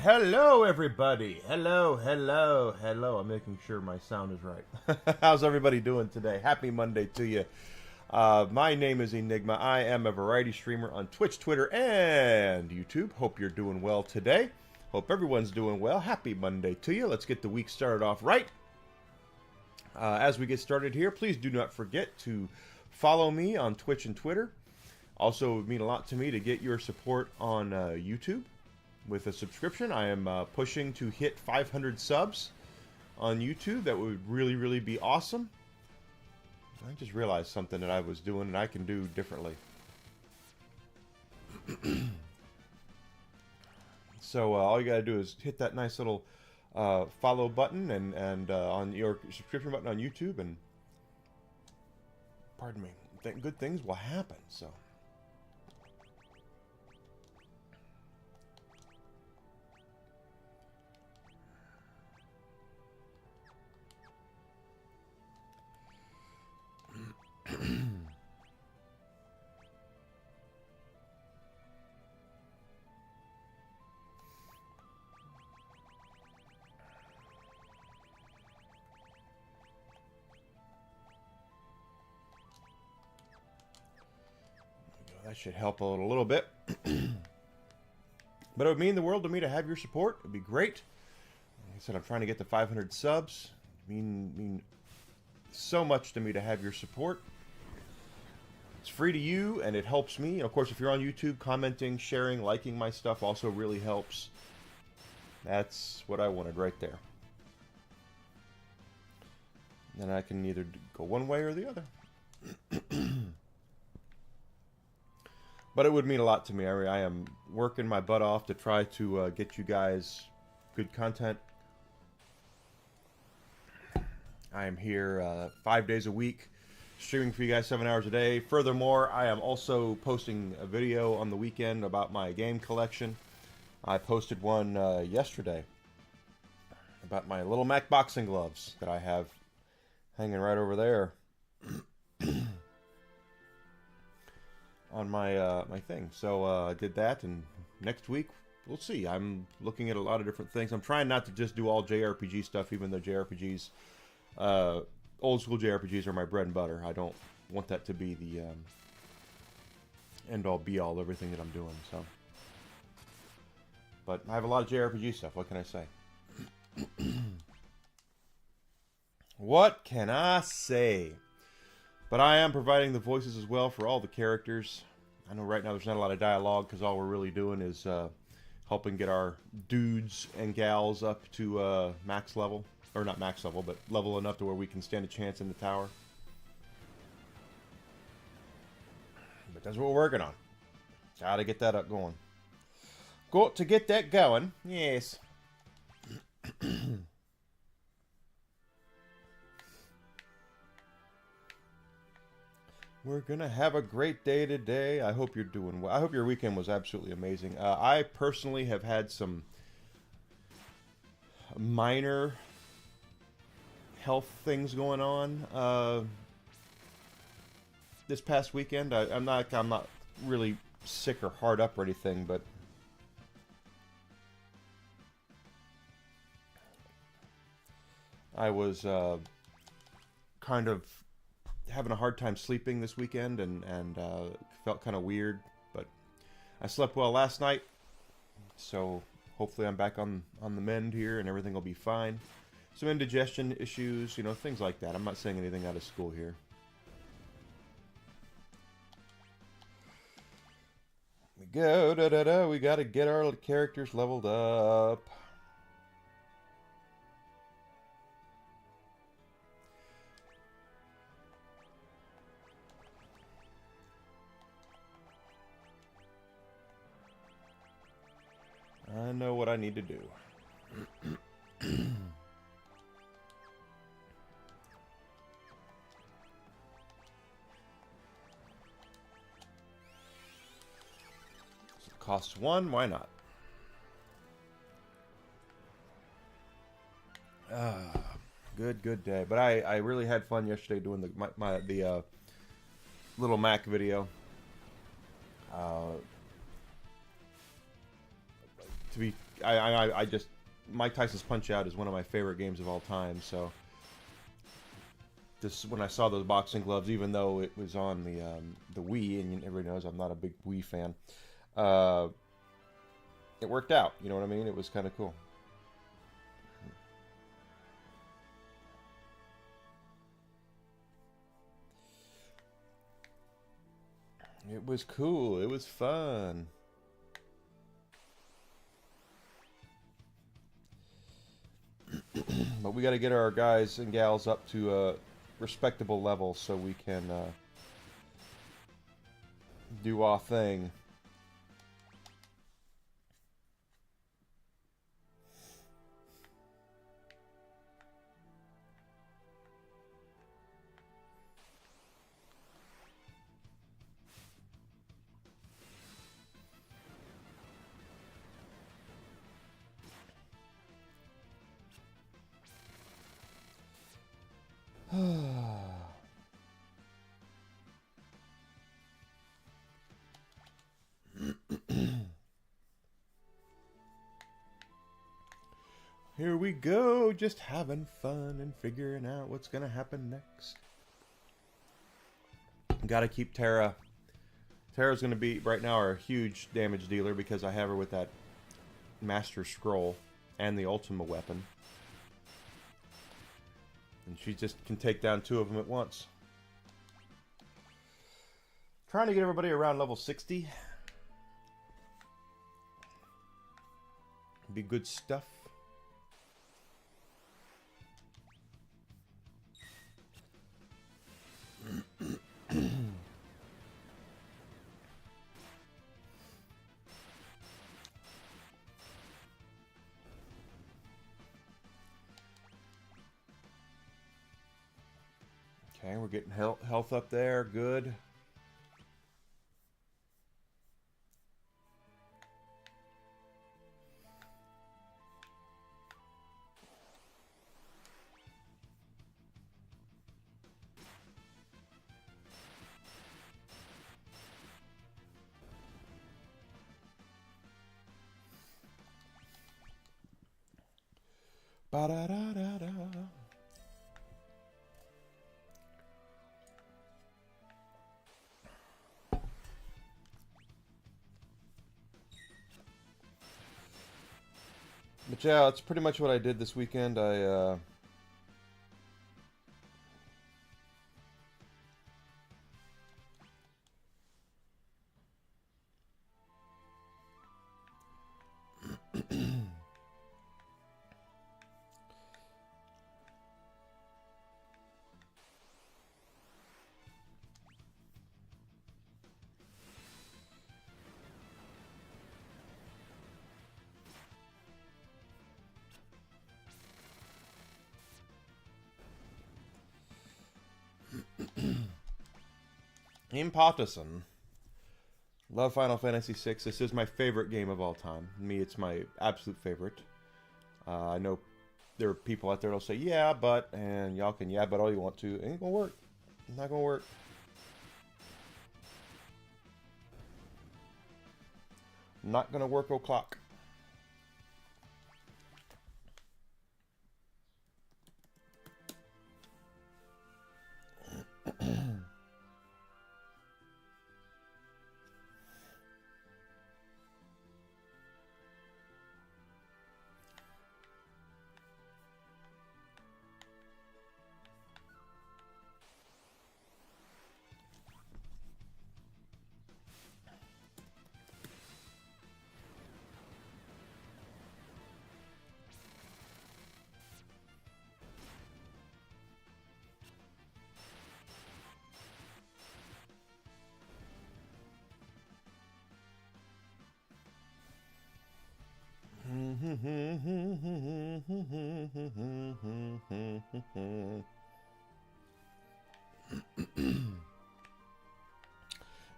Hello, everybody. Hello. I'm making sure my sound is right. How's everybody doing today? Happy Monday to you. My name is Enigma. I am a variety streamer on Twitch, Twitter, and YouTube. Hope you're doing well today. Hope everyone's doing well. Happy Monday to you. Let's get the week started off right. As we get started here, please do not forget to follow me on Twitch and Twitter. Also, it would mean a lot to me to get your support on YouTube with a subscription. I am pushing to hit 500 subs on YouTube. That would really be awesome. I just realized something that I was doing and I can do differently. So all you gotta do is hit that nice little follow button and on your subscription button on YouTube, and pardon me, good things will happen. So. That should help a little bit. But it would mean the world to me to have your support. It would be great. Like I said, I'm trying to get to 500 subs. It mean so much to me to have your support. It's free to you, and it helps me. And of course, if you're on YouTube, commenting, sharing, liking my stuff also really helps. That's what I wanted right there. Then I can either go one way or the other. But it would mean a lot to me. I am working my butt off to try to get you guys good content. I am here 5 days a week, streaming for you guys 7 hours a day. Furthermore, I am also posting a video on the weekend about my game collection. I posted one yesterday about my little Mac boxing gloves that I have hanging right over there on my my thing. So I did that, and next week we'll see. I'm looking at a lot of different things. I'm trying not to just do all JRPG stuff, even though JRPGs, old school JRPGs, are my bread and butter. I don't want that to be the end all be all everything that I'm doing. So, but I have a lot of JRPG stuff. What can I say? What can I say? But I am providing the voices as well for all the characters. I know right now there's not a lot of dialogue because all we're really doing is helping get our dudes and gals up to max level. Or not max level, but level enough to where we can stand a chance in the tower. But that's what we're working on. Gotta get that up going. Got to get that going. Yes. We're gonna have a great day today. I hope you're doing well. I hope your weekend was absolutely amazing. I personally have had some minor health things going on this past weekend. I'm not really sick or hard up or anything, but I was kind of having a hard time sleeping this weekend, and felt kind of weird, but I slept well last night, so hopefully I'm back on the mend here and everything will be fine. Some indigestion issues, you know, things like that. I'm not saying anything out of school here. We go, we gotta get our characters leveled up. I know what I need to do. Costs 1, why not? Good day. But I really had fun yesterday doing the little Mac video. be, I just, Mike Tyson's Punch-Out is one of my favorite games of all time. So this, when I saw those boxing gloves, even though it was on the Wii, and everybody knows I'm not a big Wii fan, it worked out. You know what I mean? It was kind of cool. It was cool. It was fun. But we got to get our guys and gals up to a respectable level so we can do our thing. Here we go, just having fun and figuring out what's gonna happen next. Gotta keep Tara. Tara's gonna be, right now, our huge damage dealer because I have her with that Master Scroll and the Ultima weapon. And she just can take down 2 of them at once. Trying to get everybody around level 60. Be good stuff. Okay, we're getting health up there. Good. Ba-da-da-da-da. But yeah, that's pretty much what I did this weekend. Impotenson. Love Final Fantasy VI. This is my favorite game of all time. Me, it's my absolute favorite. I know there are people out there that'll say, yeah, but, and y'all can yeah, but all you want to. It ain't gonna work. Not gonna work. Not gonna work o'clock.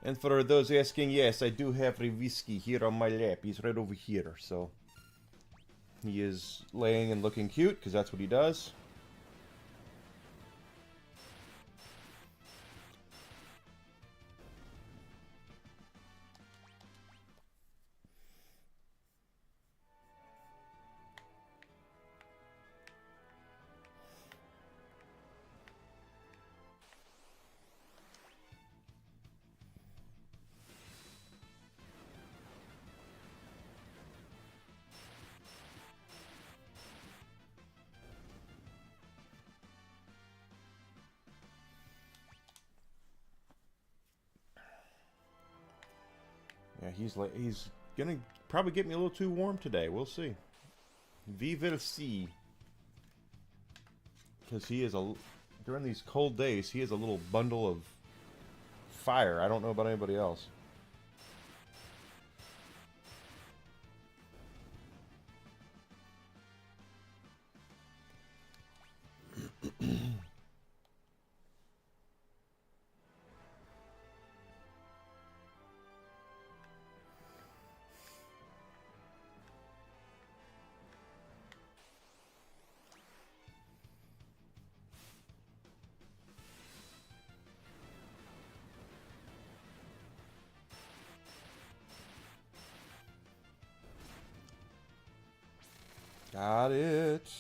And for those asking, yes, I do have a whiskey here on my lap. He's right over here, so he is laying and looking cute, because that's what he does. Yeah, he's gonna probably get me a little too warm today. We'll see. We will see. Because he is during these cold days, he is a little bundle of fire. I don't know about anybody else. Got it.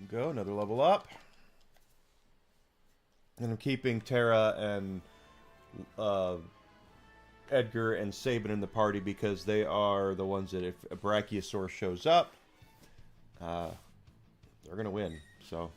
Go, another level up. And I'm keeping Tara and Edgar and Sabin in the party because they are the ones that if a Brachiosaur shows up, they're going to win. So...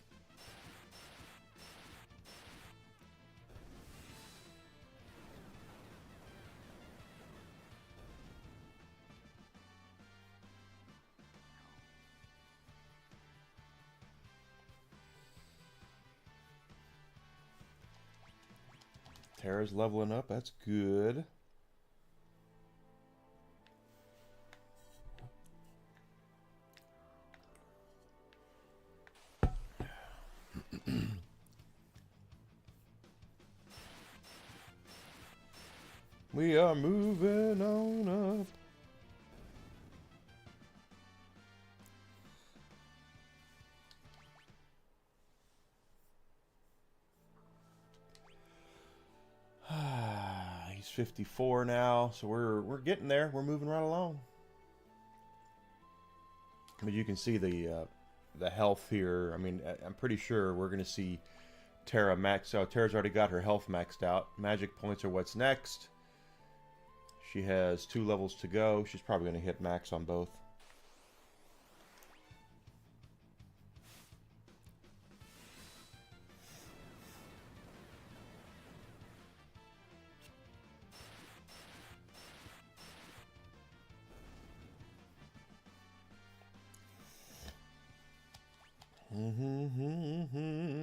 Tara's leveling up. That's good. We are moving on up. He's 54 now, so we're getting there. We're moving right along. But you can see the health here. I mean, I'm pretty sure we're going to see Tara max out. Tara's already got her health maxed out. Magic points are what's next. She has 2 levels to go. She's probably going to hit max on both.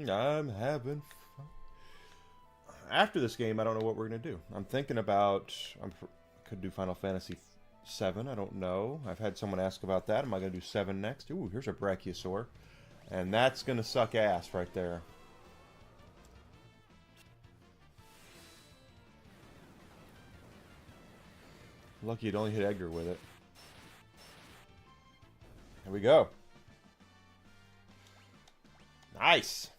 I'm having fun. After this game, I don't know what we're going to do. I'm thinking about... could do Final Fantasy VII. I don't know. I've had someone ask about that. Am I going to do 7 next? Ooh, here's a Brachiosaur. And that's going to suck ass right there. Lucky you'd only hit Edgar with it. Here we go. Nice.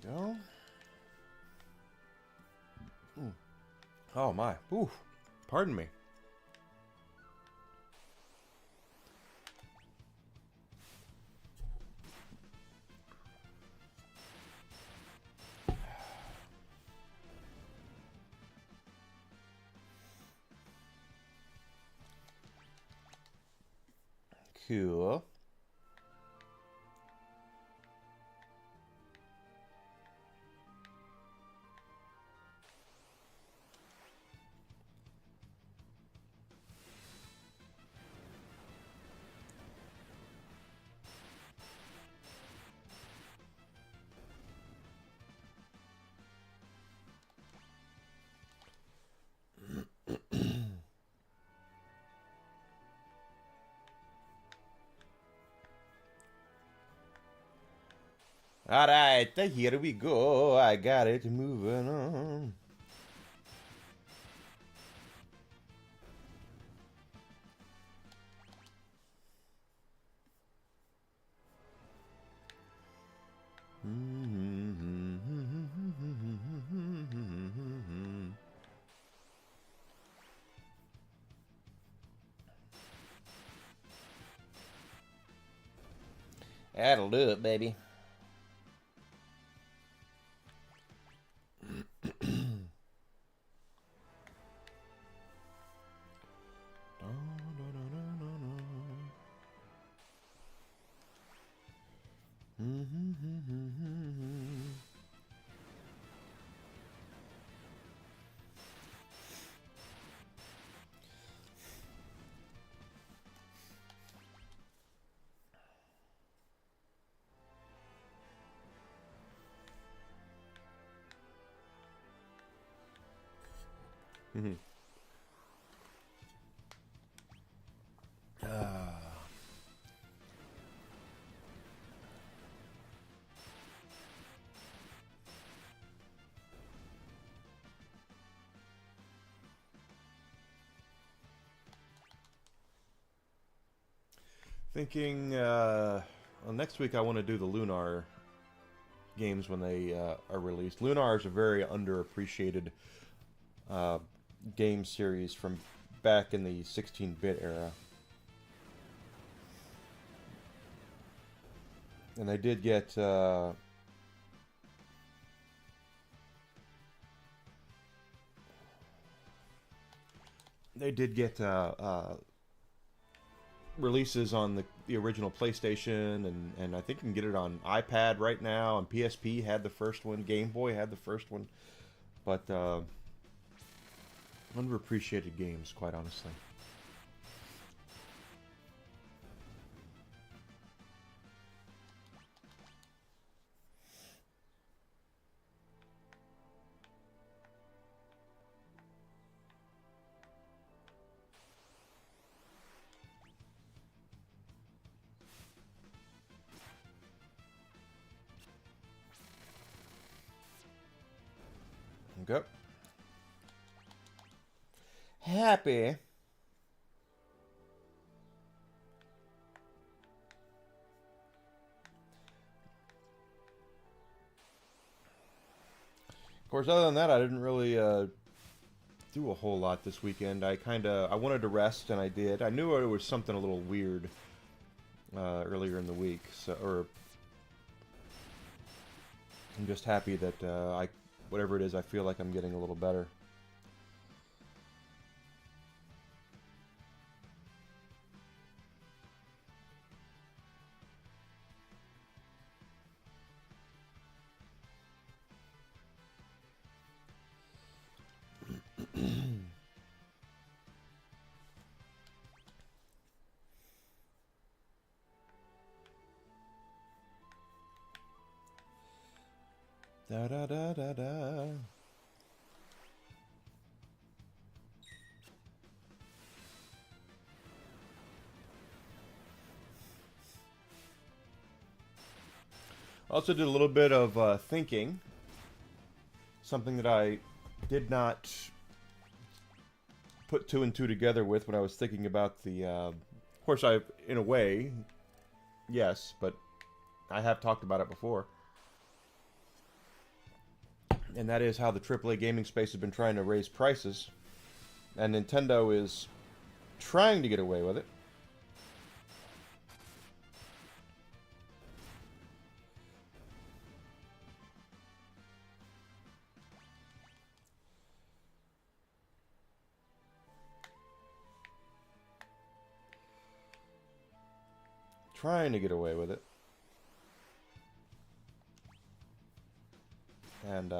Go. Oh my. Ooh. Pardon me. Cool. All right, here we go. I got it moving on. That'll do it, baby. Thinking, well, next week I want to do the Lunar games when they are released. Lunar is a very underappreciated game series from back in the 16-bit era. And they did get releases on the original PlayStation, and I think you can get it on iPad right now, and PSP had the first one, Game Boy had the first one, but underappreciated games, quite honestly. Okay. Happy. Of course, other than that, I didn't really do a whole lot this weekend. I wanted to rest, and I did. I knew it was something a little weird earlier in the week, I'm just happy that whatever it is, I feel like I'm getting a little better. Da da da da da. Also did a little bit of thinking. Something that I did not put two and two together with when I was thinking about the... of course, in a way, yes, but I have talked about it before. And that is how the AAA gaming space has been trying to raise prices. And Nintendo is trying to get away with it. Trying to get away with it. And,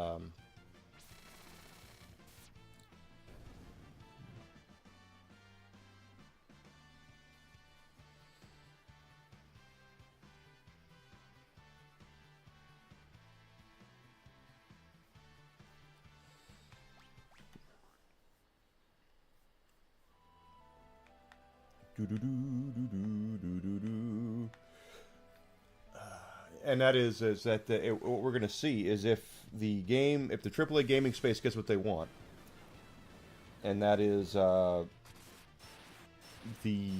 and that is that what we're going to see is if the AAA gaming space gets what they want, and that is the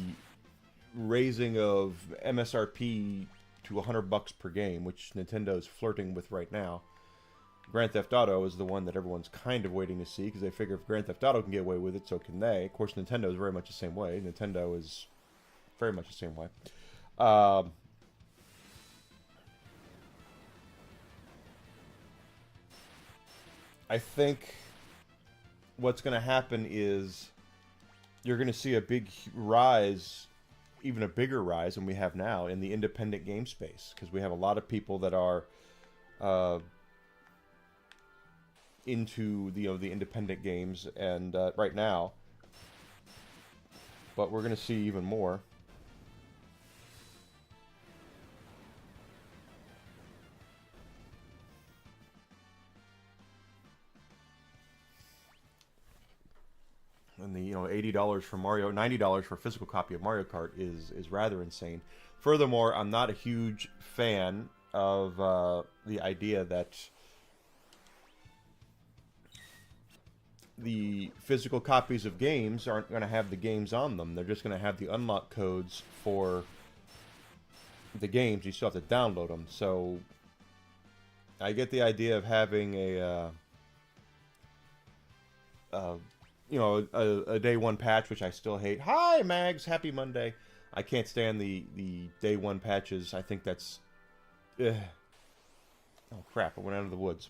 raising of MSRP to $100 per game, which Nintendo's flirting with right now. Grand Theft Auto is the one that everyone's kind of waiting to see, because they figure if Grand Theft Auto can get away with it, so can they. Of course, Nintendo is very much the same way. Nintendo is very much the same way. I think what's going to happen is you're going to see a big rise, even a bigger rise than we have now in the independent game space, because we have a lot of people that are into the independent games, and right now, but we're going to see even more. And the $80 for Mario, $90 for a physical copy of Mario Kart is rather insane. Furthermore, I'm not a huge fan of the idea that the physical copies of games aren't going to have the games on them. They're just going to have the unlock codes for the games. You still have to download them. So I get the idea of having a day one patch, which I still hate. Hi, Mags. Happy Monday. I can't stand the day one patches. I think that's... Oh, crap. I went out of the woods.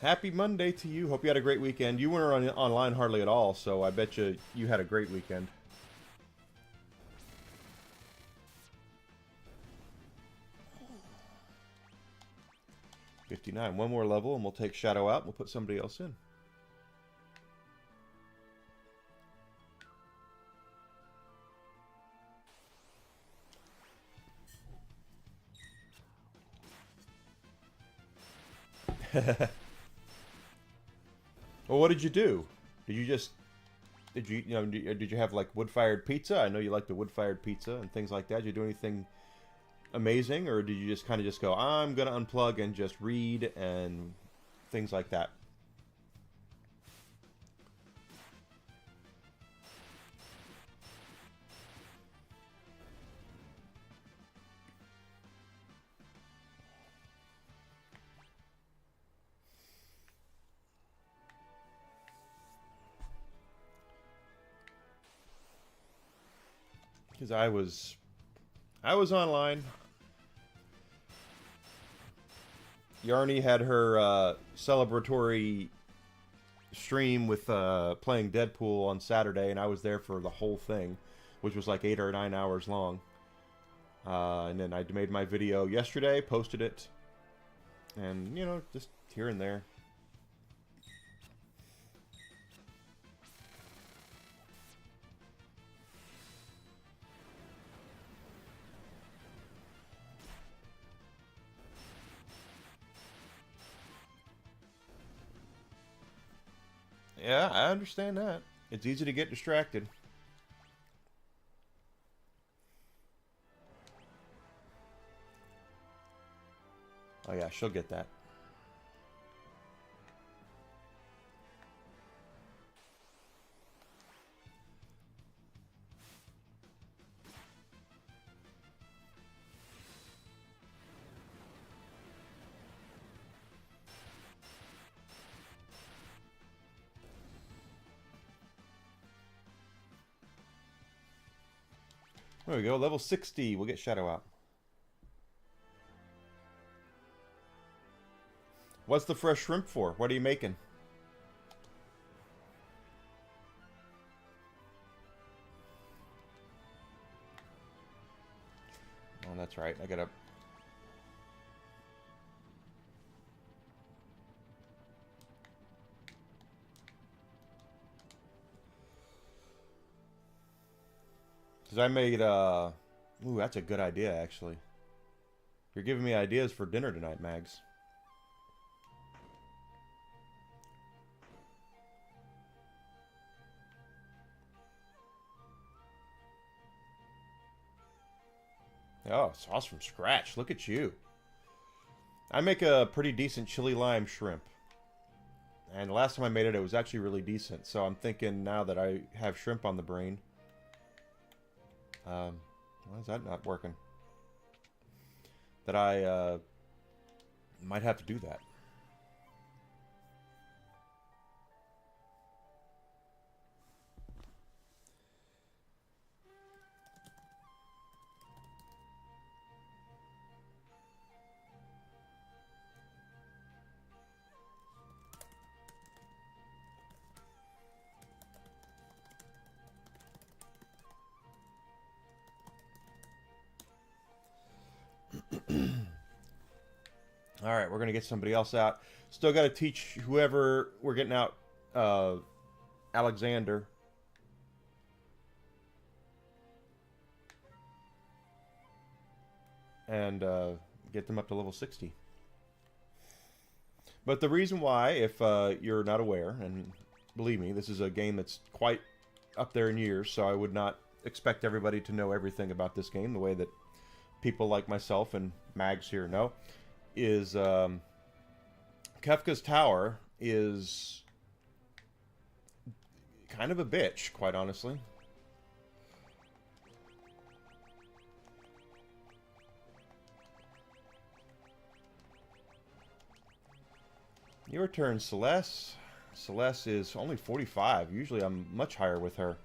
Happy Monday to you. Hope you had a great weekend. You weren't online hardly at all, so I bet you had a great weekend. $59. One more level, and we'll take Shadow out, and we'll put somebody else in. Well, what did you do? Did you have like wood-fired pizza? I know you like the wood-fired pizza and things like that. Did you do anything amazing, or did you just kind of just go, I'm gonna unplug and just read and things like that? Because I was online. Yarny had her celebratory stream with playing Deadpool on Saturday, and I was there for the whole thing, which was like 8 or 9 hours long. And then I made my video yesterday, posted it, and just here and there. Yeah, I understand that. It's easy to get distracted. Oh yeah, she'll get that. There we go, level 60. We'll get Shadow out. What's the fresh shrimp for? What are you making? Oh, that's right. I gotta... Because I made, Ooh, that's a good idea, actually. You're giving me ideas for dinner tonight, Mags. Oh, sauce from scratch. Look at you. I make a pretty decent chili lime shrimp. And the last time I made it, it was actually really decent. So I'm thinking now that I have shrimp on the brain. Why is that not working? That I might have to do that. Alright, we're going to get somebody else out. Still got to teach whoever we're getting out, Alexander. And get them up to level 60. But the reason why, if you're not aware, and believe me, this is a game that's quite up there in years, so I would not expect everybody to know everything about this game the way that people like myself and Mags here know, is Kefka's Tower is kind of a bitch, quite honestly. Your turn, Celeste. Celeste is only 45. Usually I'm much higher with her.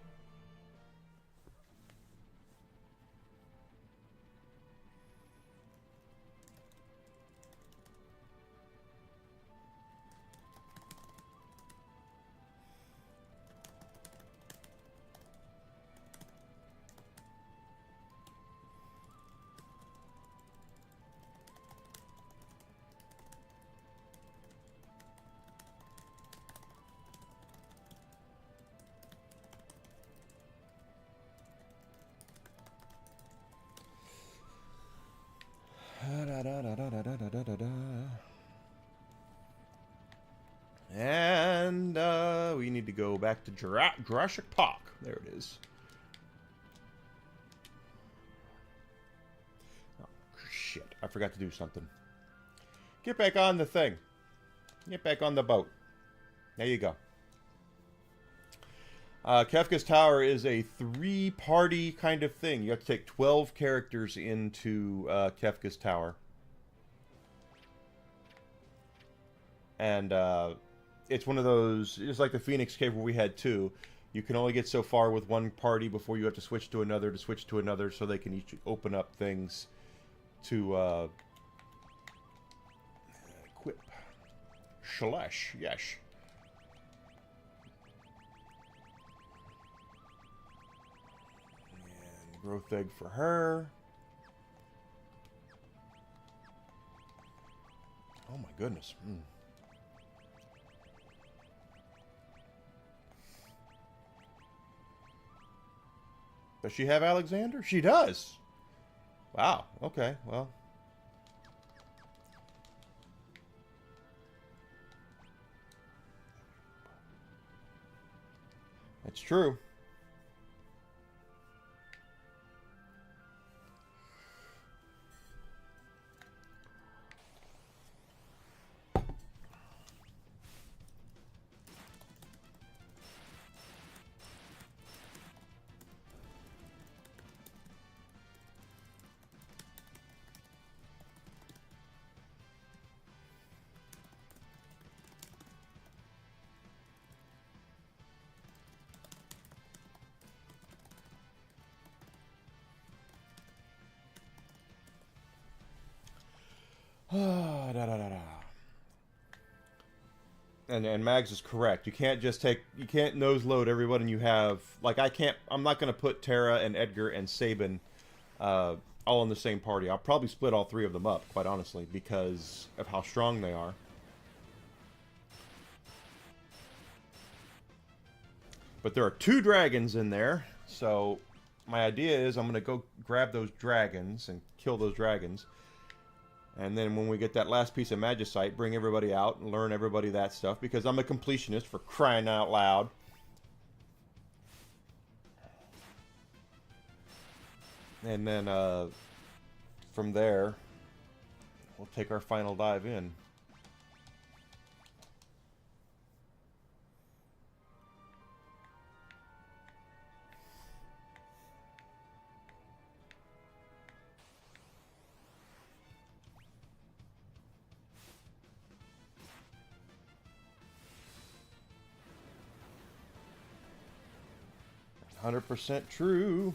And we need to go back to Jurassic Park. There it is. Oh, shit. I forgot to do something. Get back on the thing. Get back on the boat. There you go. Kefka's Tower is a 3-party kind of thing. You have to take 12 characters into Kefka's Tower. And it's one of those, it's like the Phoenix Cave where we had 2. You can only get so far with one party before you have to switch to another, so they can each open up things to equip. Shalesh, yes. And growth egg for her. Oh my goodness. Does she have Alexander? She does. Wow. Okay. Well. It's true. And Mags is correct. You can't just you can't nose load everyone you have. Like, I'm not going to put Tara and Edgar and Sabin all in the same party. I'll probably split all 3 of them up, quite honestly, because of how strong they are. But there are 2 dragons in there, so my idea is I'm going to go grab those dragons and kill those dragons. And then when we get that last piece of Magicite, bring everybody out and learn everybody that stuff, because I'm a completionist, for crying out loud. And then from there, we'll take our final dive in. %100% true.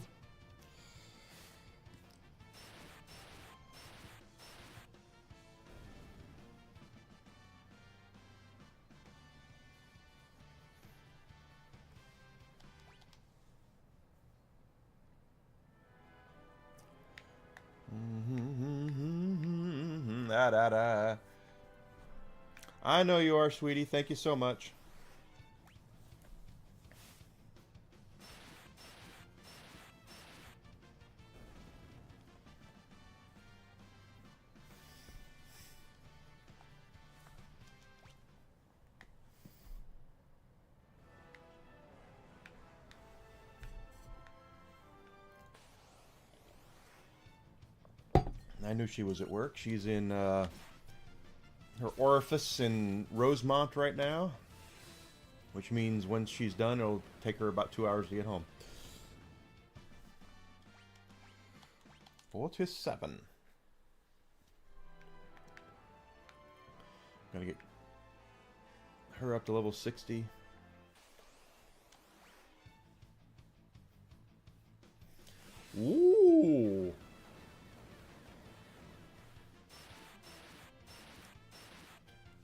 Da, da, da. I know you are, sweetie. Thank you so much. I knew she was at work. She's in her orifice in Rosemont right now, which means when she's done, it'll take her about 2 hours to get home. 47. Gotta get her up to level 60. Ooh.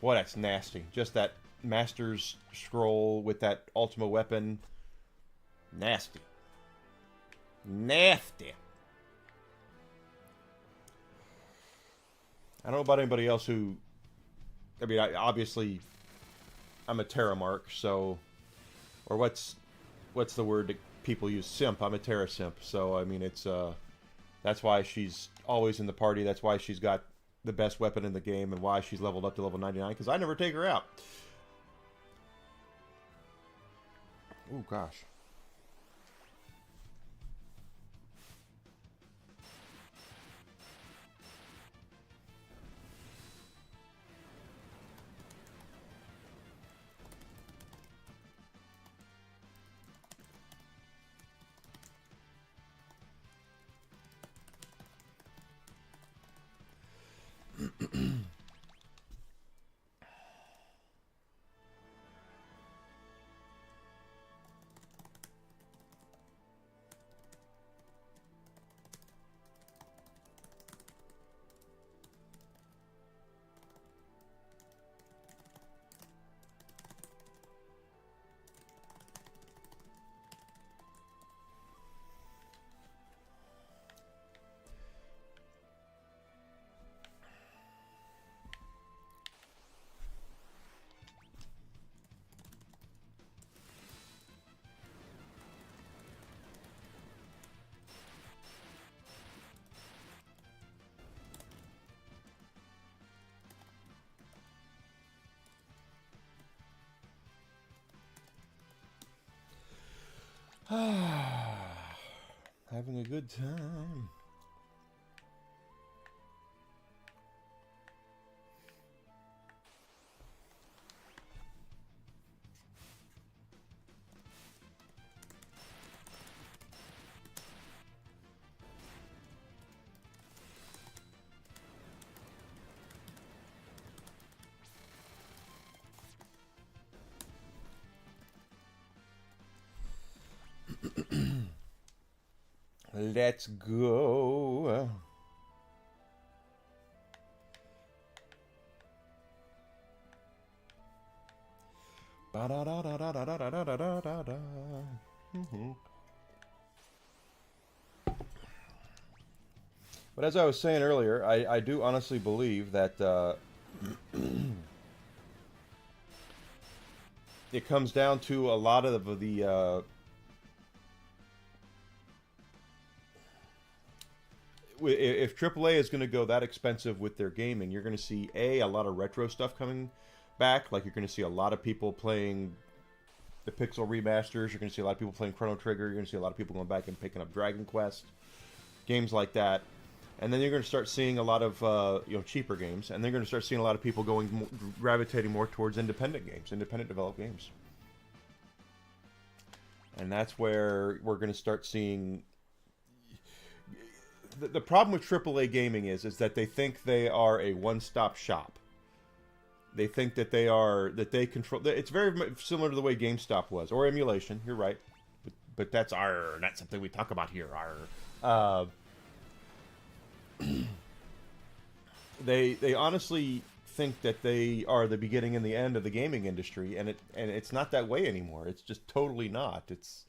Boy, that's nasty. Just that Master's Scroll with that Ultima weapon. Nasty. Nasty. I don't know about anybody else who... I mean, obviously, I'm a Terra mark, so... Or what's the word that people use? Simp. I'm a Terra simp. So, I mean, it's... that's why she's always in the party. That's why she's got the best weapon in the game and why she's leveled up to level 99, because I never take her out. Oh, gosh. Having a good time. Let's go. But as I was saying earlier, I do honestly believe that it comes down to a lot of the if AAA is going to go that expensive with their gaming, you're going to see a lot of retro stuff coming back. Like, you're going to see a lot of people playing the Pixel remasters. You're going to see a lot of people playing Chrono Trigger. You're going to see a lot of people going back and picking up Dragon Quest, games like that. and then you're going to start seeing a lot of cheaper games, and they're going to start seeing a lot of people gravitating more towards independent games, independent developed games. And that's where we're going to start seeing. The problem with AAA gaming is that they think they are a one-stop shop. They think that they control. It's very similar to the way GameStop was, or emulation. You're right, but that's not something we talk about here. They honestly think that they are the beginning and the end of the gaming industry, and it's not that way anymore. It's just totally not. It's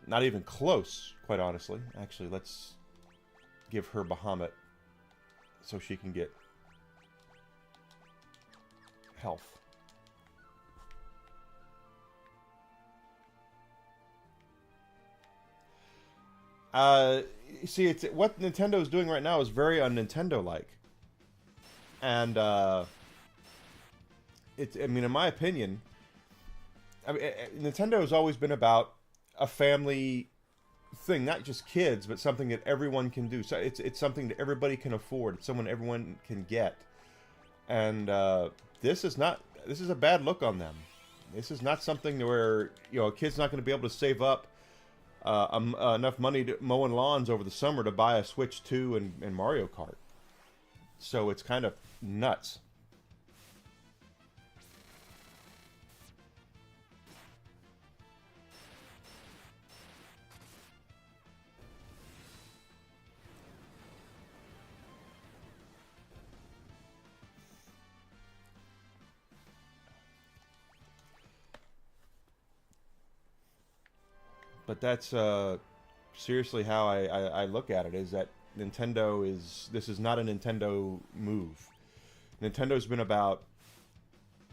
not even close, quite honestly. Actually, let's give her Bahamut so she can get health. See, it's what Nintendo's doing right now is very un-Nintendo-like, and I mean, in my opinion, Nintendo has always been about a family thing, not just kids, but something that everyone can do. So it's something that everybody can afford. It's someone everyone can get, and this is a bad look on them. This is not something where a kid's not going to be able to save up enough money to mowing lawns over the summer to buy a Switch 2 and Mario Kart. So it's kind of nuts. But that's seriously how I look at it, is that this is not a Nintendo move. Nintendo's been about,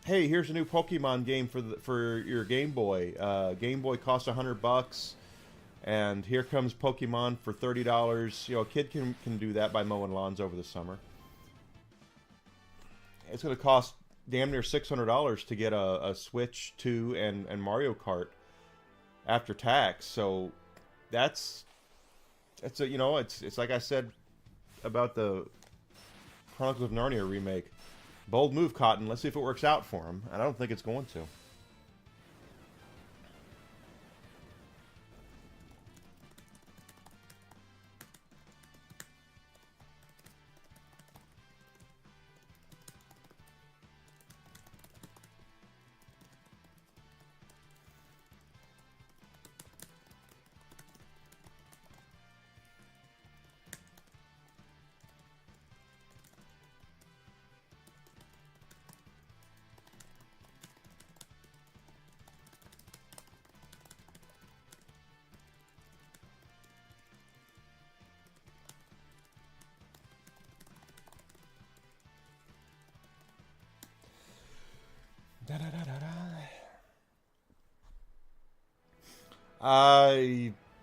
hey, here's a new Pokemon game for your Game Boy. Game Boy costs $100, and here comes Pokemon for $30. A kid can do that by mowing lawns over the summer. It's going to cost damn near $600 to get a Switch 2 and Mario Kart after tax. So it's like I said about the Chronicles of Narnia remake. Bold move, Cotton. Let's see if it works out for him. And I don't think it's going to.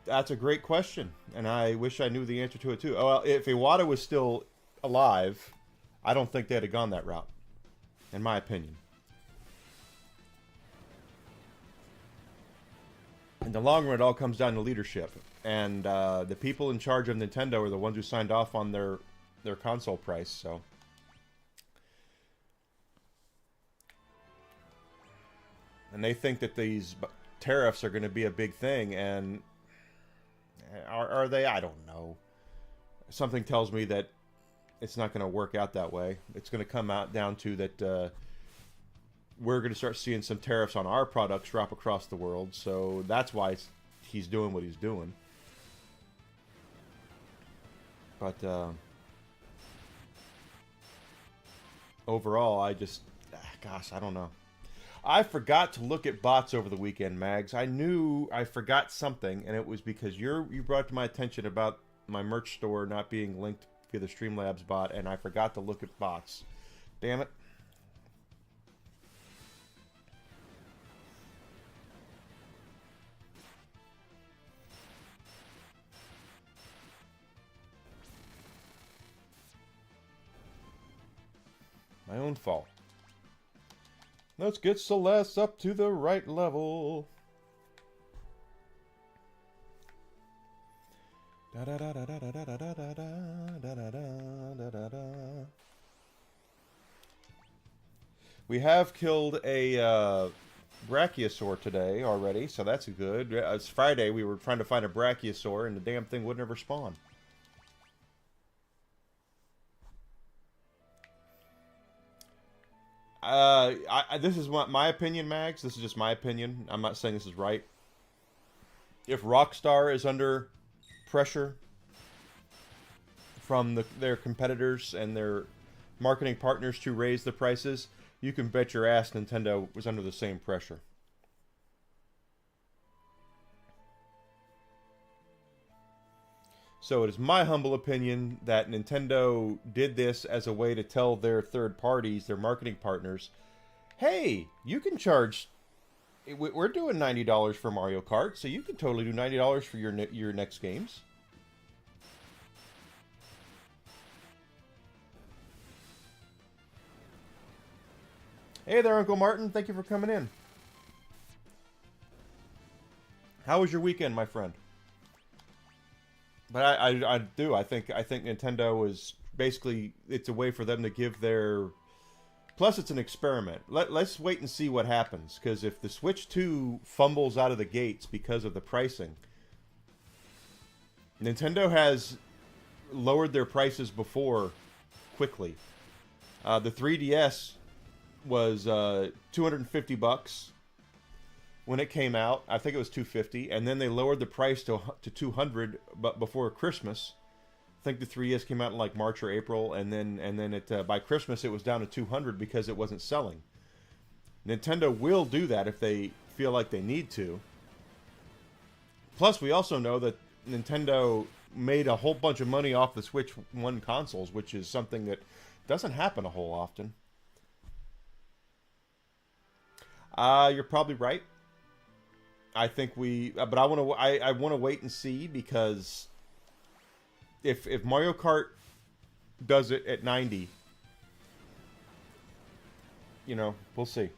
That's a great question, and I wish I knew the answer to it too. Oh, well, if Iwata was still alive, I don't think they'd have gone that route, in my opinion. In the long run, it all comes down to leadership, and the people in charge of Nintendo are the ones who signed off on their console price. So. And they think that these tariffs are going to be a big thing, and are they? I don't know. Something tells me that it's not going to work out that way. It's going to come out down to that we're going to start seeing some tariffs on our products drop across the world, so that's why he's doing what he's doing. But overall, I don't know. I forgot to look at bots over the weekend, Mags. I knew I forgot something, and it was because you brought to my attention about my merch store not being linked via the Streamlabs bot, and I forgot to look at bots. Damn it. My own fault. Let's get Celeste up to the right level. We have killed a brachiosaur today already, so that's good. It's Friday. We were trying to find a brachiosaur, and the damn thing wouldn't ever spawn. This is my opinion, Mags. This is just my opinion. I'm not saying this is right. If Rockstar is under pressure from their competitors and their marketing partners to raise the prices, you can bet your ass Nintendo was under the same pressure. So it is my humble opinion that Nintendo did this as a way to tell their third parties, their marketing partners, hey, you can charge... We're doing $90 for Mario Kart, so you can totally do $90 for your next games. Hey there, Uncle Martin. Thank you for coming in. How was your weekend, my friend? But I do. I think Nintendo is basically, it's a way for them to give their... Plus, it's an experiment. Let's wait and see what happens. Because if the Switch 2 fumbles out of the gates because of the pricing, Nintendo has lowered their prices before quickly. The 3DS was $250 when it came out. I think it was $250, and then they lowered the price to $200, but before Christmas. I think the 3DS came out in like March or April, and then it by Christmas it was down to $200 because it wasn't selling. Nintendo will do that if they feel like they need to. Plus, we also know that Nintendo made a whole bunch of money off the Switch 1 consoles, which is something that doesn't happen a whole often. You're probably right. I think but I want to wait and see, because if Mario Kart does it at 90, we'll see.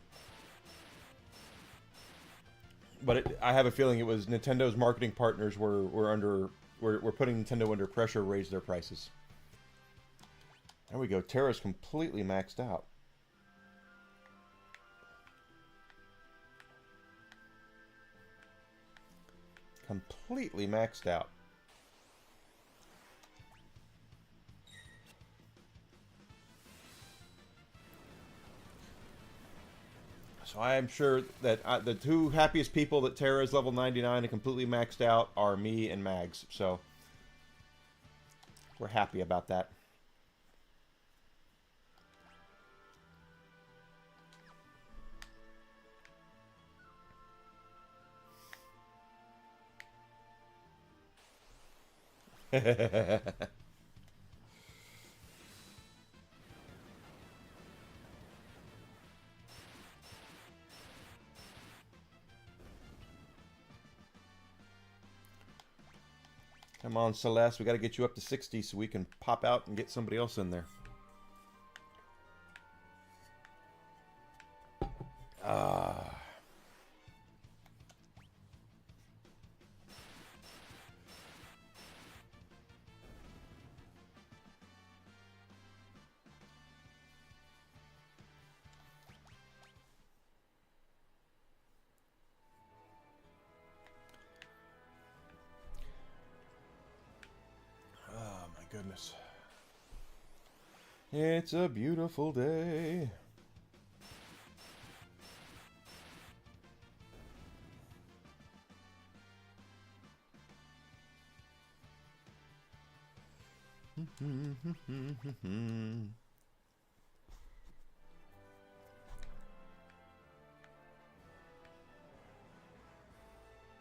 But I have a feeling it was Nintendo's marketing partners were putting Nintendo under pressure to raise their prices. There we go. Terra's completely maxed out. Completely maxed out. So I am sure that the two happiest people that Terra is level 99 and completely maxed out are me and Mags. So we're happy about that. Come on, Celeste. We got to get you up to 60 so we can pop out and get somebody else in there. Goodness. It's a beautiful day.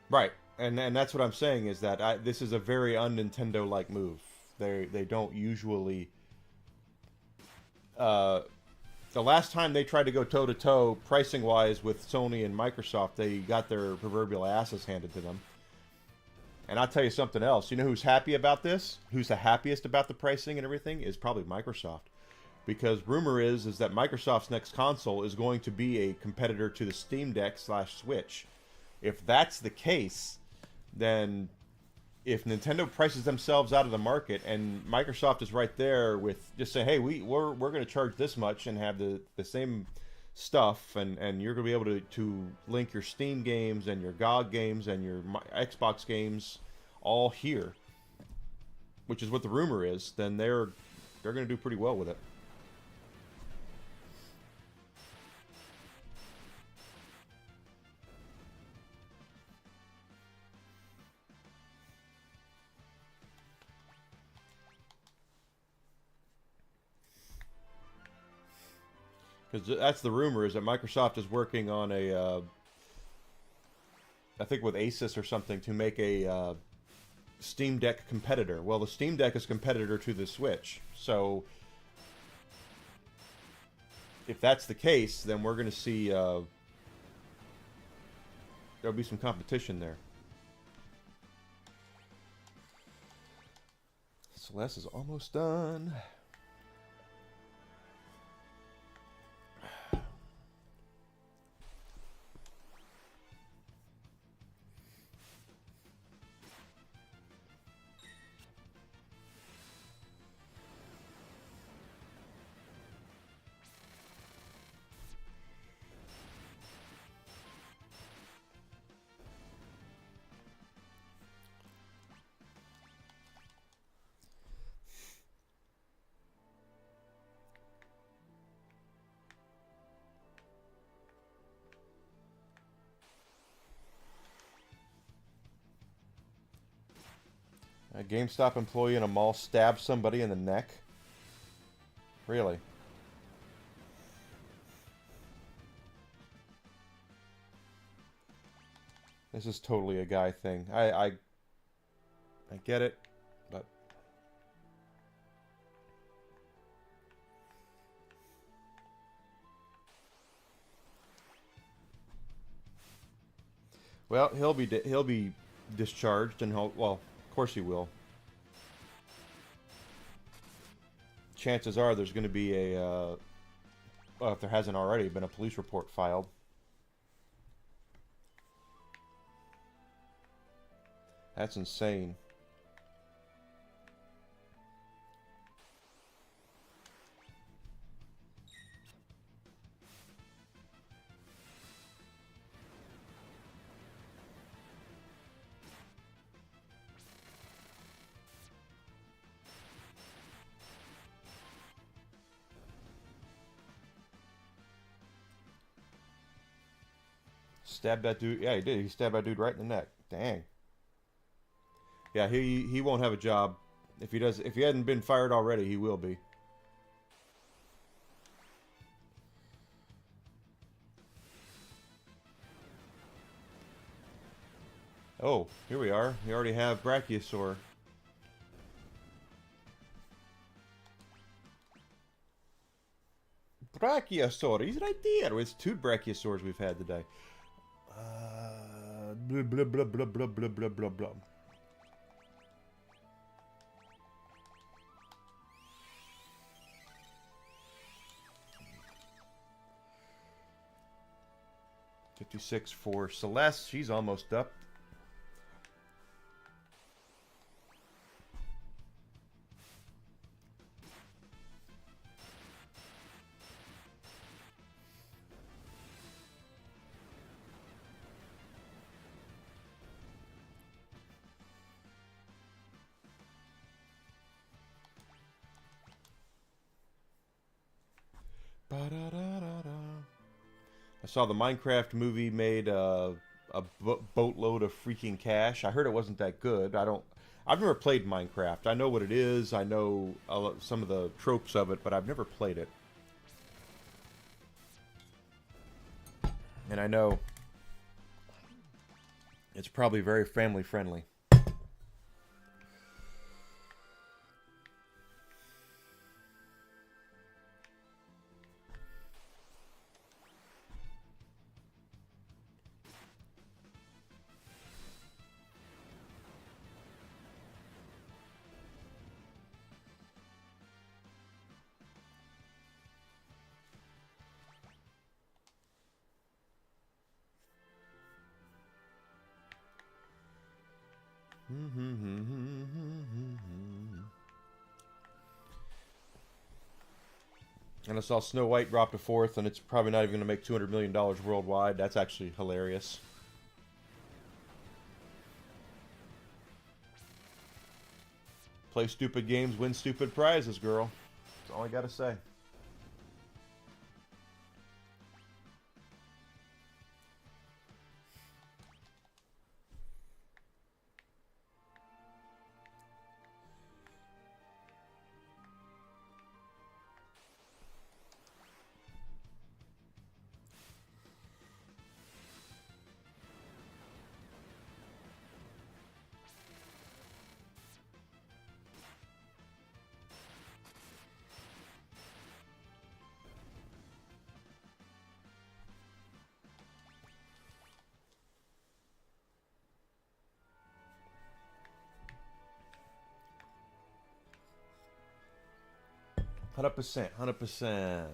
Right. And that's what I'm saying, is that this is a very un-Nintendo-like move. They don't usually... the last time they tried to go toe-to-toe, pricing-wise, with Sony and Microsoft, they got their proverbial asses handed to them. And I'll tell you something else. You know who's happy about this? Who's the happiest about the pricing and everything? Is probably Microsoft. Because rumor is that Microsoft's next console is going to be a competitor to the Steam Deck / Switch. If that's the case, then if Nintendo prices themselves out of the market and Microsoft is right there with just saying, hey, we're going to charge this much and have the same stuff, and you're going to be able to link your Steam games and your GOG games and your Xbox games all here, which is what the rumor is, then they're going to do pretty well with it. Because that's the rumor, is that Microsoft is working on a, I think with Asus or something, to make a Steam Deck competitor. Well, the Steam Deck is competitor to the Switch. So, if that's the case, then we're going to see, there'll be some competition there. Celeste is almost done. A GameStop employee in a mall stabbed somebody in the neck? Really? This is totally a guy thing. I get it, but... Well, he'll be discharged, and well, of course he will. Chances are there's going to be a, well, if there hasn't already been, a police report filed. That's insane. Stabbed that dude. Yeah, he did. He stabbed that dude right in the neck. Dang. Yeah, he won't have a job. If he does, if he hadn't been fired already, he will be. Oh, here we are. We already have Brachiosaur. Brachiosaur, he's right there. It's 2 Brachiosaurs we've had today. Blah, blah, blah, blah, blah, blah, blah, blah, blah. $56 for Celeste. She's almost up. I saw the Minecraft movie made a boatload of freaking cash. I heard it wasn't that good. I've never played Minecraft. I know what it is. I know some of the tropes of it, but I've never played it. And I know it's probably very family friendly. And I saw Snow White drop to 4th, and it's probably not even going to make $200 million worldwide. That's actually hilarious. Play stupid games, win stupid prizes, girl. That's all I got to say. %, 100%.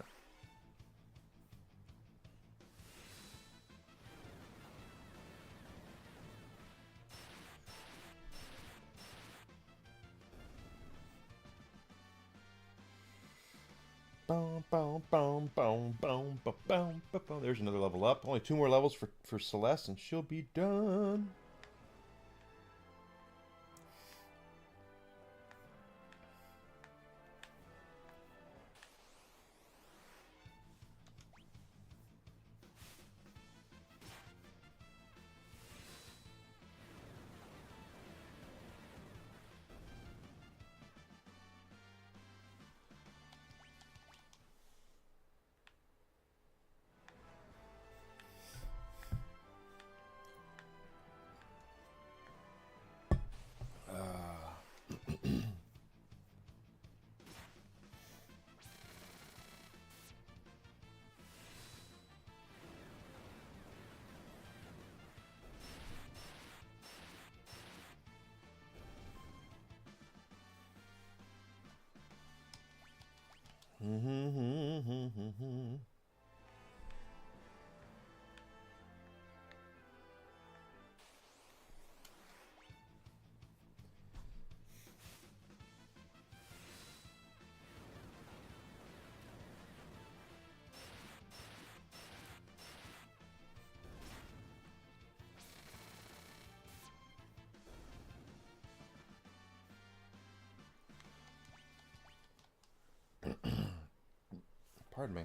Boom, boom, boom, boom, boom, boom, boom, boom. There's another level up. Only 2 more levels for Celeste, and she'll be done. Pardon me.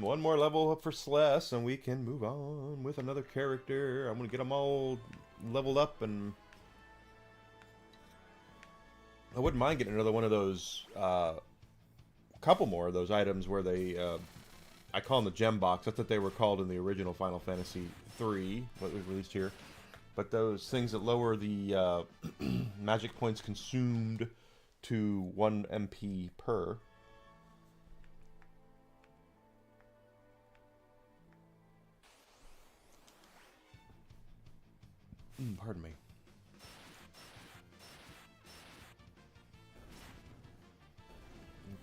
One more level up for Celeste, and we can move on with another character. I'm gonna get them all leveled up, and I wouldn't mind getting another one of those. Couple more of those items where they, I call them the gem box. That's what they were called in the original Final Fantasy III, what was released here. But those things that lower the magic points consumed to 1 MP per. Pardon me.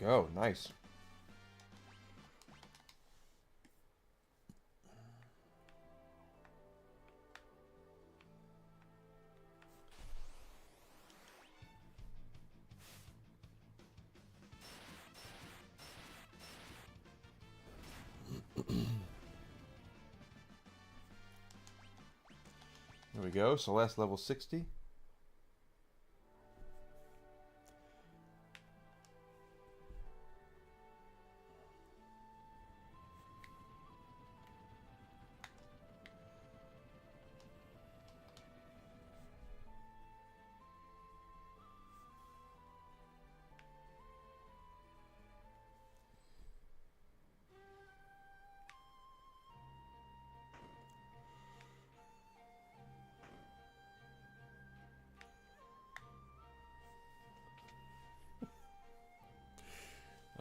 Go, nice. There we go, Celeste level 60.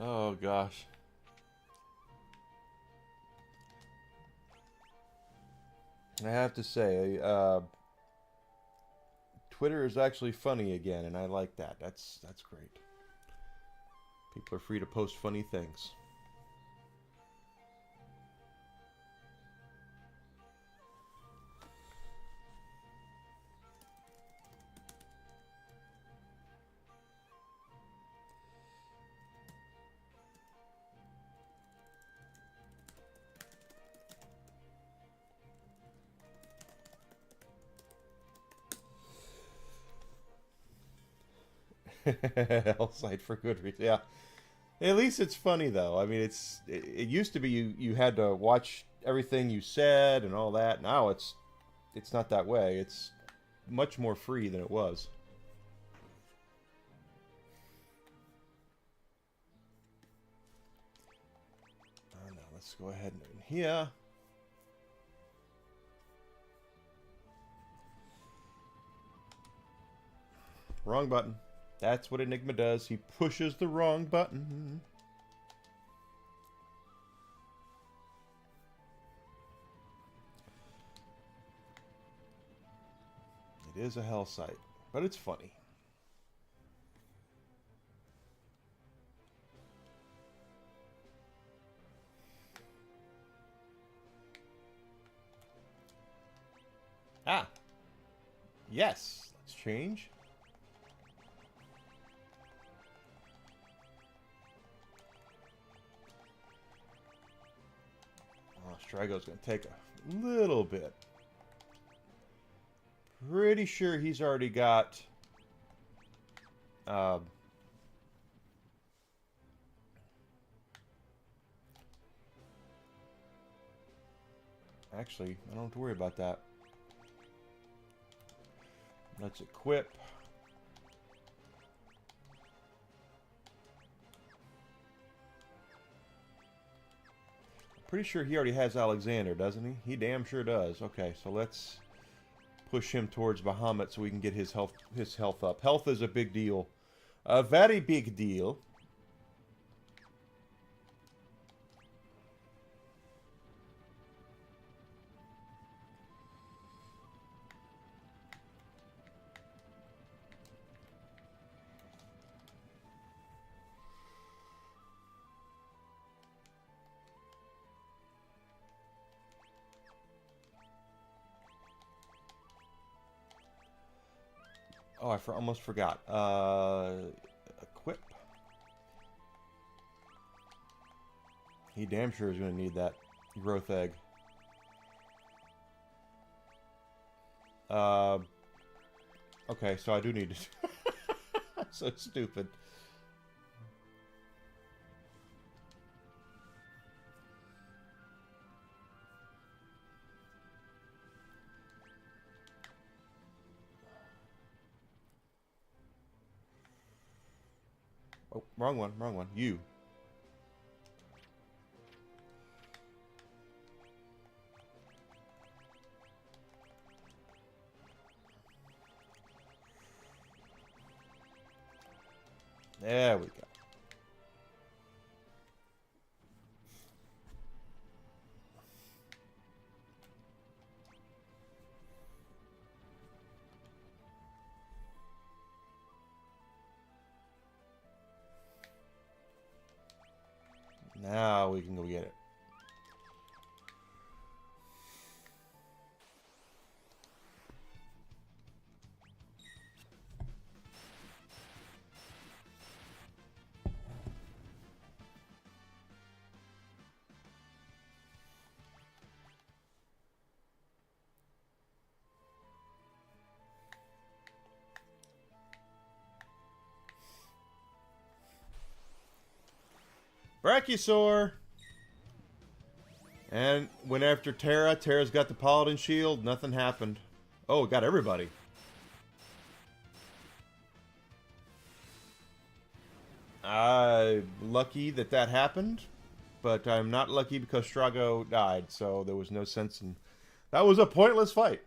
Oh gosh. I have to say, Twitter is actually funny again, and I like that. That's great. People are free to post funny things. Hell site for good reason. Yeah. At least it's funny though. I mean, it used to be you had to watch everything you said and all that. Now it's not that way. It's much more free than it was. Oh no, let's go ahead and here. Wrong button. That's what Enigma does. He pushes the wrong button. It is a hell site, but it's funny. Ah. Yes. Let's change. Oh, Strago's going to take a little bit. Pretty sure he's already got... actually, I don't have to worry about that. Let's equip. Pretty sure he already has Alexander, doesn't he? He damn sure does. Okay, so let's push him towards Bahamut so we can get his health up. Health is a big deal. A very big deal. Oh, I almost forgot. Equip. He damn sure is going to need that growth egg. Okay, so I do need to... I'm so stupid. Oh, wrong one, wrong one. You. There we go. Now we can go get it. Brachiosaur! And went after Terra. Terra's got the Paladin Shield. Nothing happened. Oh, it got everybody. I'm lucky that that happened, but I'm not lucky because Strago died, so there was no sense in... That was a pointless fight.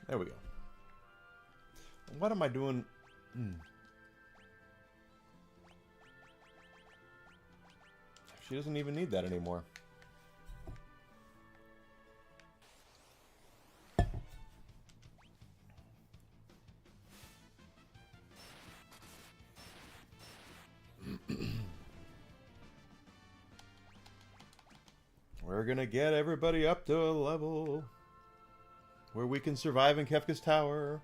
There we go. What am I doing? She doesn't even need that anymore. We're gonna get everybody up to a level where we can survive in Kefka's tower.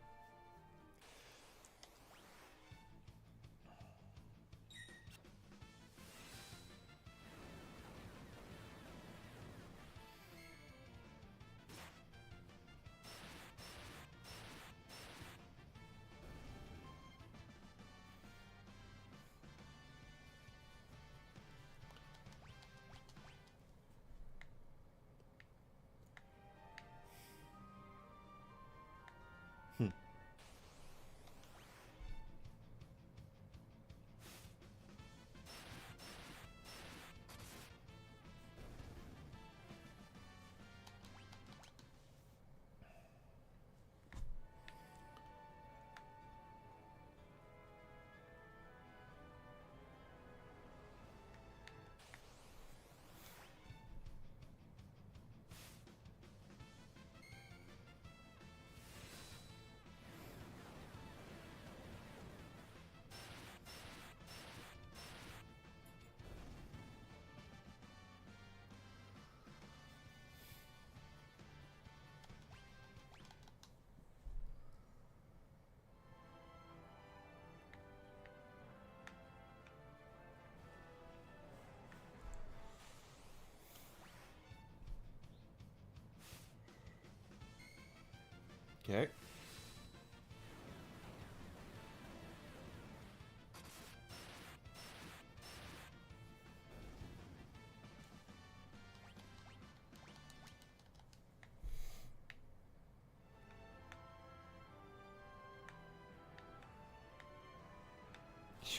Okay.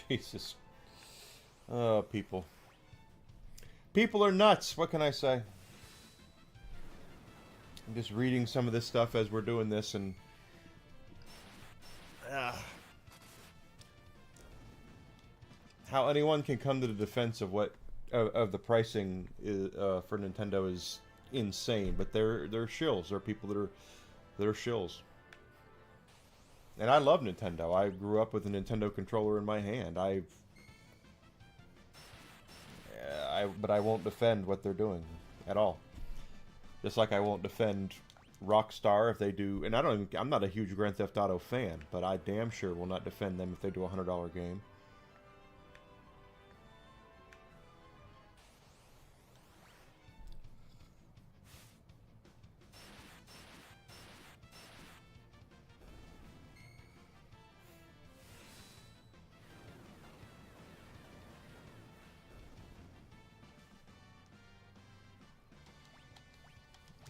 Jesus. Oh, people. People are nuts. What can I say? I'm just reading some of this stuff as we're doing this, and how anyone can come to the defense of what of the pricing is, for Nintendo is insane. But they're shills. There are people that are shills. And I love Nintendo. I grew up with a Nintendo controller in my hand. But I won't defend what they're doing at all. Just like I won't defend Rockstar if they do. And I'm not a huge Grand Theft Auto fan, but I damn sure will not defend them if they do a $100 game.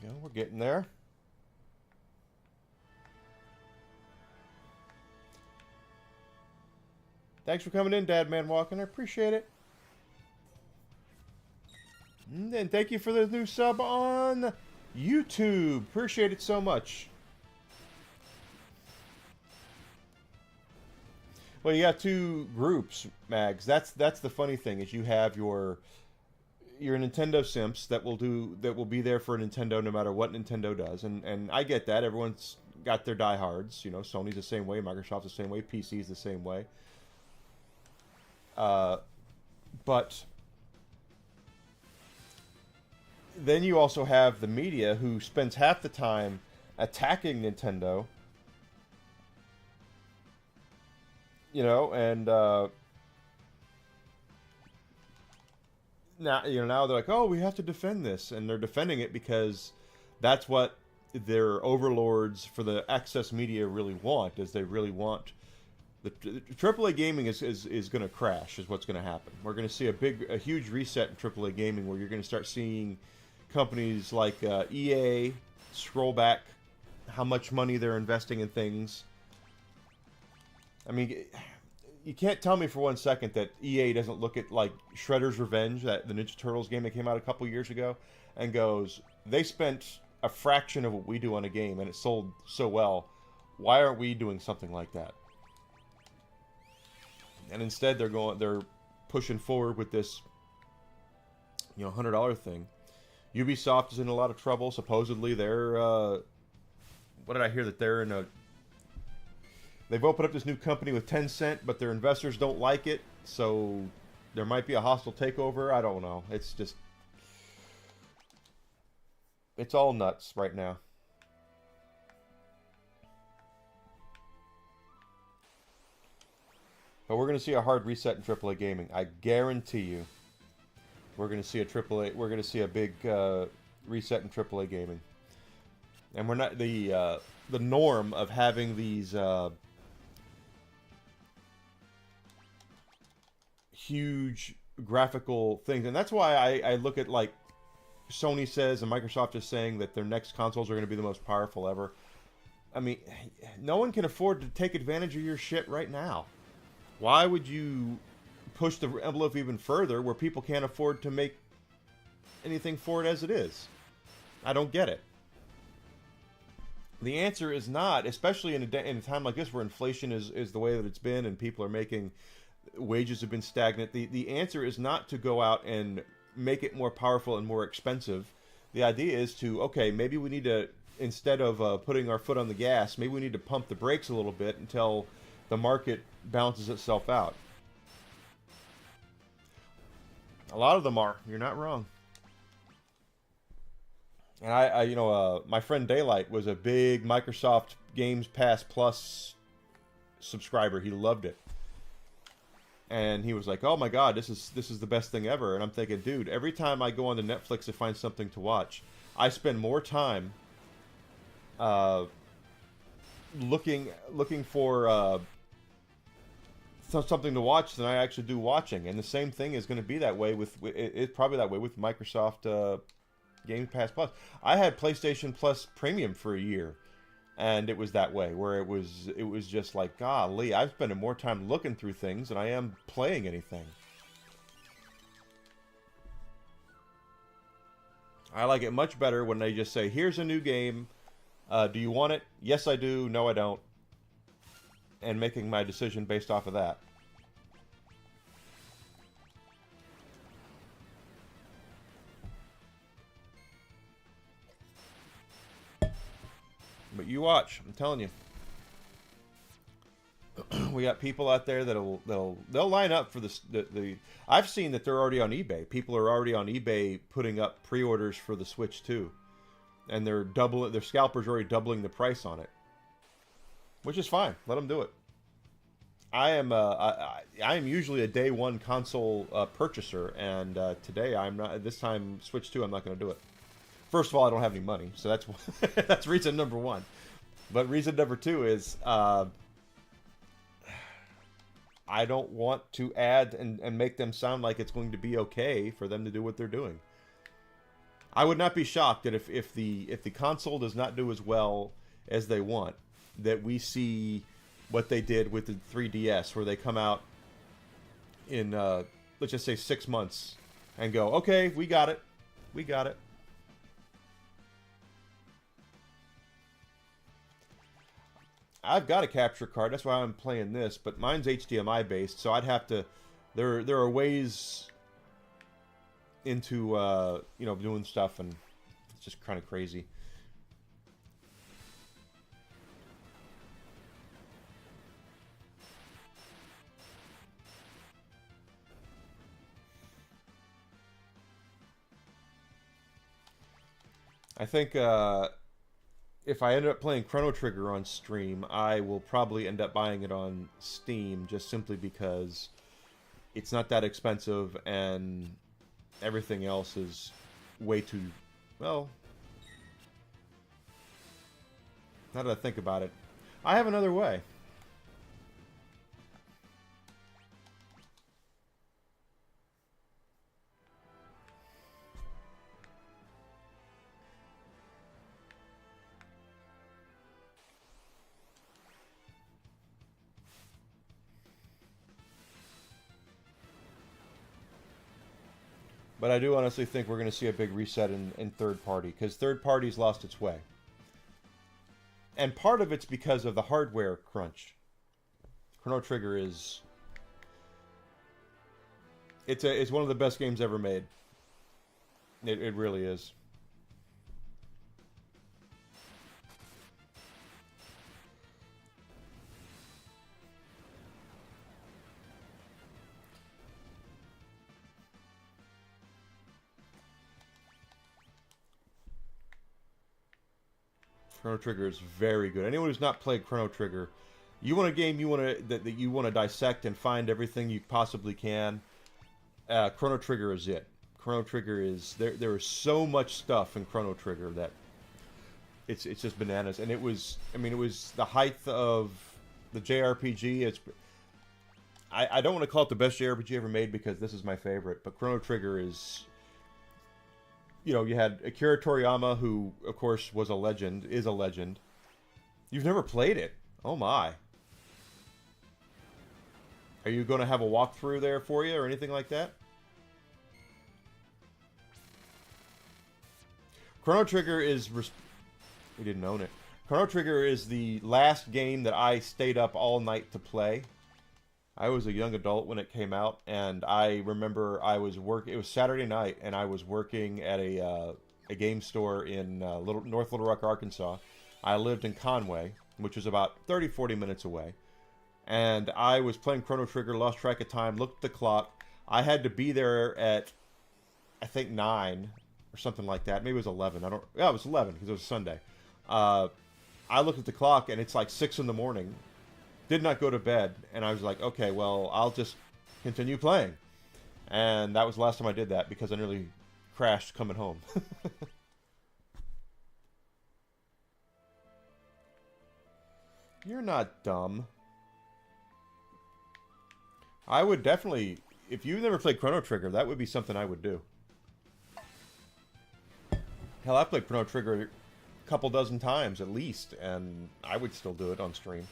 You know, we're getting there. Thanks for coming in, Dad Man Walking. I appreciate it. And thank you for the new sub on YouTube. Appreciate it so much. Well, you got two groups, Mags. That's the funny thing is you have your Nintendo simps that will be there for Nintendo no matter what Nintendo does, and I get that. Everyone's got their diehards. You know, Sony's the same way, Microsoft's the same way, PC's the same way. But then you also have the media who spends half the time attacking Nintendo. You know, and now they're like, oh, we have to defend this, and they're defending it because that's what their overlords for the access media really want. Is they really want the AAA gaming is going to crash. Is what's going to happen. We're going to see a huge reset in AAA gaming where you're going to start seeing companies like EA scroll back how much money they're investing in things. I mean, you can't tell me for one second that EA doesn't look at, like, Shredder's Revenge, the Ninja Turtles game that came out a couple years ago, and goes, they spent a fraction of what we do on a game, and it sold so well. Why aren't we doing something like that? And instead, they're pushing forward with this, you know, $100 thing. Ubisoft is in a lot of trouble. Supposedly, they're what did I hear that they're in a? They've opened up this new company with Tencent, but their investors don't like it, so there might be a hostile takeover. I don't know. It's just, it's all nuts right now. But we're going to see a hard reset in AAA gaming. I guarantee you. We're going to see a AAA. We're going to see a big reset in AAA gaming. And we're not the norm of having these huge graphical things, and that's why I look at, like, Sony says and Microsoft is saying that their next consoles are going to be the most powerful ever. I mean, no one can afford to take advantage of your shit right now. Why would you push the envelope even further where people can't afford to make anything for it as it is? I don't get it. The answer is not, especially in a time like this where inflation is the way that it's been and people are making, wages have been stagnant. The answer is not to go out and make it more powerful and more expensive. The idea is to, okay, maybe we need to, instead of putting our foot on the gas, maybe we need to pump the brakes a little bit until the market balances itself out. A lot of them are. You're not wrong. And I you know, my friend Daylight was a big Microsoft Games Pass Plus subscriber. He loved it. And he was like, "Oh my God, this is the best thing ever." And I'm thinking, dude, every time I go onto Netflix to find something to watch, I spend more time looking for something to watch than I actually do watching. And the same thing is going to be that way with it's probably that way with Microsoft Game Pass Plus. I had PlayStation Plus Premium for a year, and it was that way, where it was just like, golly, I'm spending more time looking through things than I am playing anything. I like it much better when they just say, here's a new game, do you want it? Yes, I do. No, I don't. And making my decision based off of that. But you watch, I'm telling you. We got people out there they'll line up for the. I've seen that they're already on eBay. People are already on eBay putting up pre-orders for the Switch 2, and their scalpers are already doubling the price on it, which is fine. Let them do it. I am usually a day one console purchaser, and today I'm not. This time Switch 2, I'm not going to do it. First of all, I don't have any money, so that's that's reason number one. But reason number two is I don't want to add and make them sound like it's going to be okay for them to do what they're doing. I would not be shocked that if the console does not do as well as they want, that we see what they did with the 3DS, where they come out in let's just say 6 months and go, okay, we got it. I've got a capture card. That's why I'm playing this, but mine's HDMI based, so I'd have to. There are ways into you know, doing stuff, and it's just kind of crazy. I think if I end up playing Chrono Trigger on stream, I will probably end up buying it on Steam, just simply because it's not that expensive and everything else is way too, well, now that I think about it, I have another way. But I do honestly think we're going to see a big reset in third party, because third party's lost its way. And part of it's because of the hardware crunch. Chrono Trigger is... It's one of the best games ever made. It really is. Chrono Trigger is very good. Anyone who's not played Chrono Trigger, you want a game that you want to dissect and find everything you possibly can. Chrono Trigger is it. Chrono Trigger is there is so much stuff in Chrono Trigger that it's just bananas. And it was the height of the JRPG. I don't want to call it the best JRPG ever made because this is my favorite, but Chrono Trigger is... You had Akira Toriyama, who, of course, is a legend. You've never played it. Oh, my. Are you going to have a walkthrough there for you or anything like that? Chrono Trigger is... We didn't own it. Chrono Trigger is the last game that I stayed up all night to play. I was a young adult when it came out, and I remember it was Saturday night, and I was working at a game store in North Little Rock, Arkansas. I lived in Conway, which was about 30-40 minutes away. And I was playing Chrono Trigger, lost track of time, looked at the clock. I had to be there at, I think, 9 or something like that. Maybe it was 11. It was 11 because it was Sunday. I looked at the clock, and it's like 6 in the morning. Did not go to bed, and I was like, okay, well, I'll just continue playing. And that was the last time I did that because I nearly crashed coming home. You're not dumb. I would definitely, if you've never played Chrono Trigger, that would be something I would do. Hell, I played Chrono Trigger a couple dozen times at least, and I would still do it on stream.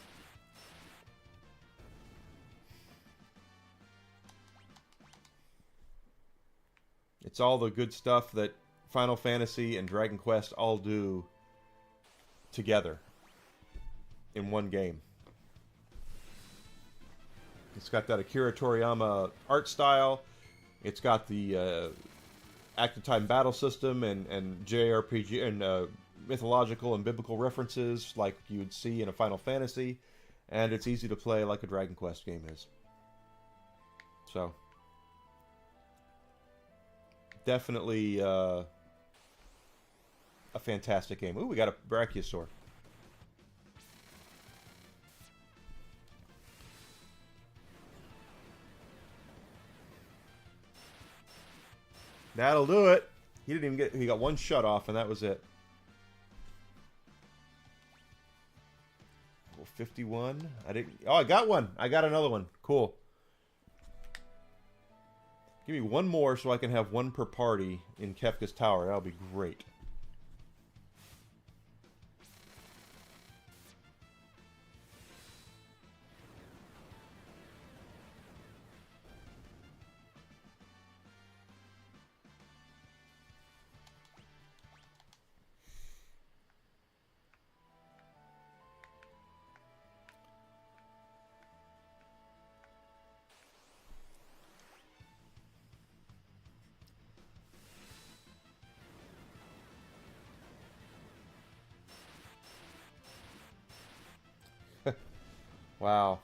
It's all the good stuff that Final Fantasy and Dragon Quest all do together in one game. It's got that Akira Toriyama art style. It's got the active time battle system and JRPG and mythological and biblical references like you would see in a Final Fantasy. And it's easy to play like a Dragon Quest game is. So... definitely a fantastic game. Ooh, we got a Brachiosaur. That'll do it. He didn't even get... He got one shut off, and that was it. 51. I didn't... Oh, I got one. I got another one. Cool. Give me one more so I can have one per party in Kefka's Tower. That'll be great. Wow.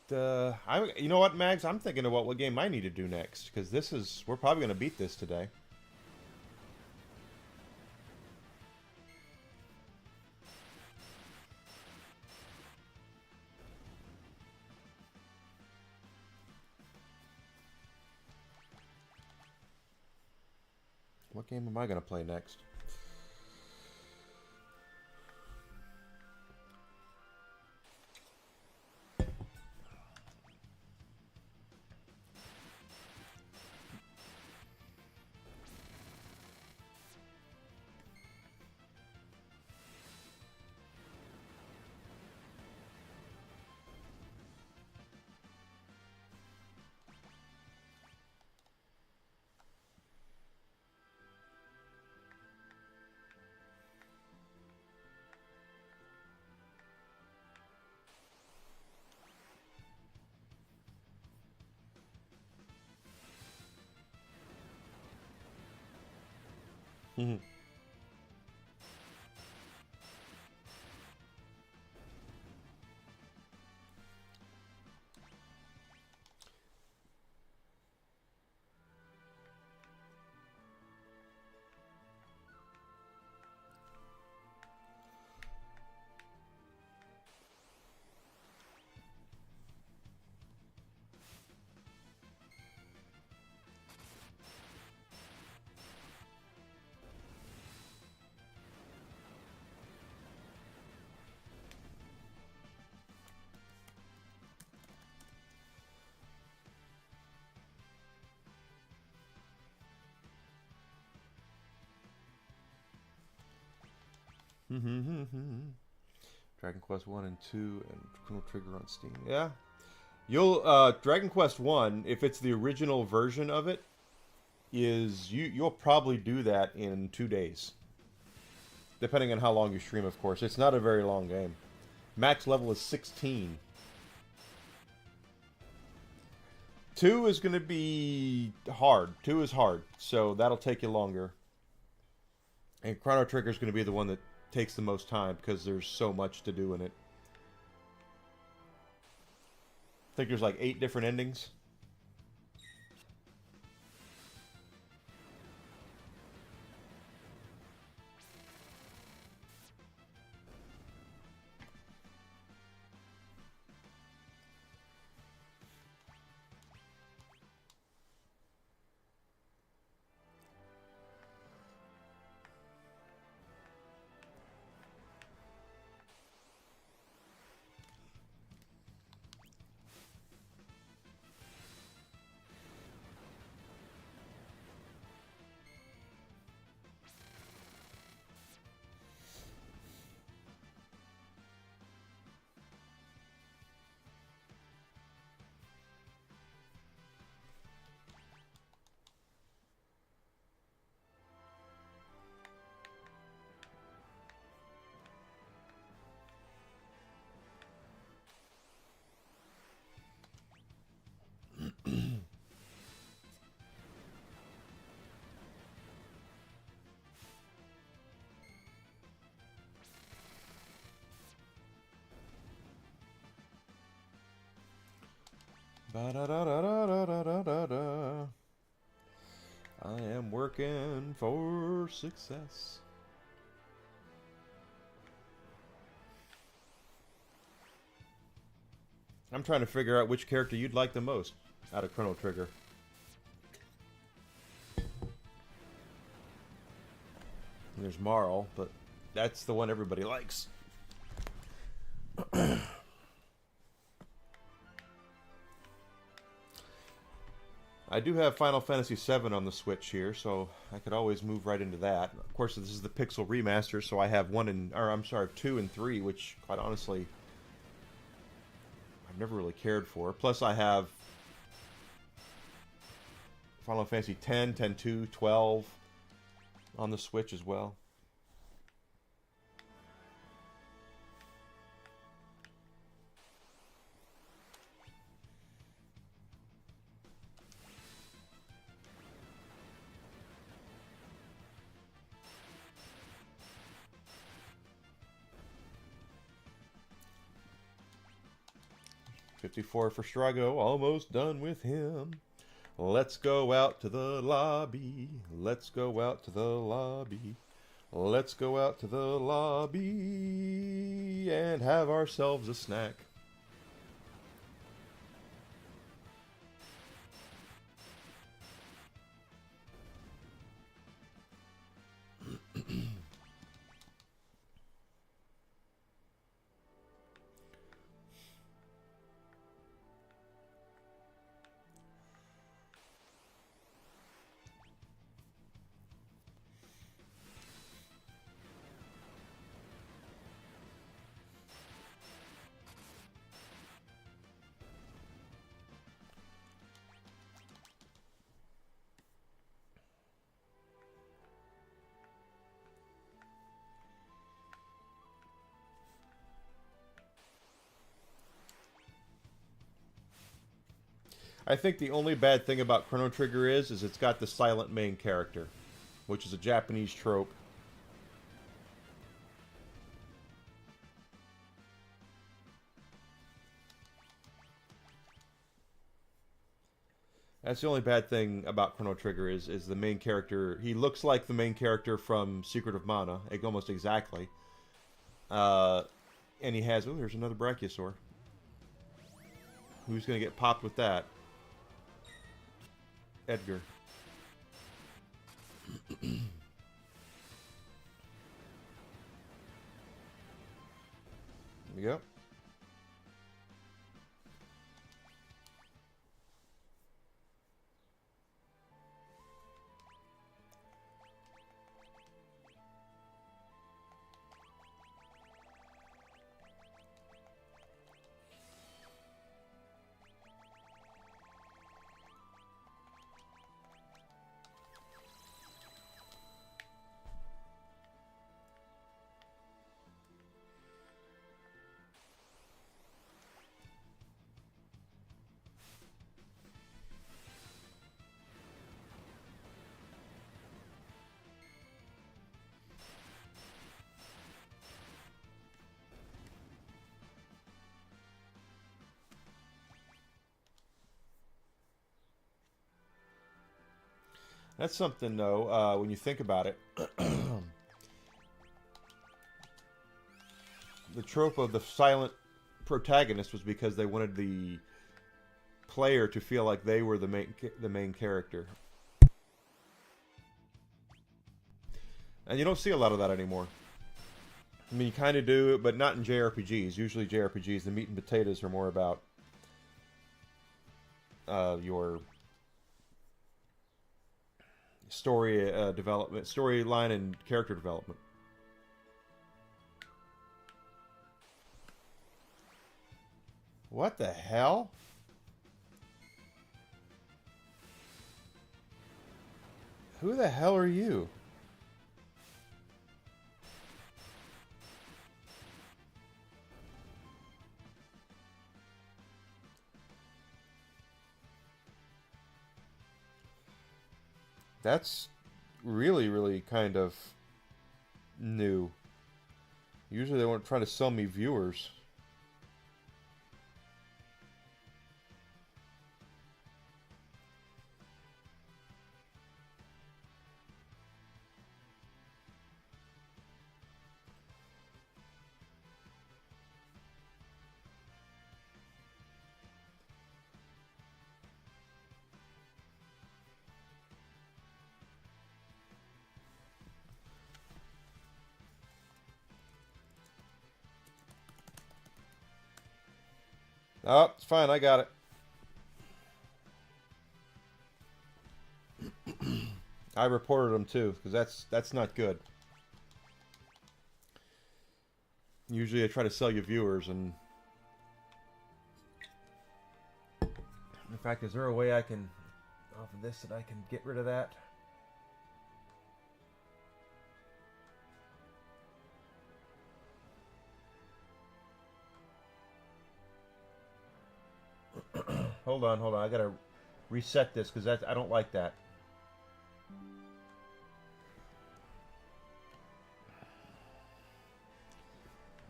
You know what, Mags? I'm thinking about what game I need to do next, because we're probably going to beat this today. What game am I going to play next? Mhm. Dragon Quest 1 and 2 and Chrono Trigger on Steam. Yeah. You'll Dragon Quest 1, if it's the original version of it, you'll probably do that in 2 days. Depending on how long you stream, of course. It's not a very long game. Max level is 16. 2 is going to be hard. 2 is hard, so that'll take you longer. And Chrono Trigger is going to be the one that takes the most time because there's so much to do in it. I think there's like 8 different endings. Ba-da-da-da-da-da-da-da. I am working for success. I'm trying to figure out which character you'd like the most out of Chrono Trigger. There's Marl, but that's the one everybody likes. I do have Final Fantasy VII on the Switch here, so I could always move right into that. Of course, this is the Pixel remaster, so I have 2 and 3, which, quite honestly, I've never really cared for. Plus, I have Final Fantasy X, 10-2, 12 on the Switch as well. $54 for Strago, almost done with him. Let's go out to the lobby. Let's go out to the lobby. Let's go out to the lobby and have ourselves a snack. I think the only bad thing about Chrono Trigger is it's got the silent main character, which is a Japanese trope. That's the only bad thing about Chrono Trigger is the main character. He looks like the main character from Secret of Mana, like almost exactly. And he has... Oh, there's another Brachiosaur. Who's going to get popped with that? Edgar. There we go. That's something, though, when you think about it. The trope of the silent protagonist was because they wanted the player to feel like they were the main character. And you don't see a lot of that anymore. I mean, you kind of do, but not in JRPGs. Usually JRPGs, the meat and potatoes are more about your story development, storyline, and character development. What the hell? Who the hell are you? That's really, really kind of new. Usually they weren't trying to sell me viewers. Oh, it's fine. I got it. I reported them too, because that's not good. Usually I try to sell you viewers, and in fact, is there a way I can, off of this, that I can get rid of that? Hold on. I gotta reset this because I don't like that.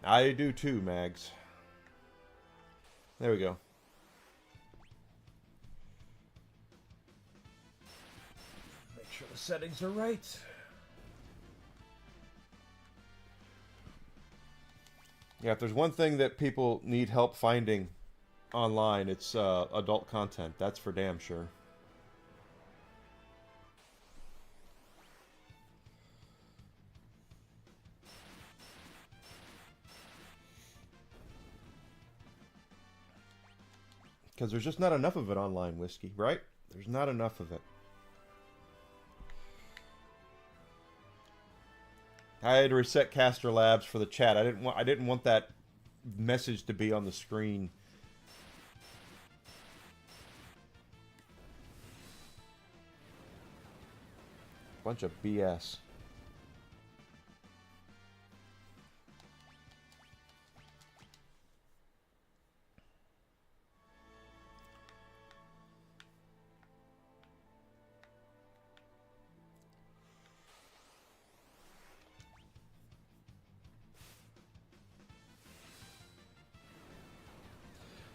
I do too, Mags. There we go. Make sure the settings are right. Yeah, if there's one thing that people need help finding online, it's adult content. That's for damn sure. Because there's just not enough of it online, Whiskey, right? There's not enough of it. I had to reset Caster Labs for the chat. I didn't want that message to be on the screen. Bunch of BS.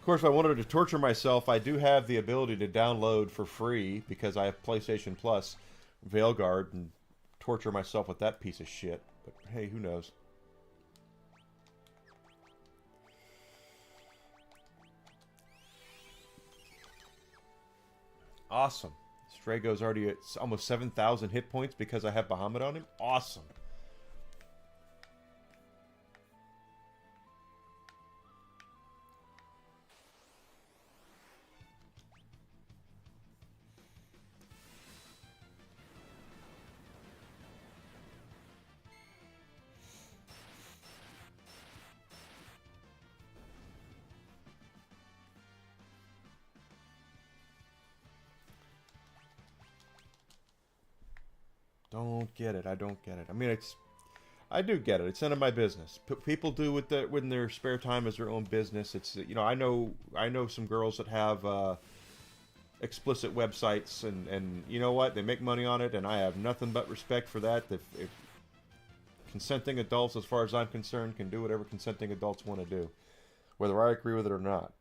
course, if I wanted to torture myself, I do have the ability to download for free because I have PlayStation Plus, Veilguard, and torture myself with that piece of shit. But hey, who knows? Awesome. Strago's already at almost 7,000 hit points because I have Bahamut on him. Awesome. Don't get it. I don't get it. I mean, I do get it. It's none of my business. People do with when their spare time is their own business. It's, you know, I know some girls that have explicit websites, and you know what? They make money on it, and I have nothing but respect for that. If consenting adults, as far as I'm concerned, can do whatever consenting adults want to do, whether I agree with it or not.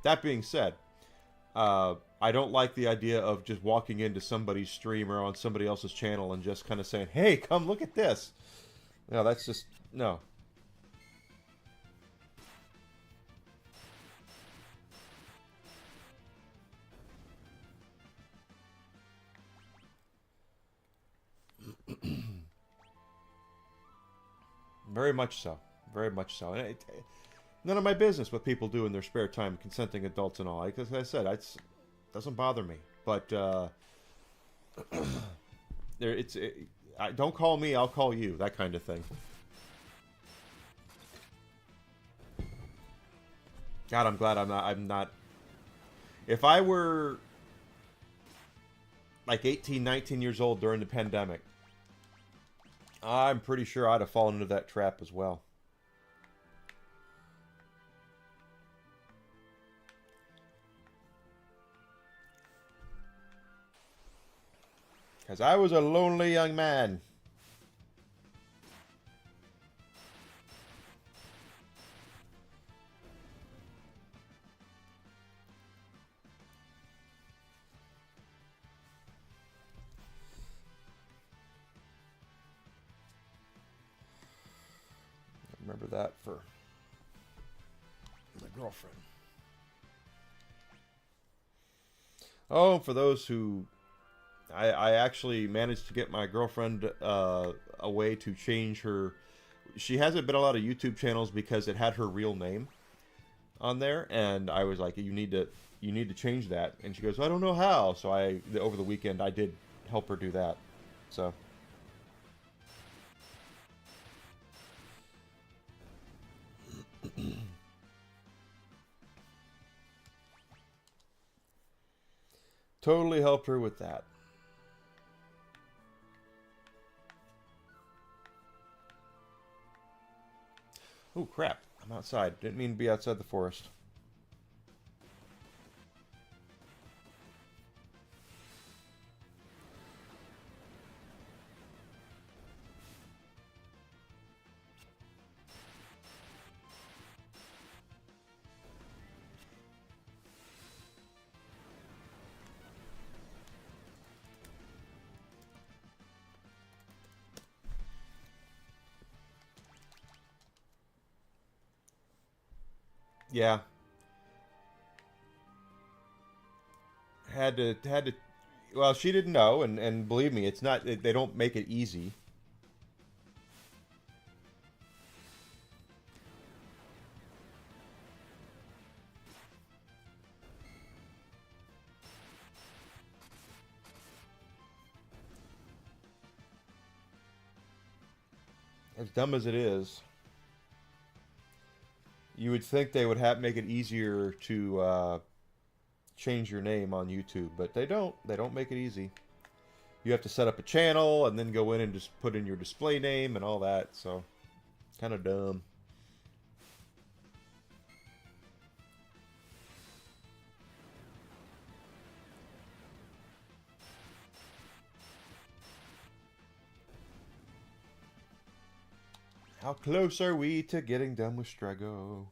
That being said, I don't like the idea of just walking into somebody's stream or on somebody else's channel and just kind of saying, hey, come look at this. No, that's just, no. Very much so. Very much so. And none of my business what people do in their spare time, consenting adults and all. Like I said, it doesn't bother me. But don't call me, I'll call you. That kind of thing. God, I'm glad I'm not. If I were like 18, 19 years old during the pandemic, I'm pretty sure I'd have fallen into that trap as well. Because I was a lonely young man. Remember that for my girlfriend. Oh, for those who... I actually managed to get my girlfriend a way to change her... She hasn't been a lot of YouTube channels because it had her real name on there, and I was like, you need to change that. And she goes, I don't know how. So over the weekend, I did help her do that. So... totally helped her with that. Oh, crap. I'm outside. Didn't mean to be outside the forest. Yeah. Had to, well, she didn't know, and believe me, it's not, they don't make it easy. As dumb as it is, you would think they would make it easier to change your name on YouTube, but they don't. They don't make it easy. You have to set up a channel and then go in and just put in your display name and all that, so kind of dumb. How close are we to getting done with Strago?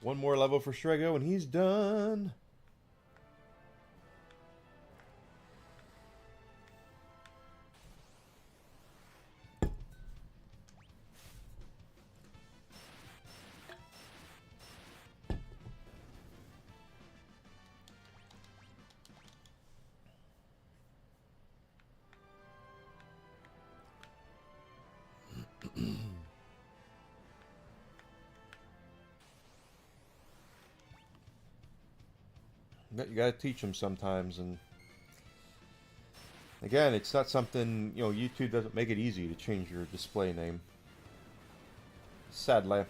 One more level for Strego and he's done. You gotta teach them sometimes, and again, it's not something, you know, YouTube doesn't make it easy to change your display name. Sadly.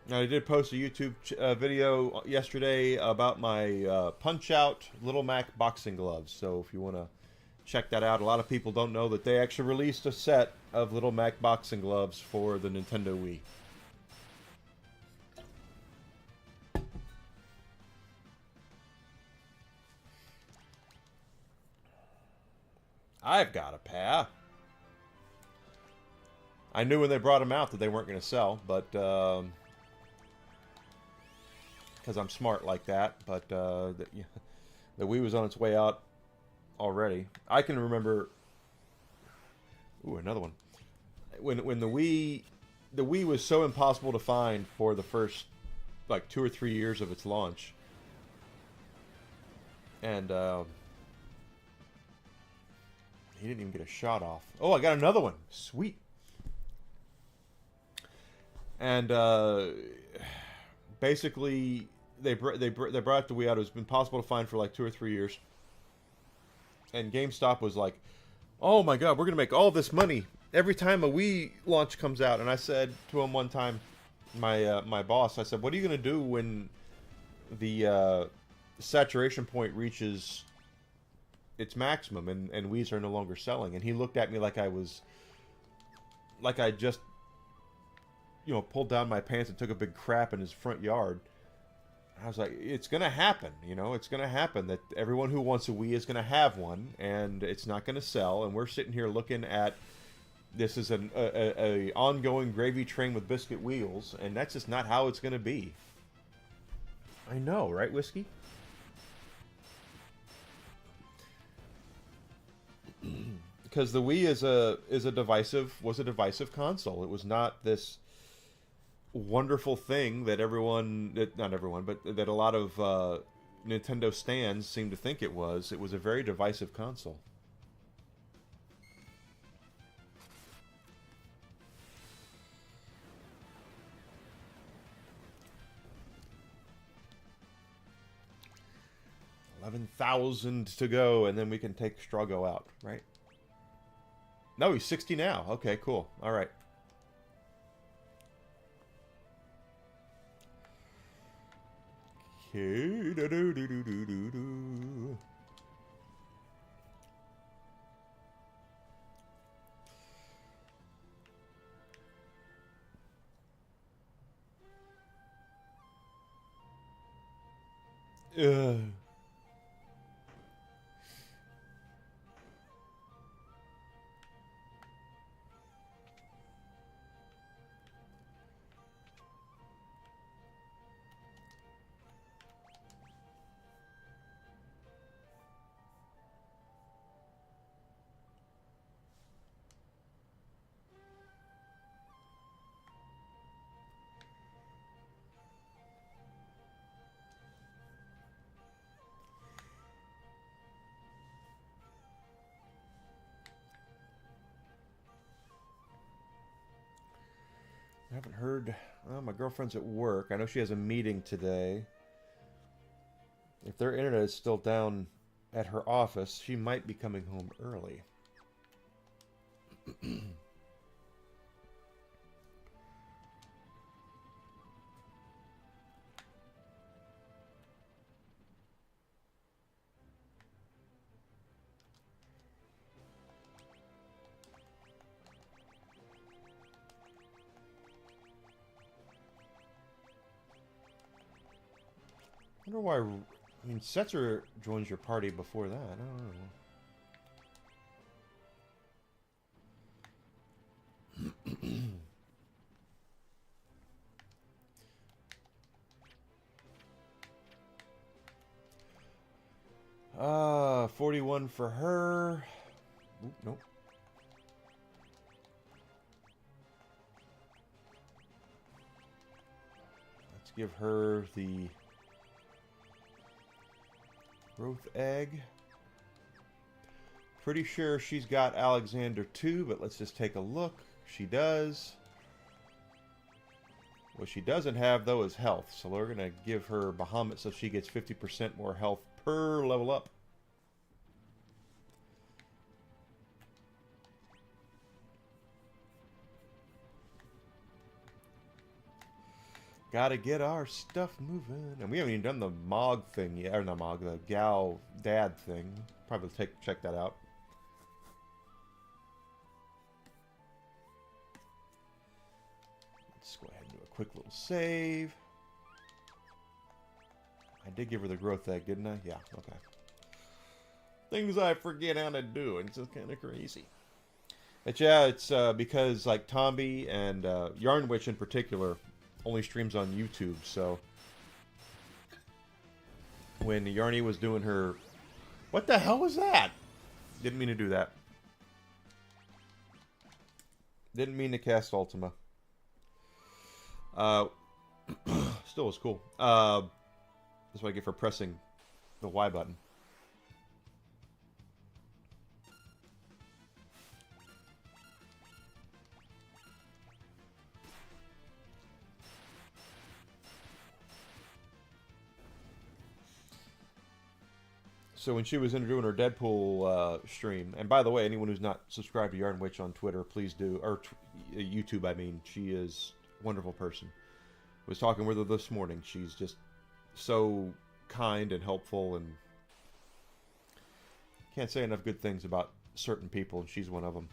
Now, I did post a YouTube video yesterday about my Punch-Out Little Mac boxing gloves, so if you want to check that out. A lot of people don't know that they actually released a set of Little Mac boxing gloves for the Nintendo Wii. I've got a pair. I knew when they brought them out that they weren't going to sell, but because I'm smart like that. But the Wii was on its way out already. I can remember. Ooh, another one. When the Wii was so impossible to find for the first like 2 or 3 years of its launch, and he didn't even get a shot off. Oh, I got another one. Sweet. And basically, they brought the Wii out. It was impossible to find for like 2 or 3 years. And GameStop was like, "Oh my God, we're gonna make all this money every time a Wii launch comes out." And I said to him one time, my boss, I said, "What are you gonna do when the saturation point reaches its maximum and Wii's are no longer selling?" And he looked at me like I just, you know, pulled down my pants and took a big crap in his front yard. I was like, it's going to happen, you know, it's going to happen that everyone who wants a Wii is going to have one, and it's not going to sell, and we're sitting here looking at this is a ongoing gravy train with biscuit wheels, and that's just not how it's going to be. I know, right, Whiskey? Because the Wii was a divisive console. It was not this wonderful thing that not everyone, but that a lot of Nintendo stands seem to think it was. It was a very divisive console. $11,000 to go, and then we can take Strago out, right? No, he's 60 now. Okay, cool. All right. Okay. I haven't heard. Well, my girlfriend's at work. I know she has a meeting today. If their internet is still down at her office, she might be coming home early. I wonder why I mean, Setzer joins your party before that. I don't know. 41 for her. Oop, nope. Let's give her the growth egg. Pretty sure she's got Alexander too, but let's just take a look. She does. What she doesn't have, though, is health. So we're going to give her Bahamut so she gets 50% more health per level up. Gotta get our stuff moving. And we haven't even done the Mog thing yet. Or not Mog, the Gal Dad thing. Probably check that out. Let's go ahead and do a quick little save. I did give her the growth egg, didn't I? Yeah, okay. Things I forget how to do. It's just kind of crazy. But yeah, it's because like Tomby and Yarn Witch in particular only streams on YouTube, so when Yarny was doing her... What the hell was that? Didn't mean to do that. Didn't mean to cast Ultima. Still was cool. That's what I get for pressing the Y button. So when she was doing her Deadpool stream, and by the way, anyone who's not subscribed to Yarn Witch on Twitter, please do, or YouTube, I mean, she is a wonderful person. I was talking with her this morning. She's just so kind and helpful, and can't say enough good things about certain people, and she's one of them.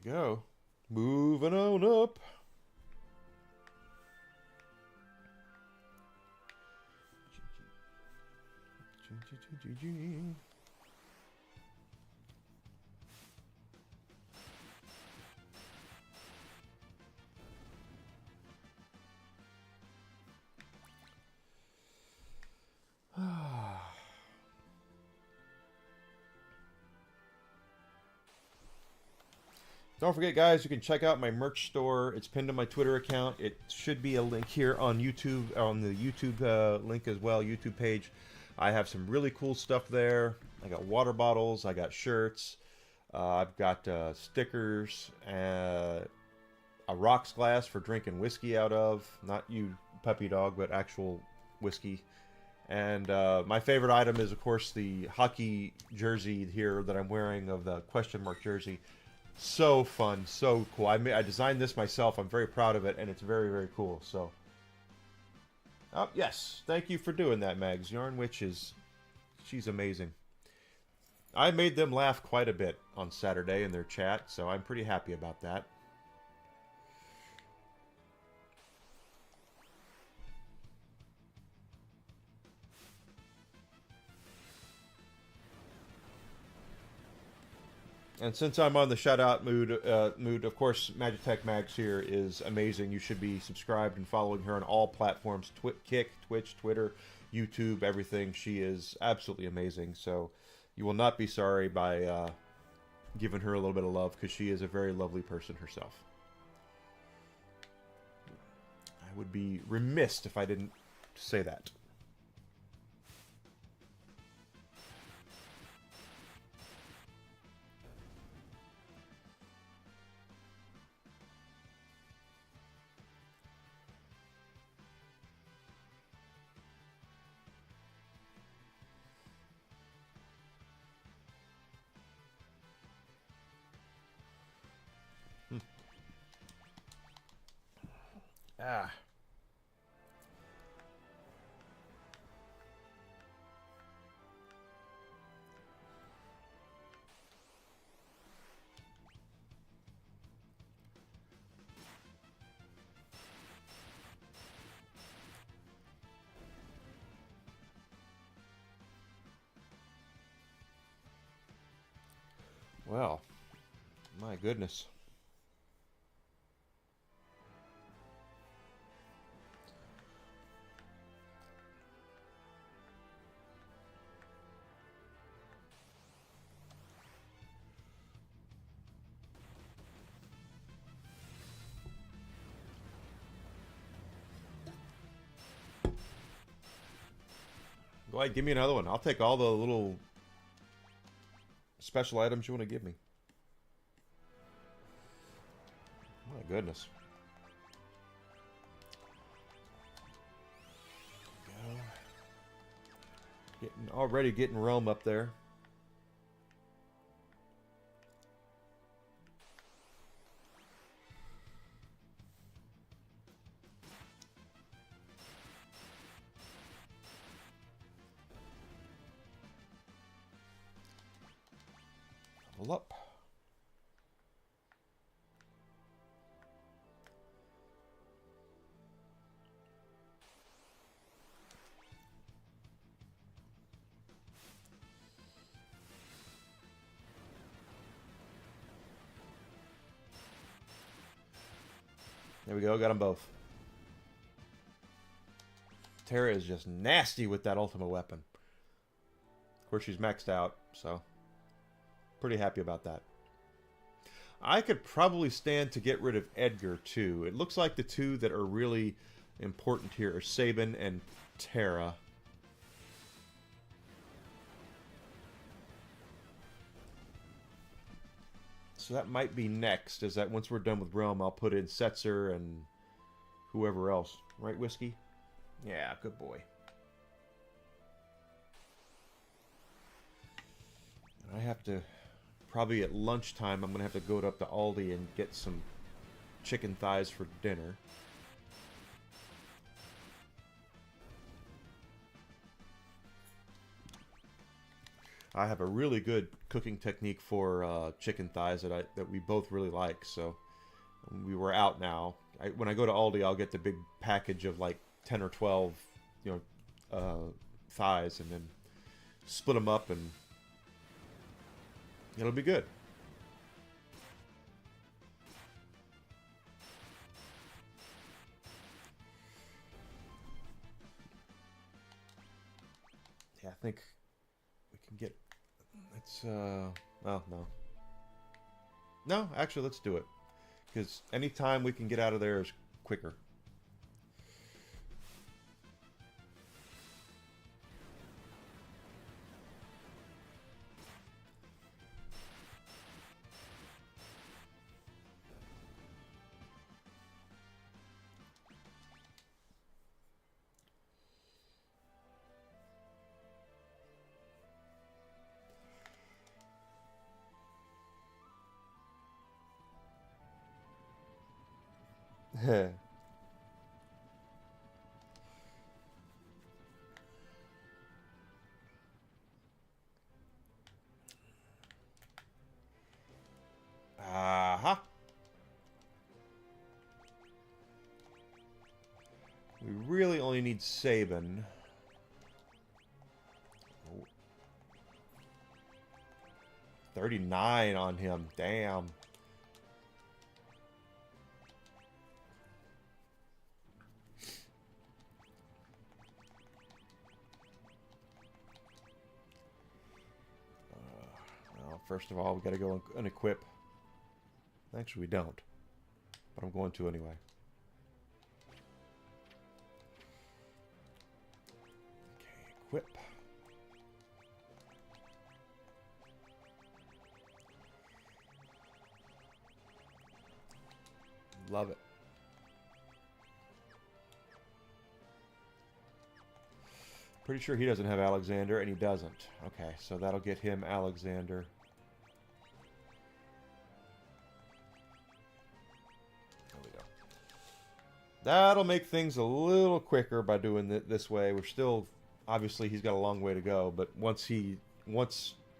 Go. Moving on up. Don't forget, guys, you can check out my merch store. It's pinned to my Twitter account. It should be a link here on YouTube, on the YouTube link as well, YouTube page. I have some really cool stuff there. I got water bottles. I got shirts. I've got stickers. A rocks glass for drinking whiskey out of. Not you, puppy dog, but actual whiskey. And my favorite item is, of course, the hockey jersey here that I'm wearing of the question mark jersey. So fun, so cool. I designed this myself. I'm very proud of it, and it's very, very cool. So, yes, thank you for doing that, Mags. Yarn Witch she's amazing. I made them laugh quite a bit on Saturday in their chat, so I'm pretty happy about that. And since I'm on the shout-out mood, of course, Magitech Mags here is amazing. You should be subscribed and following her on all platforms, Kick, Twitch, Twitter, YouTube, everything. She is absolutely amazing. So you will not be sorry by giving her a little bit of love, because she is a very lovely person herself. I would be remiss if I didn't say that. Ah. Well, my goodness. Go ahead, give me another one. I'll take all the little special items you want to give me. My goodness. Already getting Rome up there. Level up. There we go, got them both. Terra is just nasty with that ultimate weapon. Of course, she's maxed out, so pretty happy about that. I could probably stand to get rid of Edgar, too. It looks like the two that are really important here are Sabin and Terra. So that might be next, is that once we're done with Realm, I'll put in Setzer and whoever else. Right, Whiskey? Yeah, good boy. I have to, probably at lunchtime, I'm going to have to go up to Aldi and get some chicken thighs for dinner. I have a really good cooking technique for chicken thighs that we both really like. So we were out now. When I go to Aldi, I'll get the big package of like 10 or 12, thighs, and then split them up, and it'll be good. Yeah, I think we can get. Well, no. No, actually, let's do it. Because any time we can get out of there is quicker. Aha. We really only need Sabin. Oh. 39 on him. Damn. Well, first of all, we got to go and equip. Actually, we don't. But I'm going to anyway. Okay, equip. Love it. Pretty sure he doesn't have Alexander, and he doesn't. Okay, so that'll get him Alexander. There we go. That'll make things a little quicker by doing it this way. We're still, obviously, he's got a long way to go, but once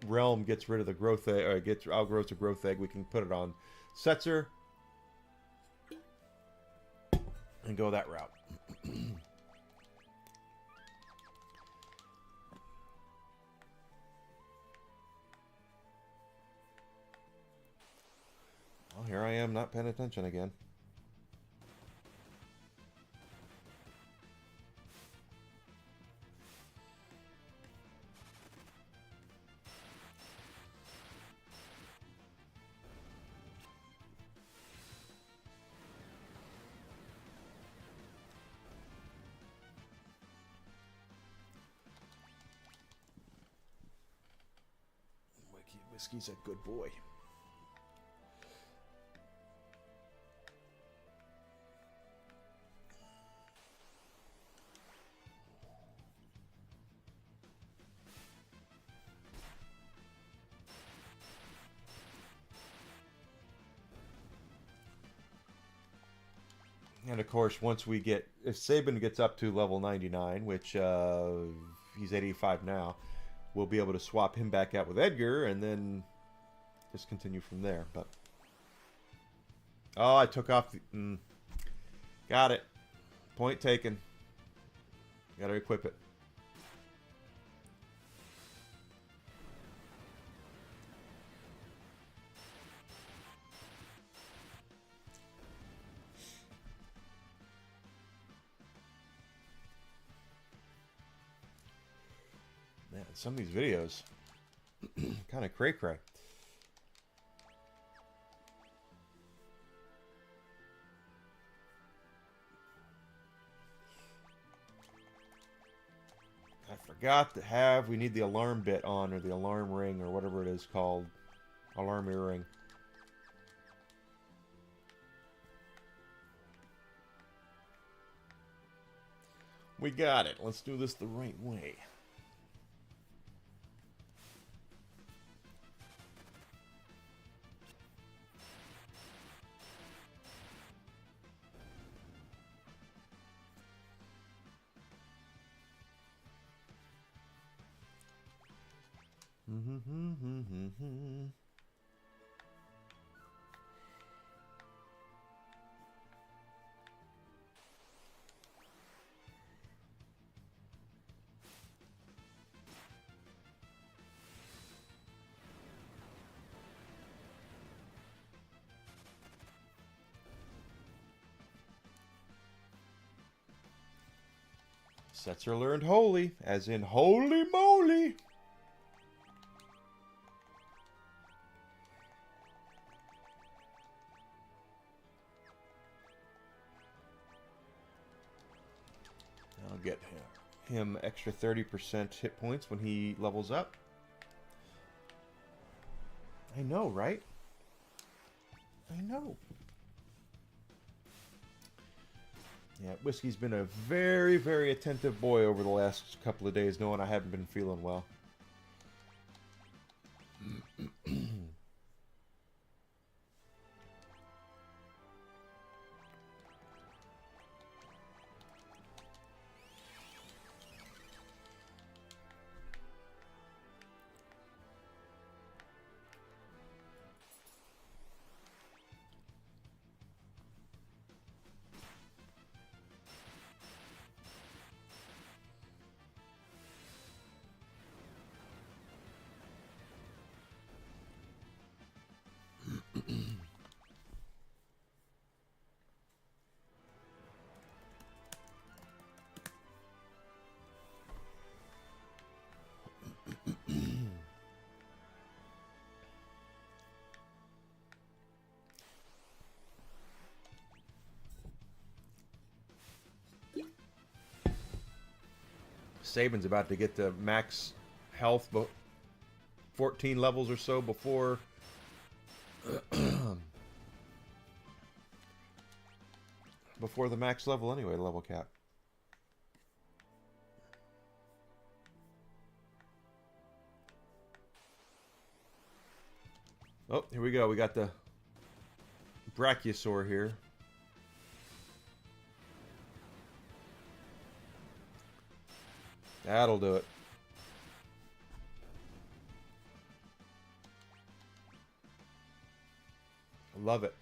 Realm gets rid of the growth egg, or outgrows the growth egg, we can put it on Setzer and go that route. Well, here I am not paying attention again. Whiskey's a good boy. And of course, once we get, if Sabin gets up to level 99, which he's 85 now, we'll be able to swap him back out with Edgar and then just continue from there. But oh, I took off the... got it. Point taken. Got to equip it. Man, some of these videos kind of cray-cray. I forgot to have, we need the alarm bit on, or the alarm ring, or whatever it is called. Alarm earring. We got it. Let's do this the right way. Setzer learned holy, as in holy moly. I'll get him extra 30% hit points when he levels up. I know, right? I know. Yeah, Whiskey's been a very, very attentive boy over the last couple of days, knowing I haven't been feeling well. Sabin's about to get to max health, but 14 levels or so before before the max level anyway, level cap. Oh, here we go. We got the Brachiosaur here. That'll do it. Love it.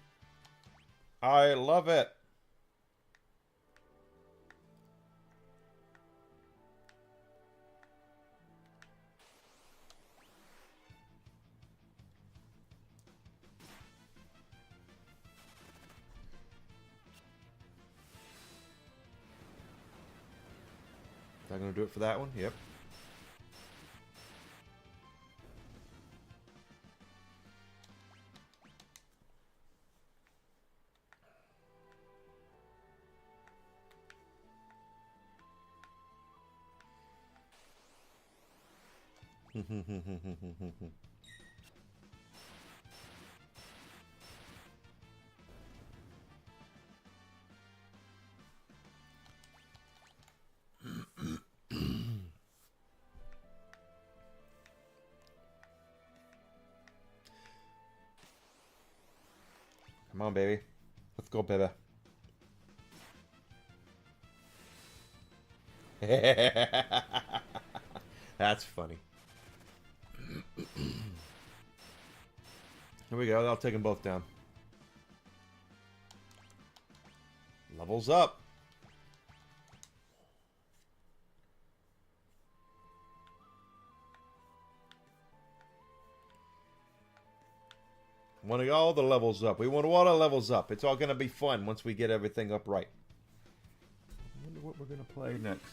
I love it. Is that going to do it for that one? Yep. Come on, baby. Let's go, baby. That's funny. Here we go. I'll take them both down. Levels up. Want all the levels up. We want all the levels up. It's all going to be fun once we get everything up right. I wonder what we're going to play next.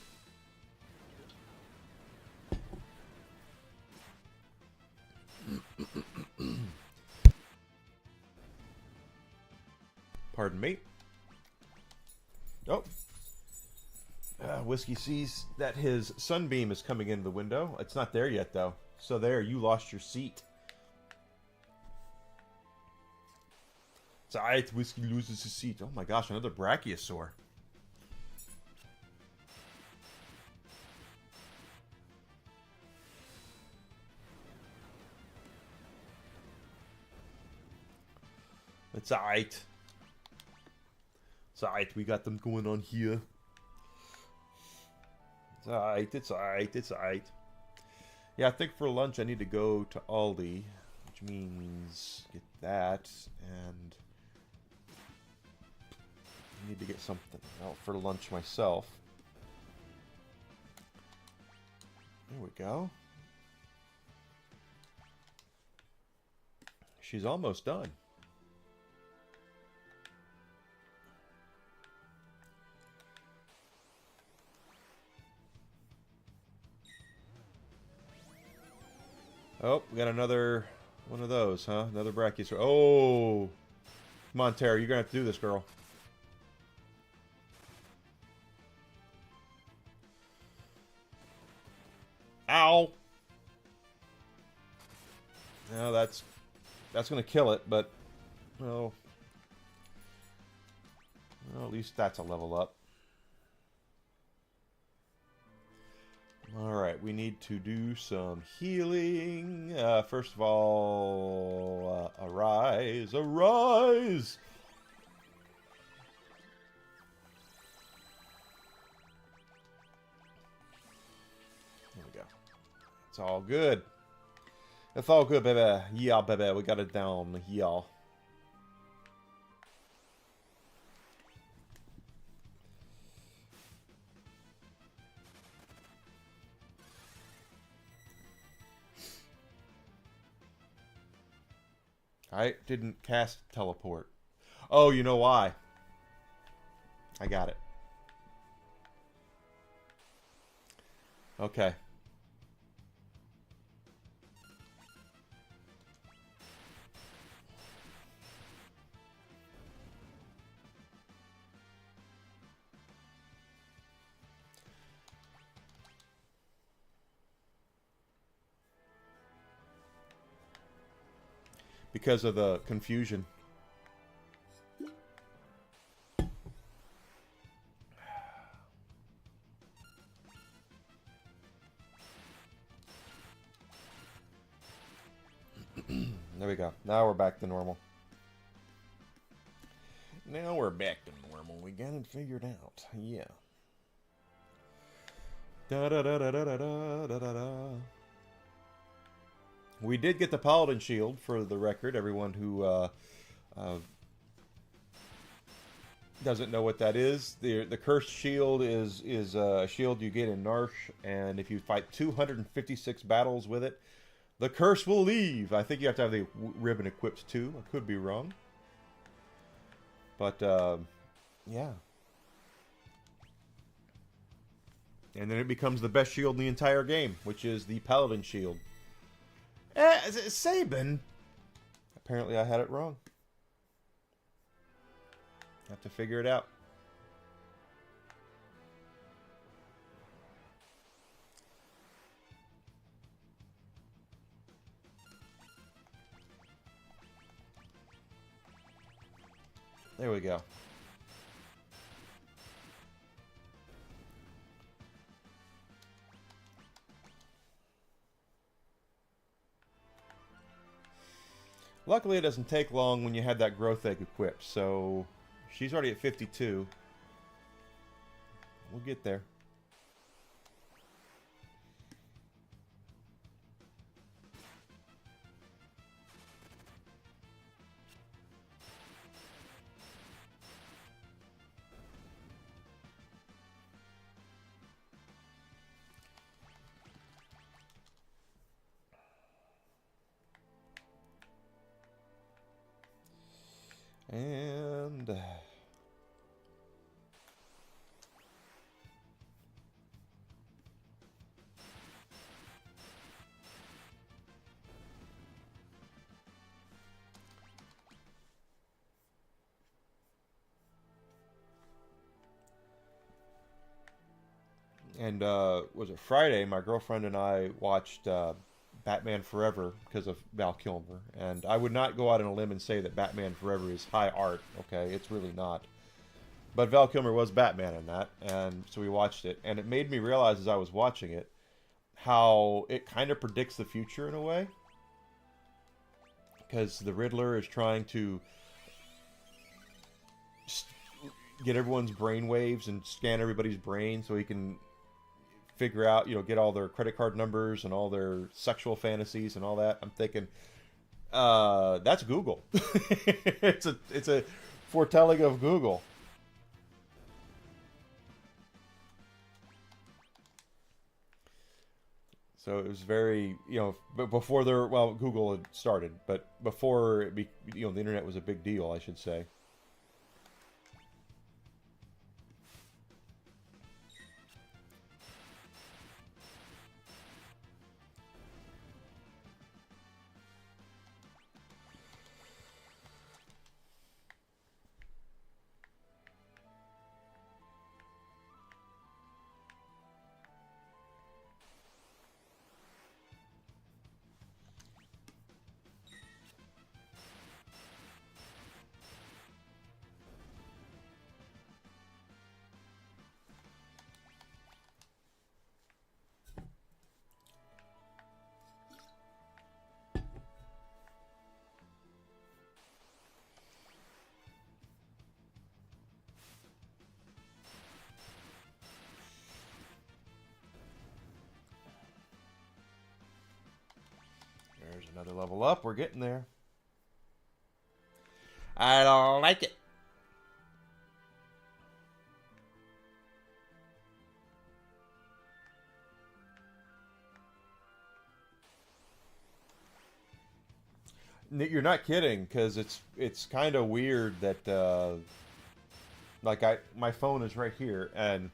Pardon me. Oh. Whiskey sees that his sunbeam is coming in the window. It's not there yet, though. So there, you lost your seat. It's alright, Whiskey loses his seat. Oh my gosh, another Brachiosaur. It's alright. It's alright, we got them going on here. It's alright, it's alright, it's alright. Yeah, I think for lunch I need to go to Aldi, which means get that, and I need to get something out for lunch myself. There we go. She's almost done. Oh, we got another one of those, huh? Another Brachiosaur. Oh! Come on, Tara, you're going to have to do this, girl. Ow! No, that's going to kill it, but, well, at least that's a level up. Alright, we need to do some healing. First of all, arise, arise! There we go. It's all good. It's all good, baby. Yeah, baby, we got it down. Yeah. I didn't cast teleport. Oh, you know why? I got it. Okay. Because of the confusion. There we go. Now we're back to normal. Now we're back to normal. We got it figured out. Yeah. Da, da, da, da, da, da, da, da, da. We did get the Paladin Shield, for the record. Everyone who doesn't know what that is, the Cursed Shield is a shield you get in Narsh, and if you fight 256 battles with it, the curse will leave. I think you have to have the ribbon equipped too. I could be wrong. But, yeah. And then it becomes the best shield in the entire game, which is the Paladin Shield. Sabin! Apparently I had it wrong. Have to figure it out. There we go. Luckily, it doesn't take long when you have that growth egg equipped, so she's already at 52. We'll get there. And was it Friday? My girlfriend and I watched Batman Forever because of Val Kilmer, and I would not go out on a limb and say that Batman Forever is high art. Okay, it's really not. But Val Kilmer was Batman in that, and so we watched it, and it made me realize as I was watching it how it kind of predicts the future in a way, because the Riddler is trying to get everyone's brain waves and scan everybody's brain so he can figure out, you know, get all their credit card numbers and all their sexual fantasies and all that. I'm thinking, that's Google. it's a foretelling of Google. So it was very, you know, but before there, well, Google had started, but before it you know, the internet was a big deal, I should say. There's another level up. We're getting there. I don't like it. You're not kidding, because it's kind of weird that like my phone is right here, and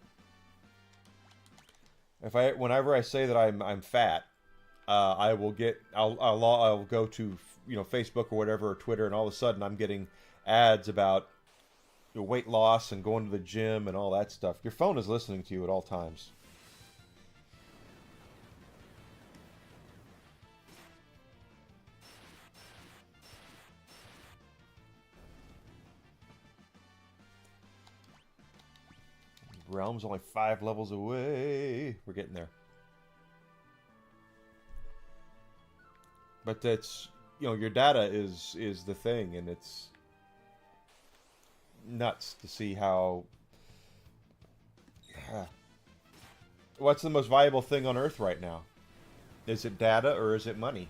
whenever I say that I'm fat, I will get I'll go to, you know, Facebook or whatever, or Twitter, and all of a sudden I'm getting ads about, you know, weight loss and going to the gym and all that stuff. Your phone is listening to you at all times. Realm's only 5 levels away. We're getting there. But that's, you know, your data is the thing, and it's nuts to see how What's the most valuable thing on Earth right now? Is it data or is it money?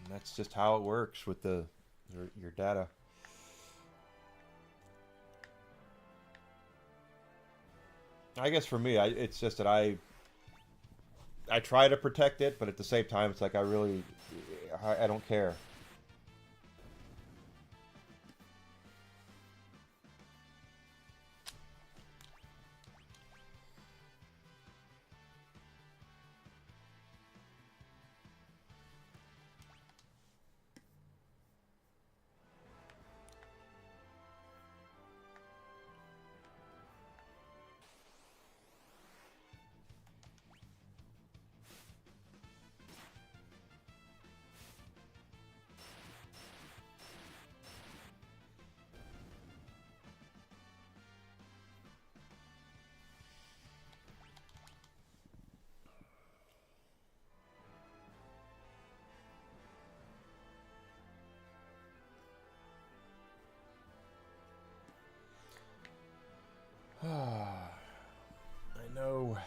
And that's just how it works with your data. I guess for me, it's just that I try to protect it, but at the same time, it's like I don't care. I know.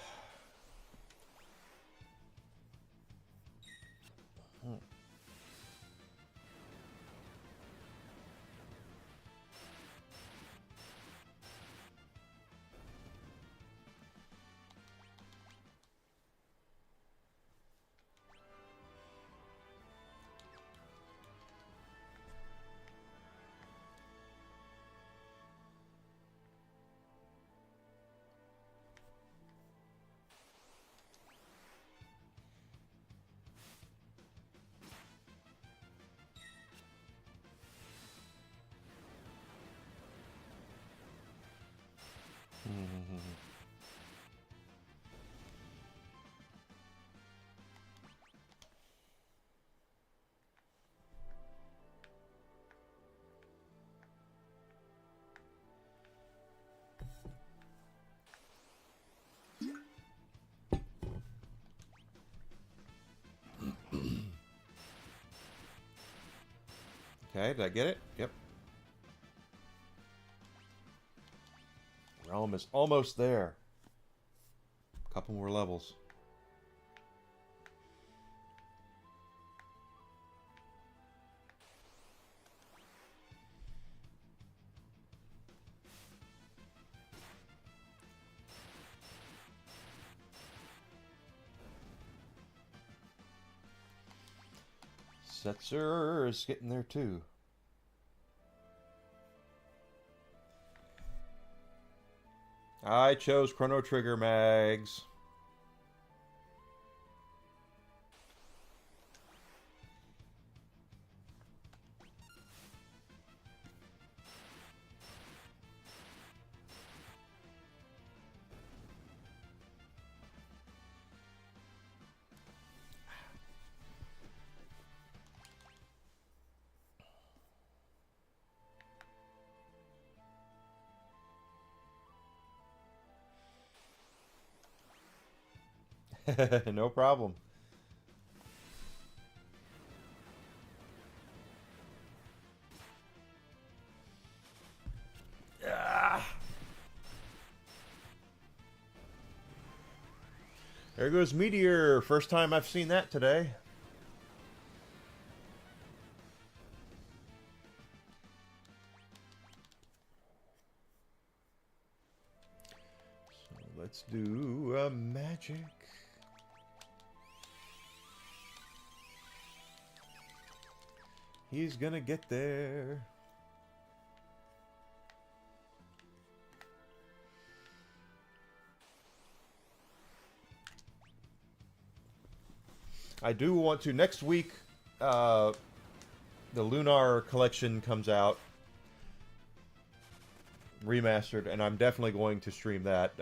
Okay, did I get it? Yep. Realm is almost there. A couple more levels. Setzer is getting there too. I chose Chrono Trigger mags. No problem. Ah. There goes Meteor. First time I've seen that today. So let's do a magic. He's gonna get there. I do want to... Next week, the Lunar Collection comes out. Remastered, and I'm definitely going to stream that.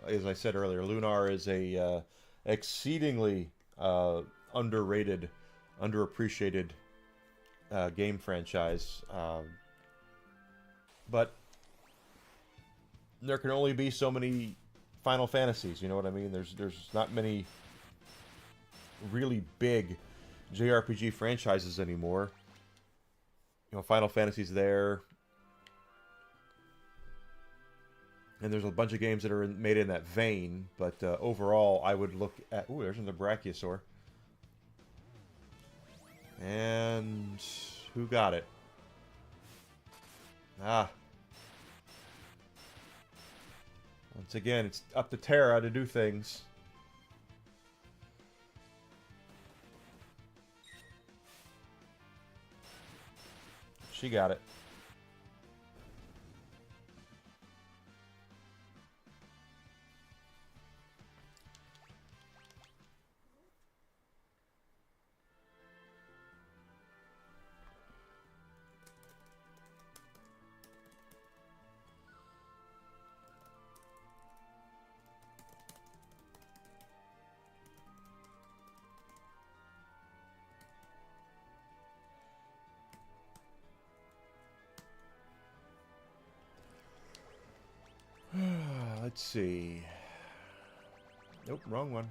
As I said earlier, Lunar is a exceedingly underrated, underappreciated game franchise. But there can only be so many Final Fantasies, you know what I mean? There's not many really big JRPG franchises anymore. You know, Final Fantasy's there. And there's a bunch of games that are made in that vein, but overall, I would look at... Ooh, there's another Brachiosaur. And... who got it? Ah. Once again, it's up to Terra to do things. She got it. Let's see. Nope, wrong one.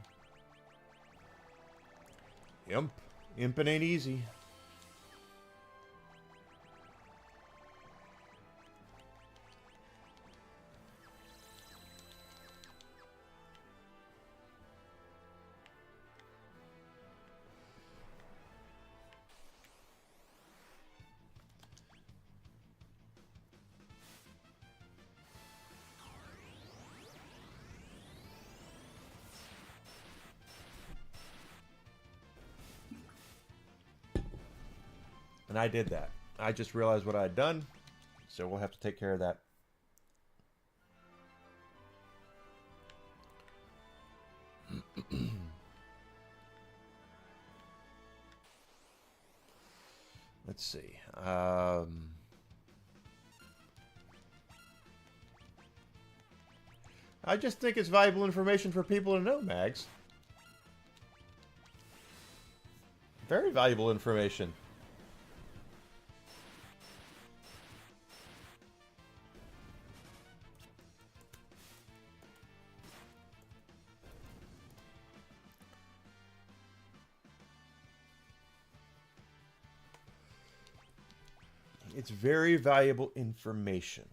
Imp. Imping ain't easy. And I did that. I just realized what I had done, so we'll have to take care of that. Let's see. I just think it's valuable information for people to know, Mags. Very valuable information. It's very valuable information.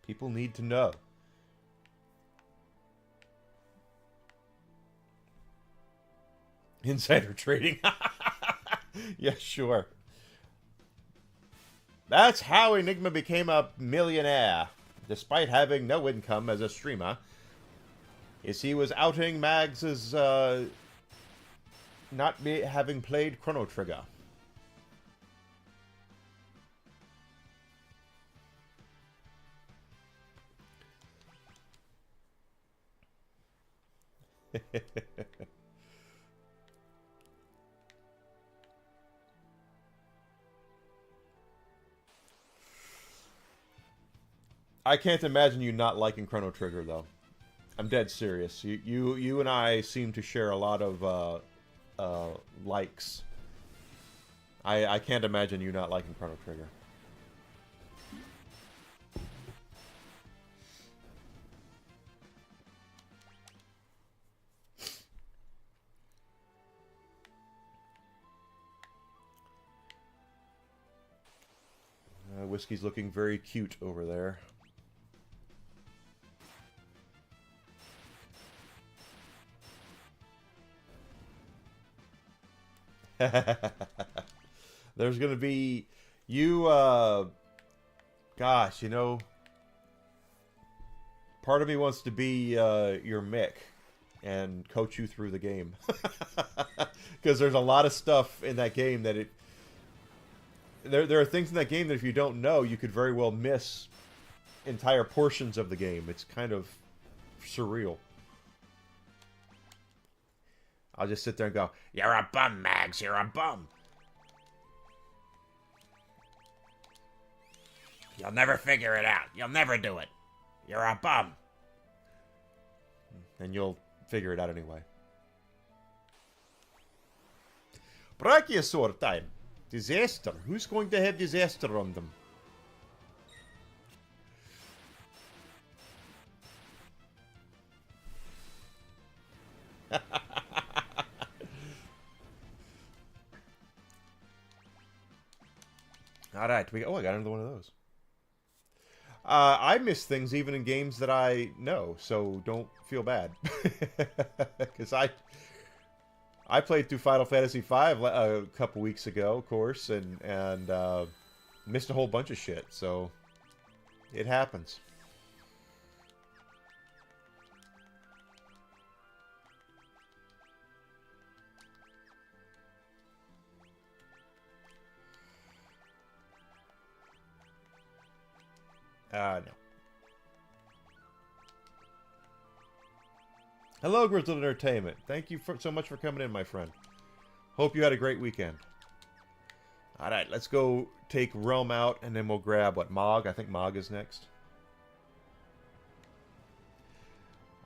People need to know. Insider trading. Yeah, sure. That's how Enigma became a millionaire, despite having no income as a streamer. Is he was outing Mags as not having played Chrono Trigger. I can't imagine you not liking Chrono Trigger, though. I'm dead serious. You and I seem to share a lot of likes. I can't imagine you not liking Chrono Trigger. Whiskey's looking very cute over there. There's gonna be you gosh, you know, part of me wants to be your Mick and coach you through the game. Because there's a lot of stuff in that game that there are things in that game that if you don't know, you could very well miss entire portions of the game. It's kind of surreal. I'll just sit there and go, "You're a bum, Mags. You're a bum. You'll never figure it out. You'll never do it. You're a bum." And you'll figure it out anyway. Brachiosaur time. Disaster. Who's going to have disaster on them? Alright, oh, I got another one of those. I miss things even in games that I know, so don't feel bad. Because I played through Final Fantasy V a couple weeks ago, of course, and missed a whole bunch of shit, so it happens. No. Hello, Grizzled Entertainment. Thank you so much for coming in, my friend. Hope you had a great weekend. Alright, let's go take Realm out, and then we'll grab, what, Mog? I think Mog is next.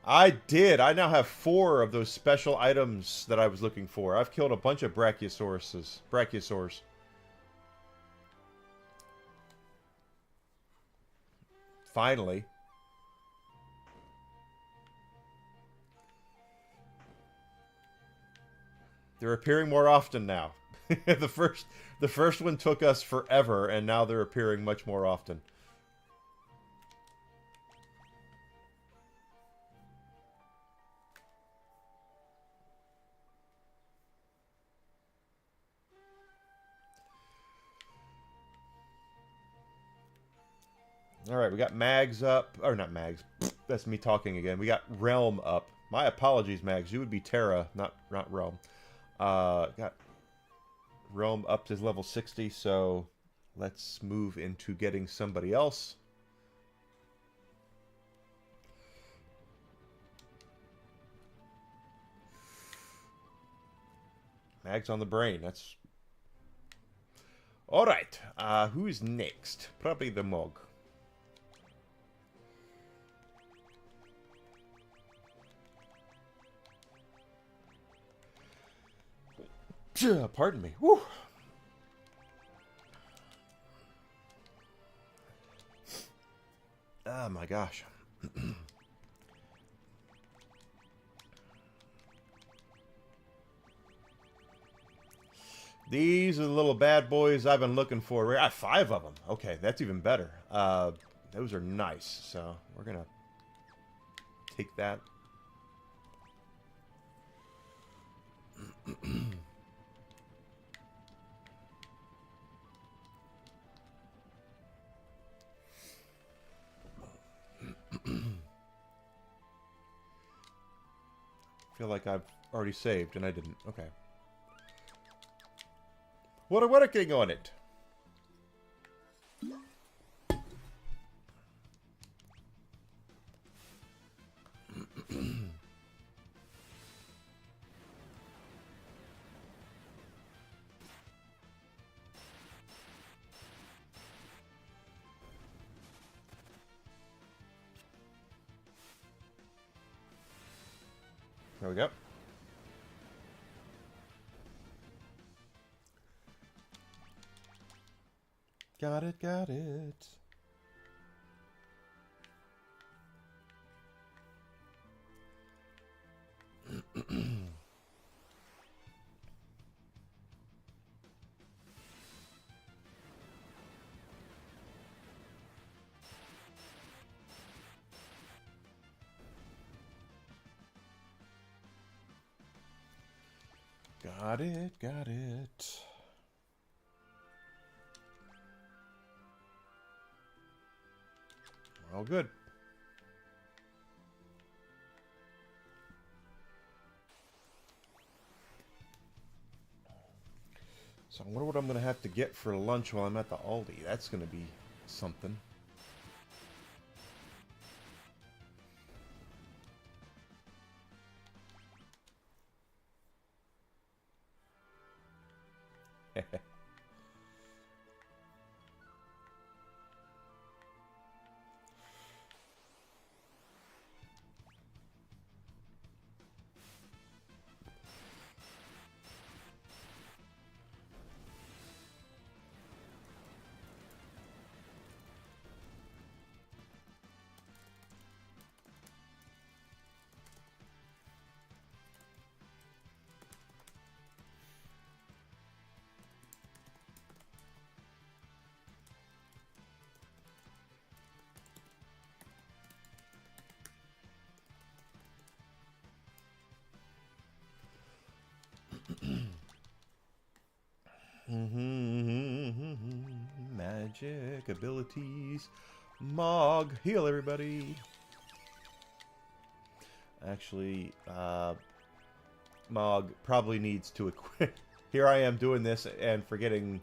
I did. I now have 4 of those special items that I was looking for. I've killed a bunch of Brachiosaurs. Finally. They're appearing more often now. the first one took us forever, and now they're appearing much more often. Alright, we got Mags up. Or not Mags. That's me talking again. We got Realm up. My apologies, Mags. You would be Terra, not Realm. Got Realm up to level 60, so let's move into getting somebody else. Mags on the brain. That's... Alright. Who's next? Probably the Mog. Pardon me. Woo. Oh my gosh. These are the little bad boys I've been looking for. 5 of them. Okay, that's even better. Those are nice. So we're gonna take that. Feel like I've already saved and I didn't. Okay. What are working on it? There we go. Got it, got it. Got it, got it. All good. So I wonder what I'm going to have to get for lunch while I'm at the Aldi. That's going to be something. Magic abilities. Mog. Heal everybody. Actually, Mog probably needs to equip. Here I am doing this and forgetting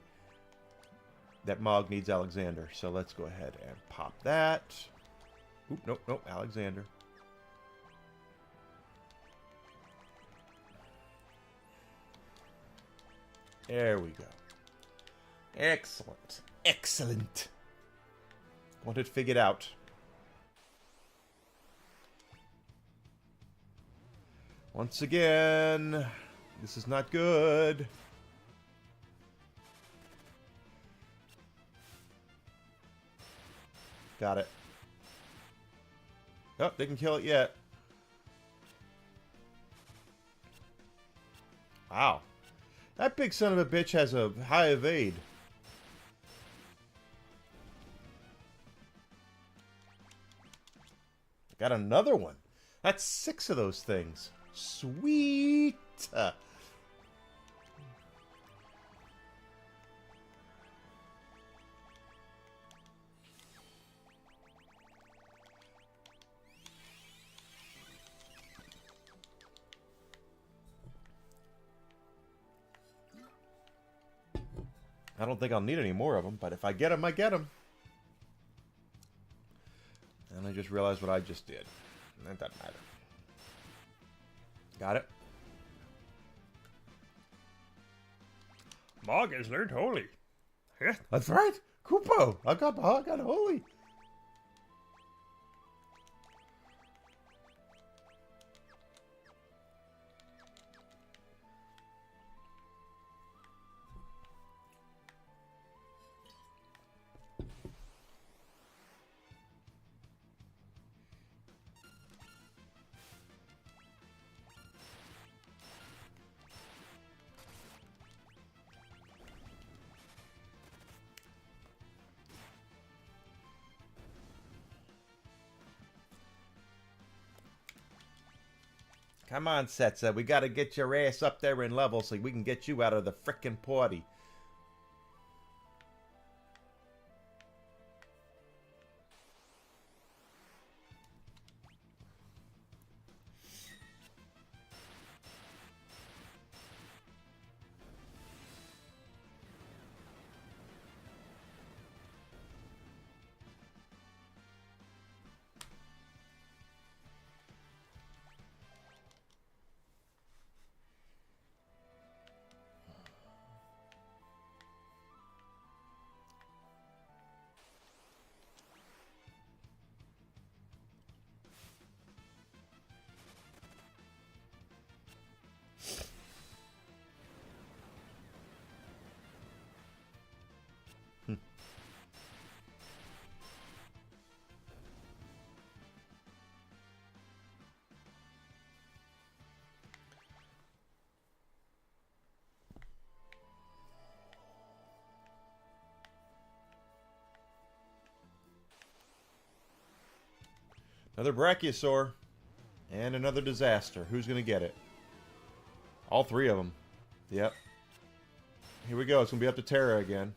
that Mog needs Alexander. So let's go ahead and pop that. Oop, nope, nope, Alexander. There we go. Excellent. Excellent. Want it figured out. Once again, this is not good. Got it. Oh, they can kill it yet. Wow. That big son of a bitch has a high evade. Got another one. That's 6 of those things. Sweet. I don't think I'll need any more of them, but if I get them, I get them. And I just realized what I just did. That doesn't matter. Got it? Mog has learned holy. Yeah, that's right. Kupo. I got holy. Come on, Setsa. We gotta get your ass up there in level so we can get you out of the frickin' party. Another Brachiosaur. And another disaster. Who's going to get it? All 3 of them. Yep. Here we go. It's going to be up to Terra again.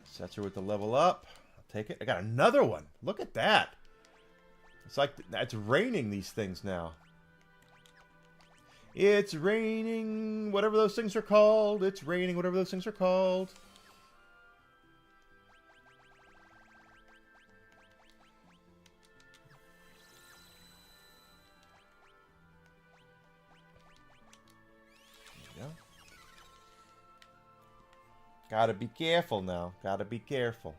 Sets her with the level up. I'll take it. I got another one. Look at that. It's like it's raining these things now. It's raining whatever those things are called. It's raining whatever those things are called. There you go. Gotta be careful now. Gotta be careful.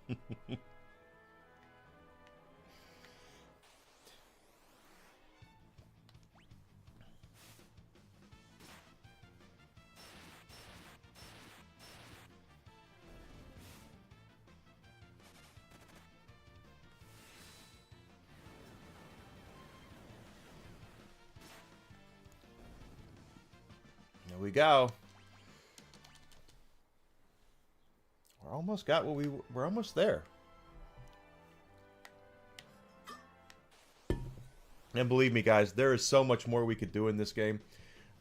There we go. We're almost got what we're almost there. And believe me, guys, there is so much more we could do in this game.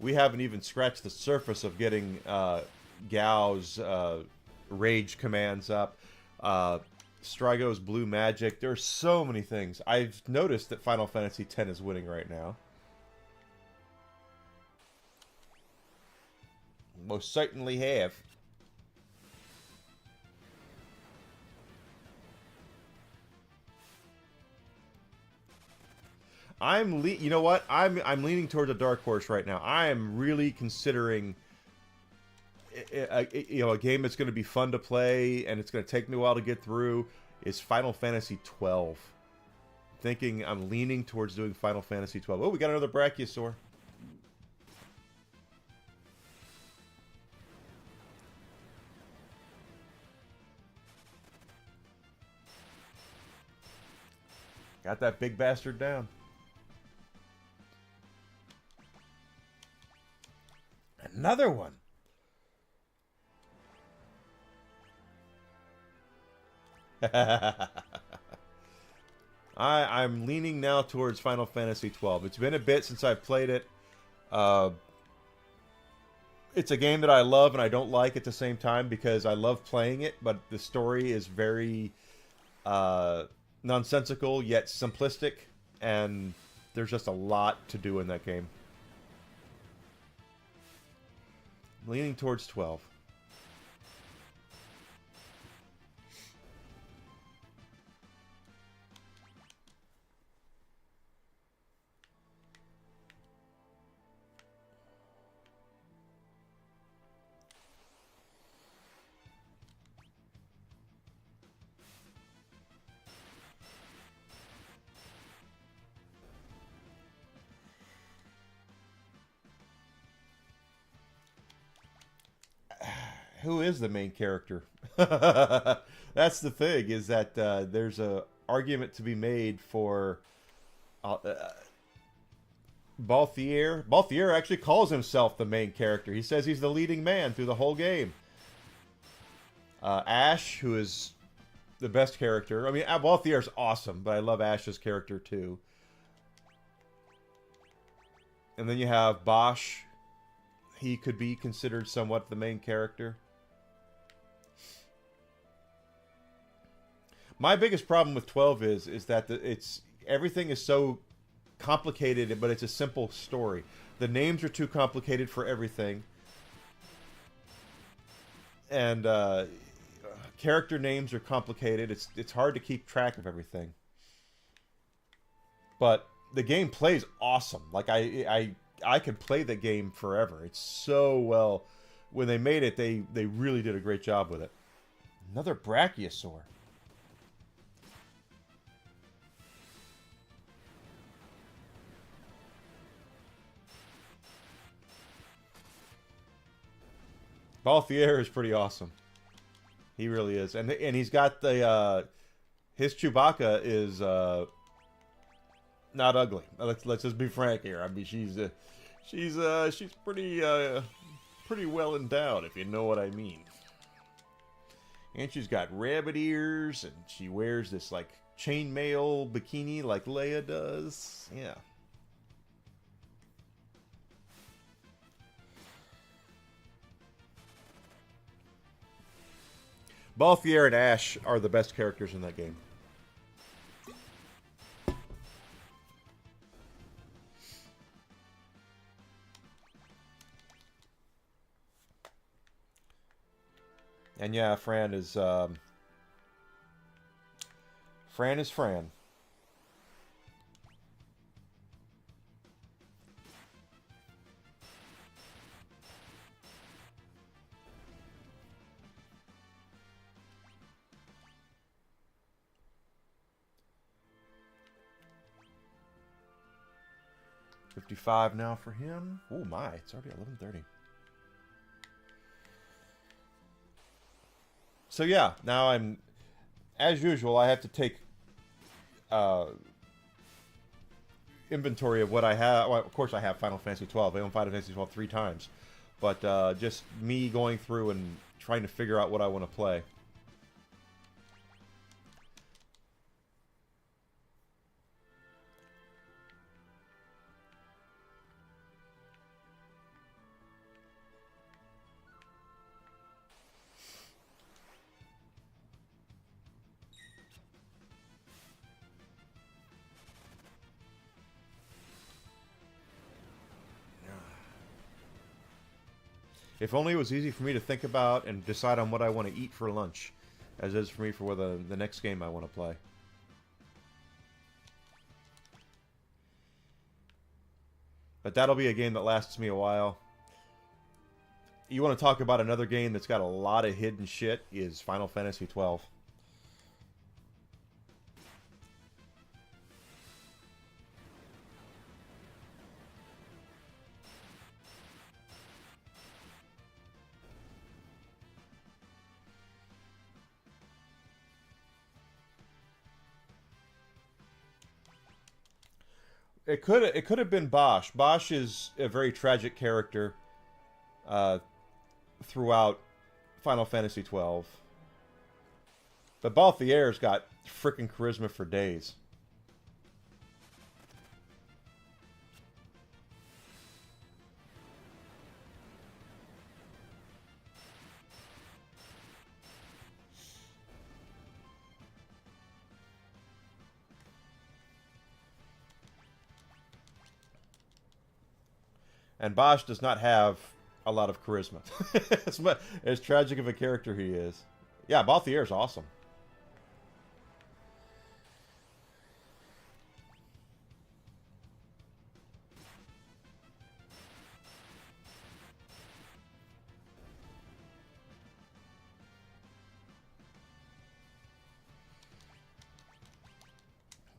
We haven't even scratched the surface of getting Gao's rage commands up. Strigo's blue magic. There are so many things. I've noticed that Final Fantasy X is winning right now. Most certainly have. You know what? I'm leaning towards a dark horse right now. I am really considering a game that's going to be fun to play and it's going to take me a while to get through is Final Fantasy 12. I'm leaning towards doing Final Fantasy 12. Oh, we got another Brachiosaur. Got that big bastard down. Another one. I'm leaning now towards Final Fantasy 12. It's been a bit since I've played it. It's a game that I love and I don't like at the same time because I love playing it, but the story is very nonsensical yet simplistic, and there's just a lot to do in that game. Leaning towards 12. Who is the main character? That's the thing, is that there's a argument to be made for Balthier. Balthier actually calls himself the main character. He says he's the leading man through the whole game. Ash, who is the best character. I mean, Balthier's awesome, but I love Ash's character too. And then you have Bosch. He could be considered somewhat the main character. My biggest problem with 12 is that everything is so complicated, but it's a simple story. The names are too complicated for everything, and character names are complicated. It's hard to keep track of everything. But the game plays awesome. Like I could play the game forever. It's so well. When they made it, they really did a great job with it. Another Brachiosaur. Balthier is pretty awesome. He really is, and he's got the his Chewbacca is not ugly. Let's just be frank here. I mean, she's pretty well endowed, if you know what I mean. And she's got rabbit ears, and she wears this like chainmail bikini like Leia does. Yeah. Balthier and Ash are the best characters in that game. And yeah, Fran is Fran. 55 now for him. Oh my, it's already 11:30. So yeah, now I'm, as usual, I have to take inventory of what I have. Well, of course, I have Final Fantasy 12. I own Final Fantasy 12 3 times. But just me going through and trying to figure out what I want to play. If only it was easy for me to think about and decide on what I want to eat for lunch, as it is for me for the next game I want to play. But that'll be a game that lasts me a while. You want to talk about another game that's got a lot of hidden shit is Final Fantasy 12. It could have been Bosch. Bosch is a very tragic character throughout Final Fantasy 12. But Balthier's got frickin' charisma for days. And Bosch does not have a lot of charisma. As tragic of a character he is. Yeah, Balthier's awesome.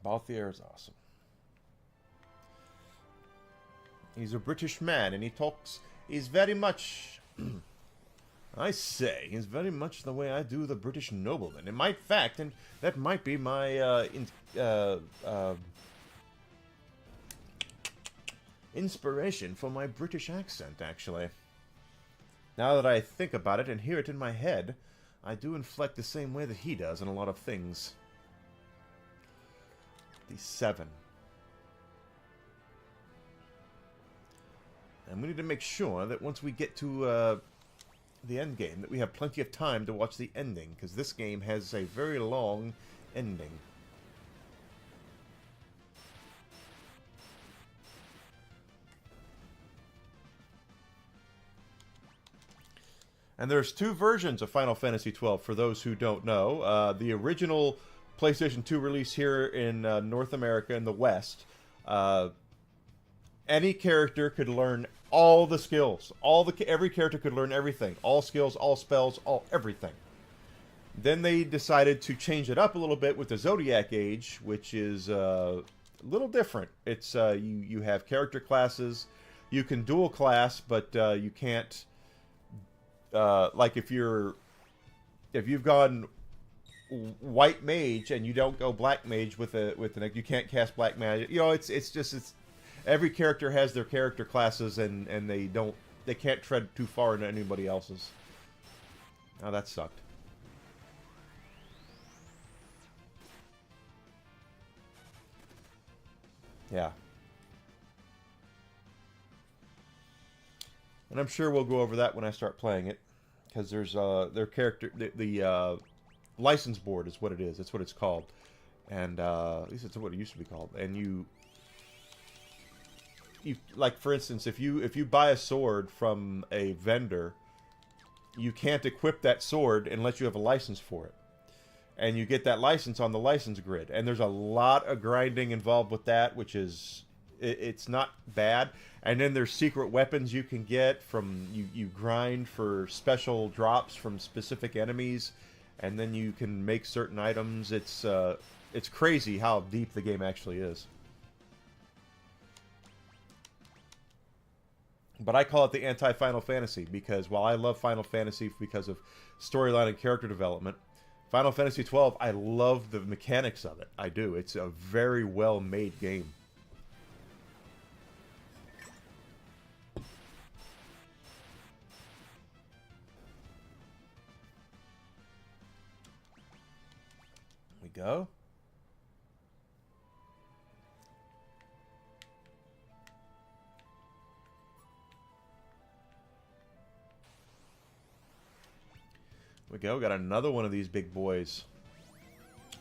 Balthier's awesome. He's a British man, and he talks... He's very much... I say, he's very much the way I do the British nobleman. In my fact, and that might be my inspiration for my British accent, actually. Now that I think about it and hear it in my head, I do inflect the same way that he does in a lot of things. The 7. And we need to make sure that once we get to the end game, that we have plenty of time to watch the ending, because this game has a very long ending. And there's 2 versions of Final Fantasy XII, for those who don't know. The original PlayStation 2 release here in North America in the West, any character could learn all the skills. Every character could learn everything. All skills, all spells, all everything. Then they decided to change it up a little bit with the Zodiac Age, which is a little different. It's you have character classes. You can dual class, but you can't. Like if you've gone white mage and you don't go black mage with you can't cast black magic. You know, it's every character has their character classes, and they can't tread too far into anybody else's. Now that sucked. Yeah. And I'm sure we'll go over that when I start playing it, because there's their character the license board is what it is. That's what it's called, and at least it's what it used to be called. And you like, for instance, if you buy a sword from a vendor, you can't equip that sword unless you have a license for it, and you get that license on the license grid. And there's a lot of grinding involved with that, which is it's not bad. And then there's secret weapons you can get from you grind for special drops from specific enemies, and then you can make certain items. It's crazy how deep the game actually is. But I call it the anti-Final Fantasy because while I love Final Fantasy because of storyline and character development, Final Fantasy 12, I love the mechanics of it. I do. It's a very well-made game. We go. We go. Got another one of these big boys.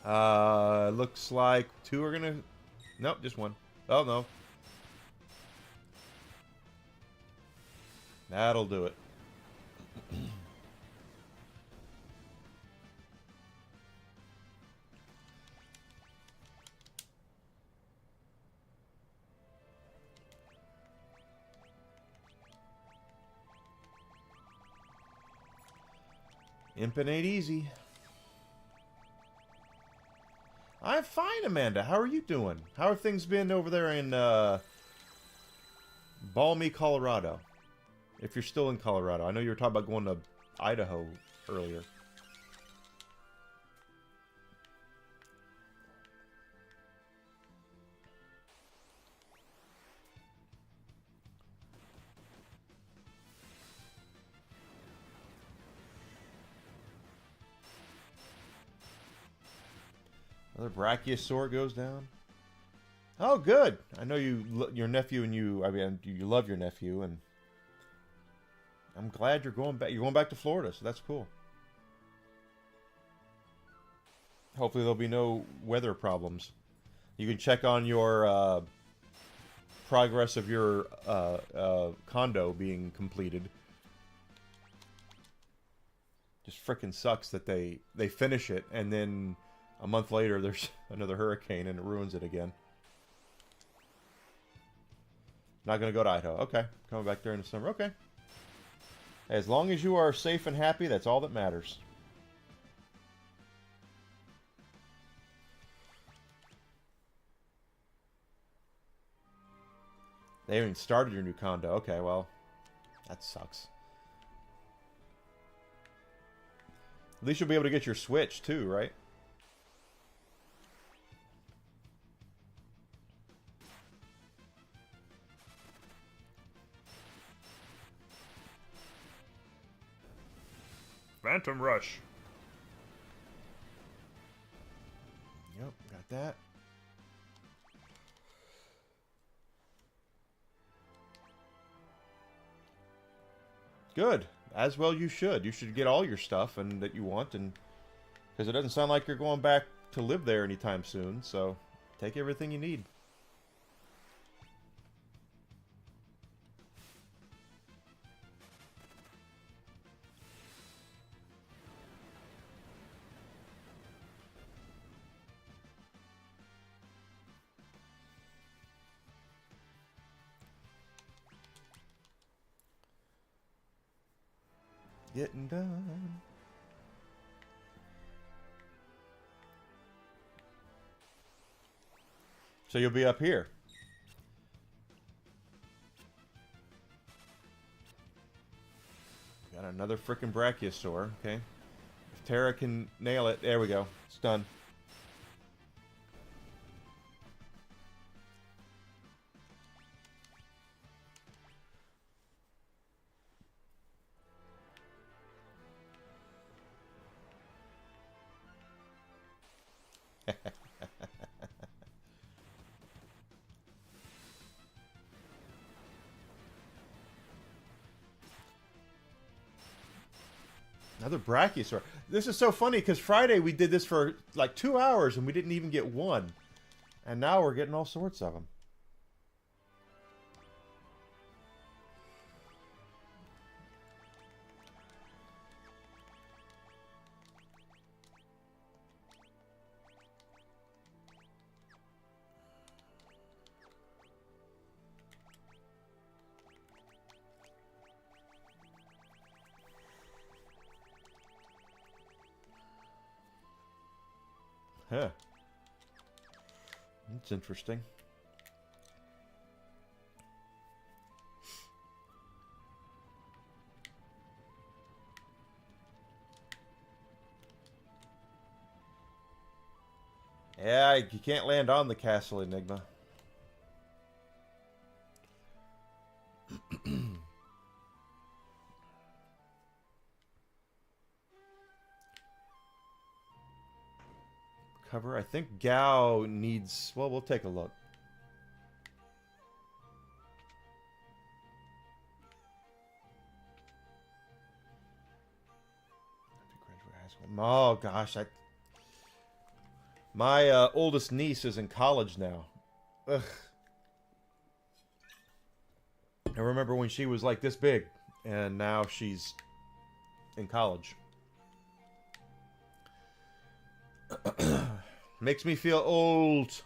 Looks like two are gonna... Nope, just one. Oh, no. That'll do it. Imping ain't easy. I'm fine, Amanda. How are you doing? How have things been over there in balmy Colorado? If you're still in Colorado. I know you were talking about going to Idaho earlier. Another Brachiosaur goes down. Oh, good. I know your nephew and you. I mean, you love your nephew, and I'm glad you're going back. You're going back to Florida, so that's cool. Hopefully, there'll be no weather problems. You can check on your progress of your condo being completed. Just frickin' sucks that they finish it and then a month later, there's another hurricane and it ruins it again. Not going to go to Idaho. Okay. Coming back during the summer. Okay. As long as you are safe and happy, that's all that matters. They haven't even started your new condo. Okay, well, that sucks. At least you'll be able to get your Switch, too, right? Phantom Rush. Yep, got that. Good. As well you should. You should get all your stuff and that you want, and because it doesn't sound like you're going back to live there anytime soon, so take everything you need. Getting done. So you'll be up here. Got another frickin' Brachiosaur. Okay. If Terra can nail it, there we go. It's done. Another Brachiosaur. This is so funny because Friday we did this for like 2 hours and we didn't even get one. And now we're getting all sorts of them. Huh. That's interesting. Yeah, you can't land on the castle, Enigma. Cover. I think Gao needs... Well, we'll take a look. Oh, gosh. My oldest niece is in college now. Ugh. I remember when she was like this big, and now she's in college. Makes me feel old.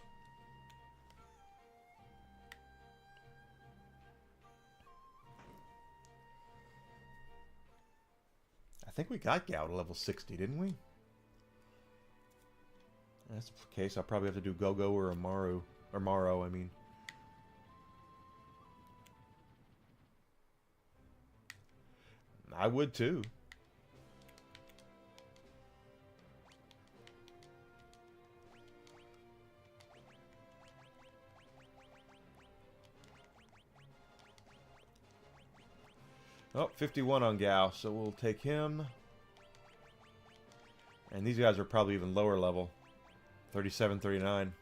I think we got Gao to level 60, didn't we? If that's the case, I'll probably have to do Go-Go or Amaru. Or Maro, I mean. I would too. Oh, 51 on Gao, so we'll take him. And these guys are probably even lower level. 37, 39.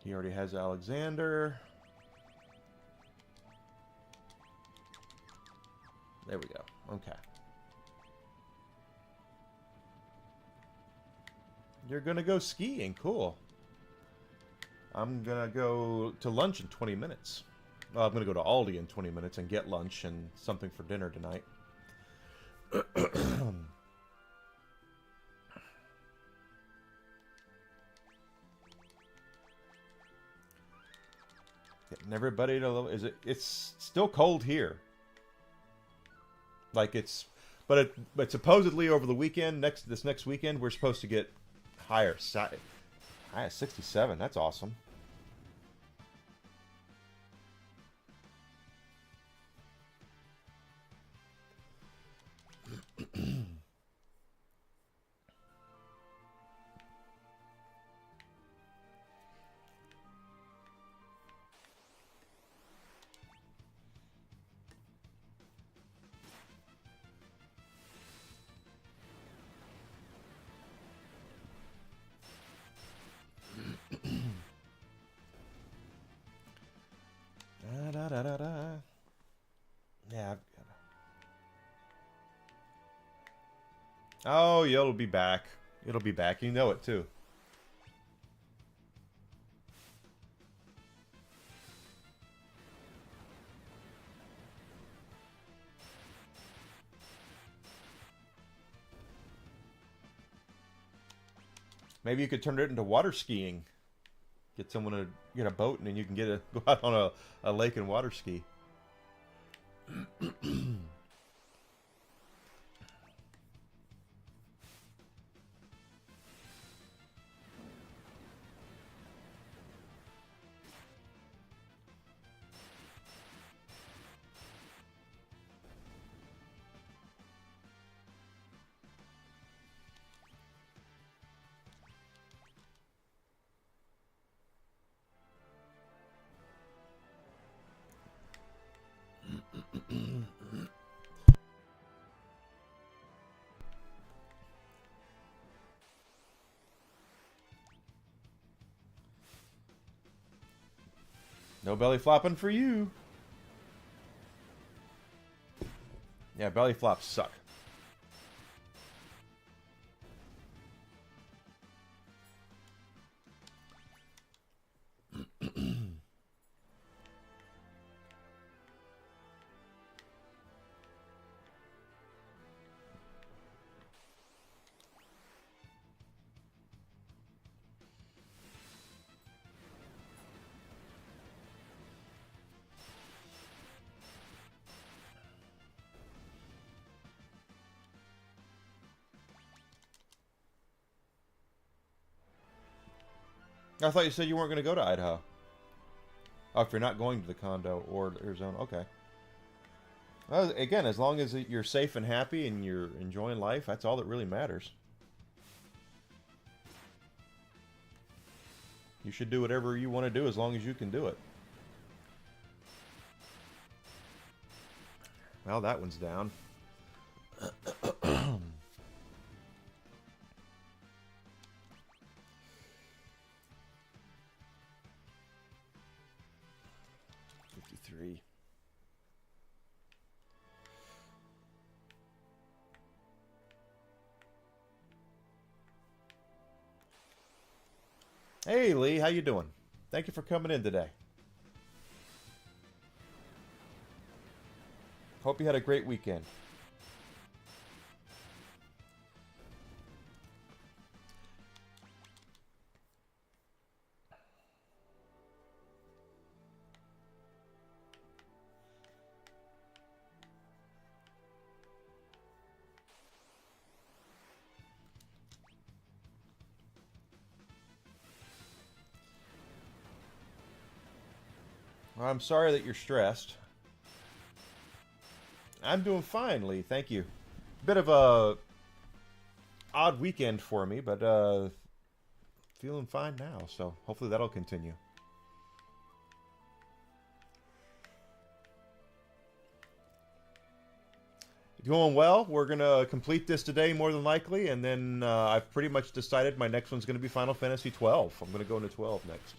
He already has Alexander. There we go. Okay. You're gonna go skiing. Cool. I'm gonna go to lunch in 20 minutes. Well, I'm gonna go to Aldi in 20 minutes and get lunch and something for dinner tonight. Getting everybody to... It's still cold here. Like but supposedly over the weekend, this next weekend, we're supposed to get higher. High 67. That's awesome. Yeah. Oh, it'll be back. It'll be back. You know it too. Maybe you could turn it into water skiing. Get someone to get a boat, and then you can go out on a lake and water ski. No belly flopping for you. Yeah, belly flops suck. I thought you said you weren't going to go to Idaho. Oh, if you're not going to the condo or Arizona, okay. Well, again, as long as you're safe and happy and you're enjoying life, that's all that really matters. You should do whatever you want to do as long as you can do it. Well, that one's down. 53. Hey, Lee, how you doing? Thank you for coming in today. Hope you had a great weekend. Well, I'm sorry that you're stressed. I'm doing fine, Lee. Thank you. Bit of a odd weekend for me, but feeling fine now. So hopefully that'll continue. Going well. We're gonna complete this today, more than likely, and then I've pretty much decided my next one's gonna be Final Fantasy 12. I'm gonna go into 12 next.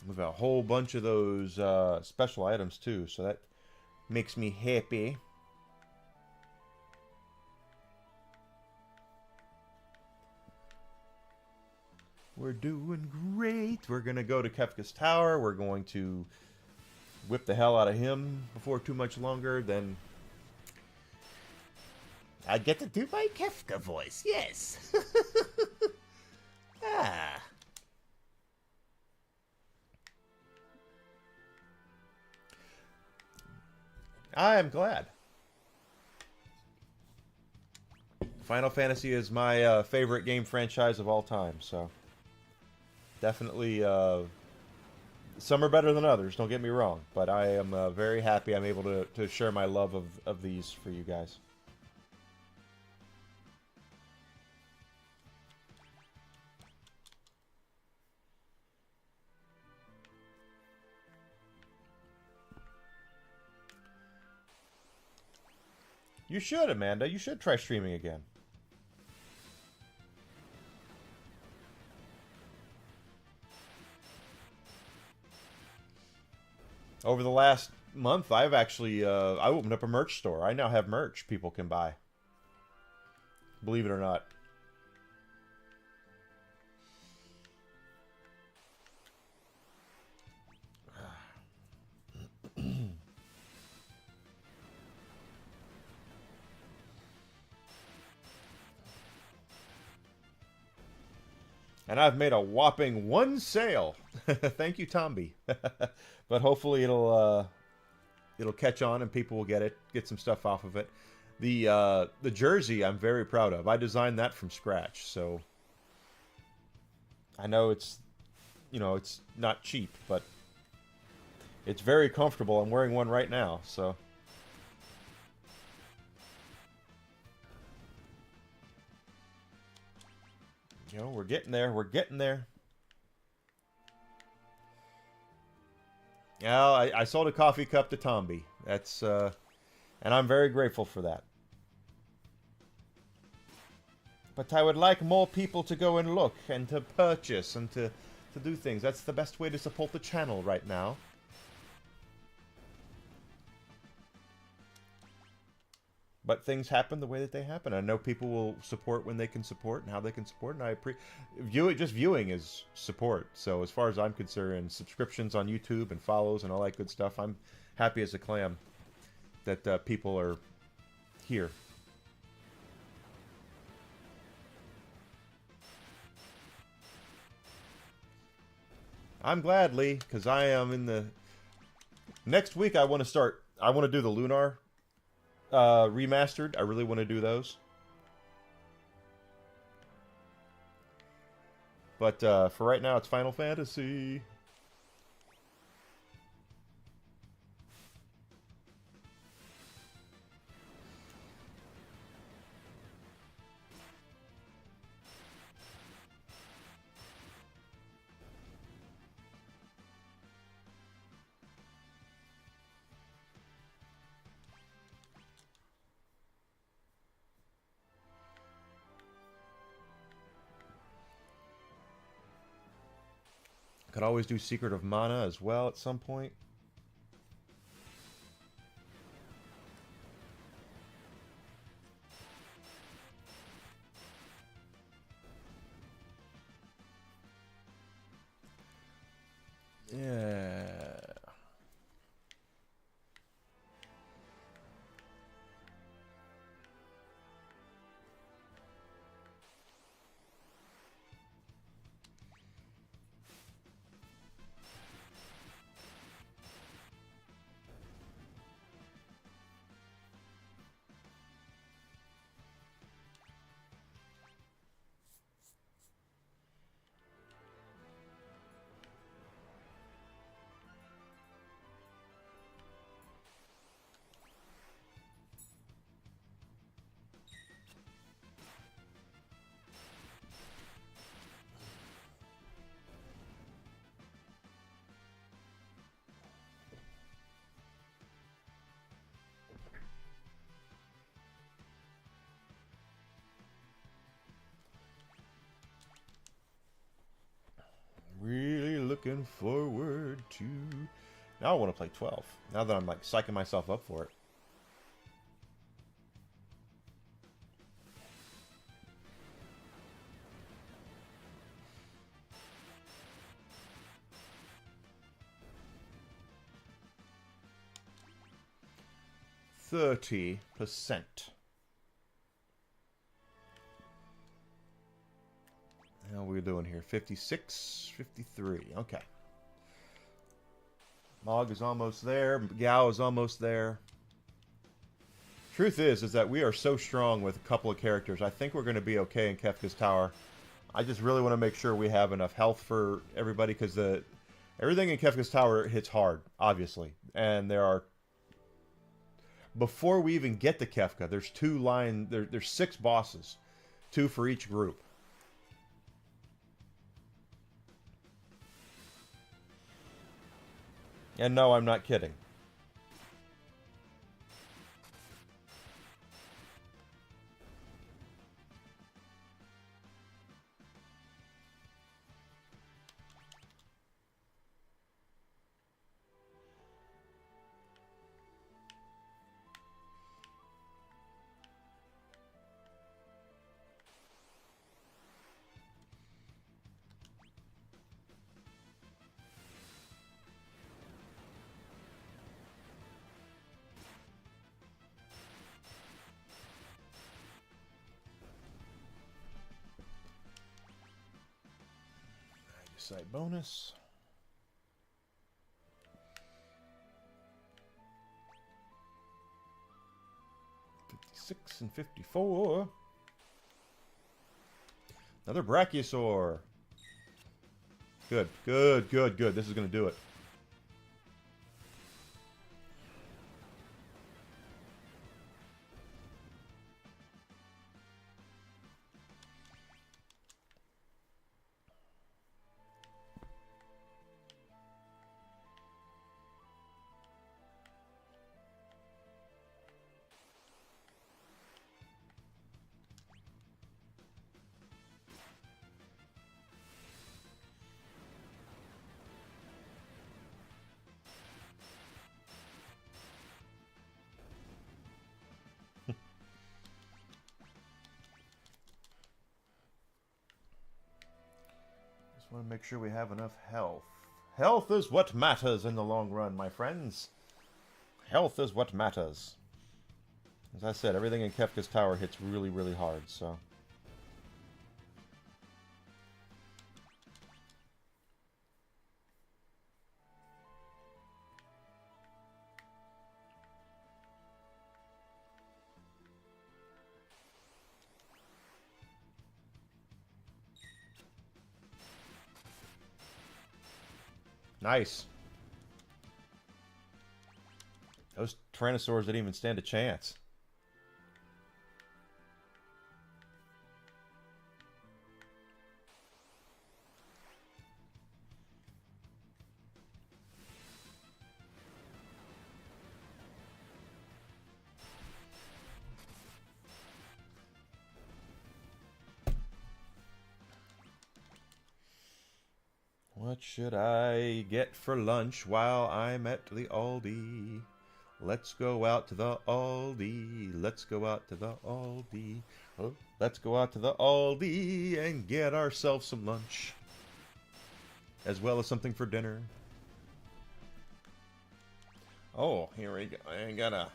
With a whole bunch of those special items too, so that makes me happy. We're doing great. We're gonna go to Kefka's tower. We're going to whip the hell out of him before too much longer. Then I get to do my Kefka voice. Yes. Ah. I am glad. Final Fantasy is my favorite game franchise of all time, so definitely some are better than others, don't get me wrong, but I am very happy I'm able to share my love of these for you guys. You should, Amanda. You should try streaming again. Over the last month, I've actually I opened up a merch store. I now have merch people can buy. Believe it or not. And I've made a whopping 1 sale. Thank you, Tomby. But hopefully it'll catch on and people will get some stuff off of it. The jersey I'm very proud of. I designed that from scratch, so I know it's not cheap, but it's very comfortable. I'm wearing one right now, so we're getting there. We're getting there. Yeah, I sold a coffee cup to Tomby. That's and I'm very grateful for that. But I would like more people to go and look and to purchase and to do things. That's the best way to support the channel right now. But things happen the way that they happen. I know people will support when they can support and how they can support, and viewing is support. So as far as I'm concerned, subscriptions on YouTube and follows and all that good stuff, I'm happy as a clam that people are here. I'm glad, Lee, because I am in the next week. I want to do the Lunar remastered. I really want to do those. But for right now, it's Final Fantasy. Could always do Secret of Mana as well at some point. Yeah. Really looking forward to... Now I want to play 12. Now that I'm like psyching myself up for it. %30. How are we doing here? 56, 53. Okay. Mog is almost there. Gao is almost there. Truth is that we are so strong with a couple of characters. I think we're going to be okay in Kefka's Tower. I just really want to make sure we have enough health for everybody, because everything in Kefka's Tower hits hard, obviously. And there are... Before we even get to Kefka, there's there's 6 bosses. 2 for each group. And no, I'm not kidding. Side bonus. 56 and 54. Another Brachiosaur. Good, good, good, good. This is going to do it. Just want to make sure we have enough health. Health is what matters in the long run, my friends. Health is what matters. As I said, everything in Kefka's tower hits really, really hard, so... Nice. Those Tyrannosaurs didn't even stand a chance. What should I get for lunch while I'm at the Aldi? Let's go out to the Aldi. Let's go out to the Aldi. Oh, let's go out to the Aldi and get ourselves some lunch. As well as something for dinner. Oh, here we go. I got a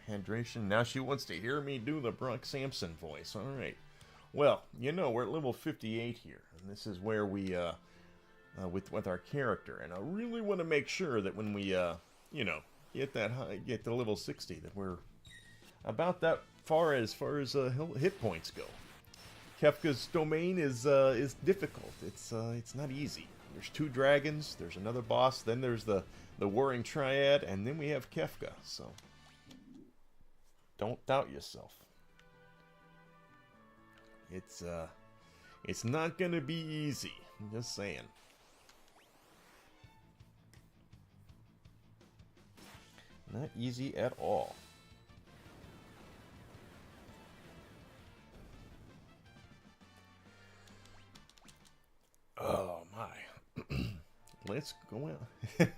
hydration. Now she wants to hear me do the Brock Sampson voice. All right. Well, you know, we're at level 58 here. And this is where we, with our character. And I really want to make sure that when we, you know, get to level 60, that we're about that far as hit points go. Kefka's domain is difficult. It's not easy. There's 2 dragons. There's another boss. Then there's the Warring Triad, and then we have Kefka. So don't doubt yourself. It's not gonna be easy. I'm just saying. Not easy at all. Oh my. Let's go out.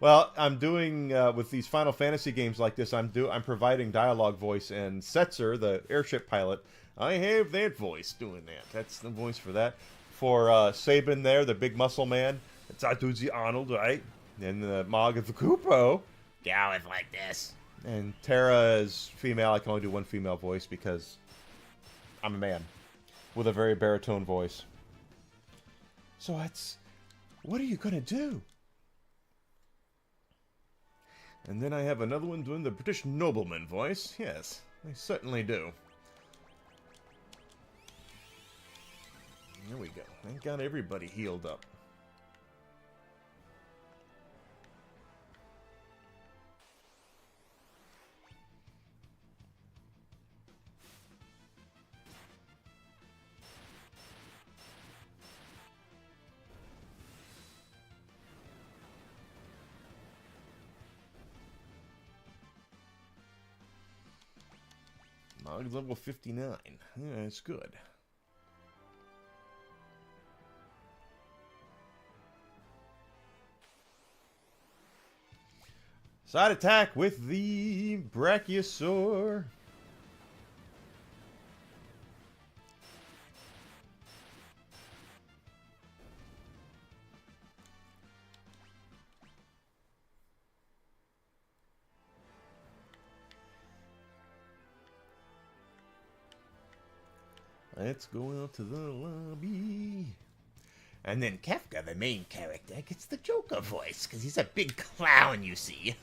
Well, I'm doing with these Final Fantasy games like this. I'm providing dialogue voice, and Setzer, the airship pilot, I have that voice doing that. That's the voice for that. For Sabin there, the big muscle man, it's Atuzi Arnold, right? And the Mog of the Kupo. Go with like this. And Terra is female. I can only do one female voice because I'm a man with a very baritone voice. So what are you gonna do? And then I have another one doing the British nobleman voice. Yes, I certainly do. There we go. I got everybody healed up. Mog's level 59. Yeah, it's good. Side attack with the Brachiosaur. Let's go out to the lobby. And then Kefka, the main character, gets the Joker voice, because he's a big clown, you see.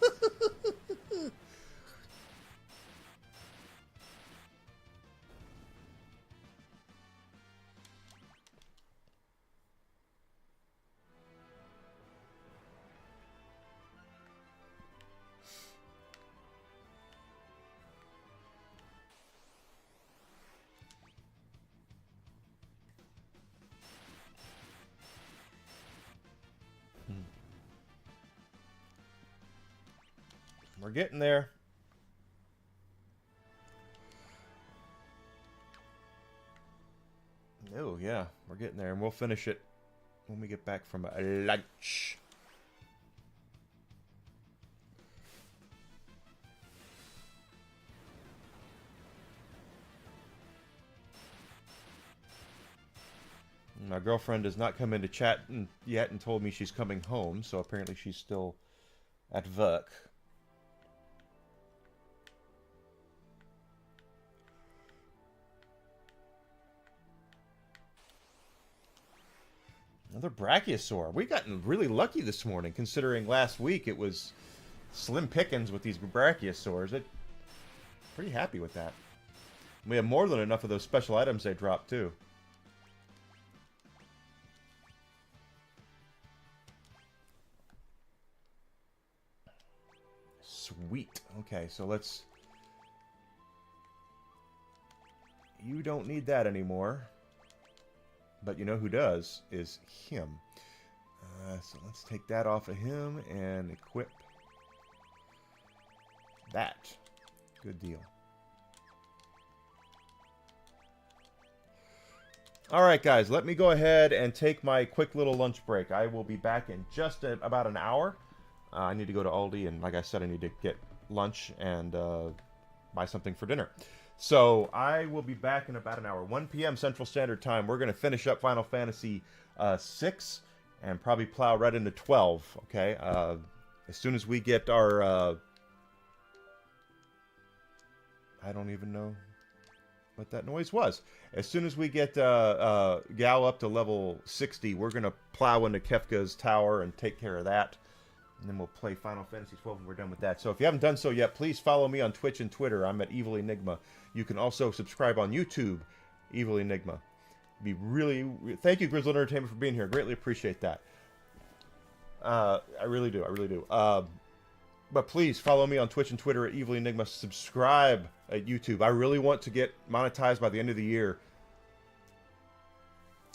We're getting there. Oh, yeah. We're getting there. And we'll finish it when we get back from lunch. My girlfriend has not come into chat yet and told me she's coming home, so apparently she's still at work. Another Brachiosaur. We gotten really lucky this morning, considering last week it was slim pickings with these Brachiosaurs. Pretty happy with that. We have more than enough of those special items they dropped, too. Sweet. Okay, so let's... You don't need that anymore. But you know who does is him. So let's take that off of him and equip that. Good deal. All right, guys, let me go ahead and take my quick little lunch break. I will be back in just about an hour. I need to go to Aldi, and like I said, I need to get lunch and buy something for dinner. So I will be back in about an hour, 1 p.m. Central Standard Time. We're going to finish up Final Fantasy 6 and probably plow right into 12, okay? As soon as we get our... I don't even know what that noise was. As soon as we get Gal up to level 60, we're going to plow into Kefka's tower and take care of that. And then we'll play Final Fantasy 12 when we're done with that. So if you haven't done so yet, please follow me on Twitch and Twitter. I'm at Evil Enigma. You can also subscribe on YouTube, Evil Enigma. Thank you, Grizzled Entertainment, for being here. Greatly appreciate that. I really do. I really do. But please follow me on Twitch and Twitter at Evil Enigma. Subscribe at YouTube. I really want to get monetized by the end of the year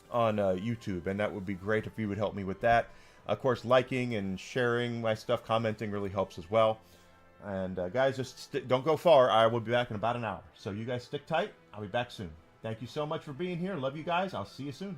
on YouTube, and that would be great if you would help me with that. Of course, liking and sharing my stuff, commenting really helps as well. And guys, just don't go far. I will be back in about an hour. So you guys stick tight. I'll be back soon. Thank you so much for being here. Love you guys. I'll see you soon.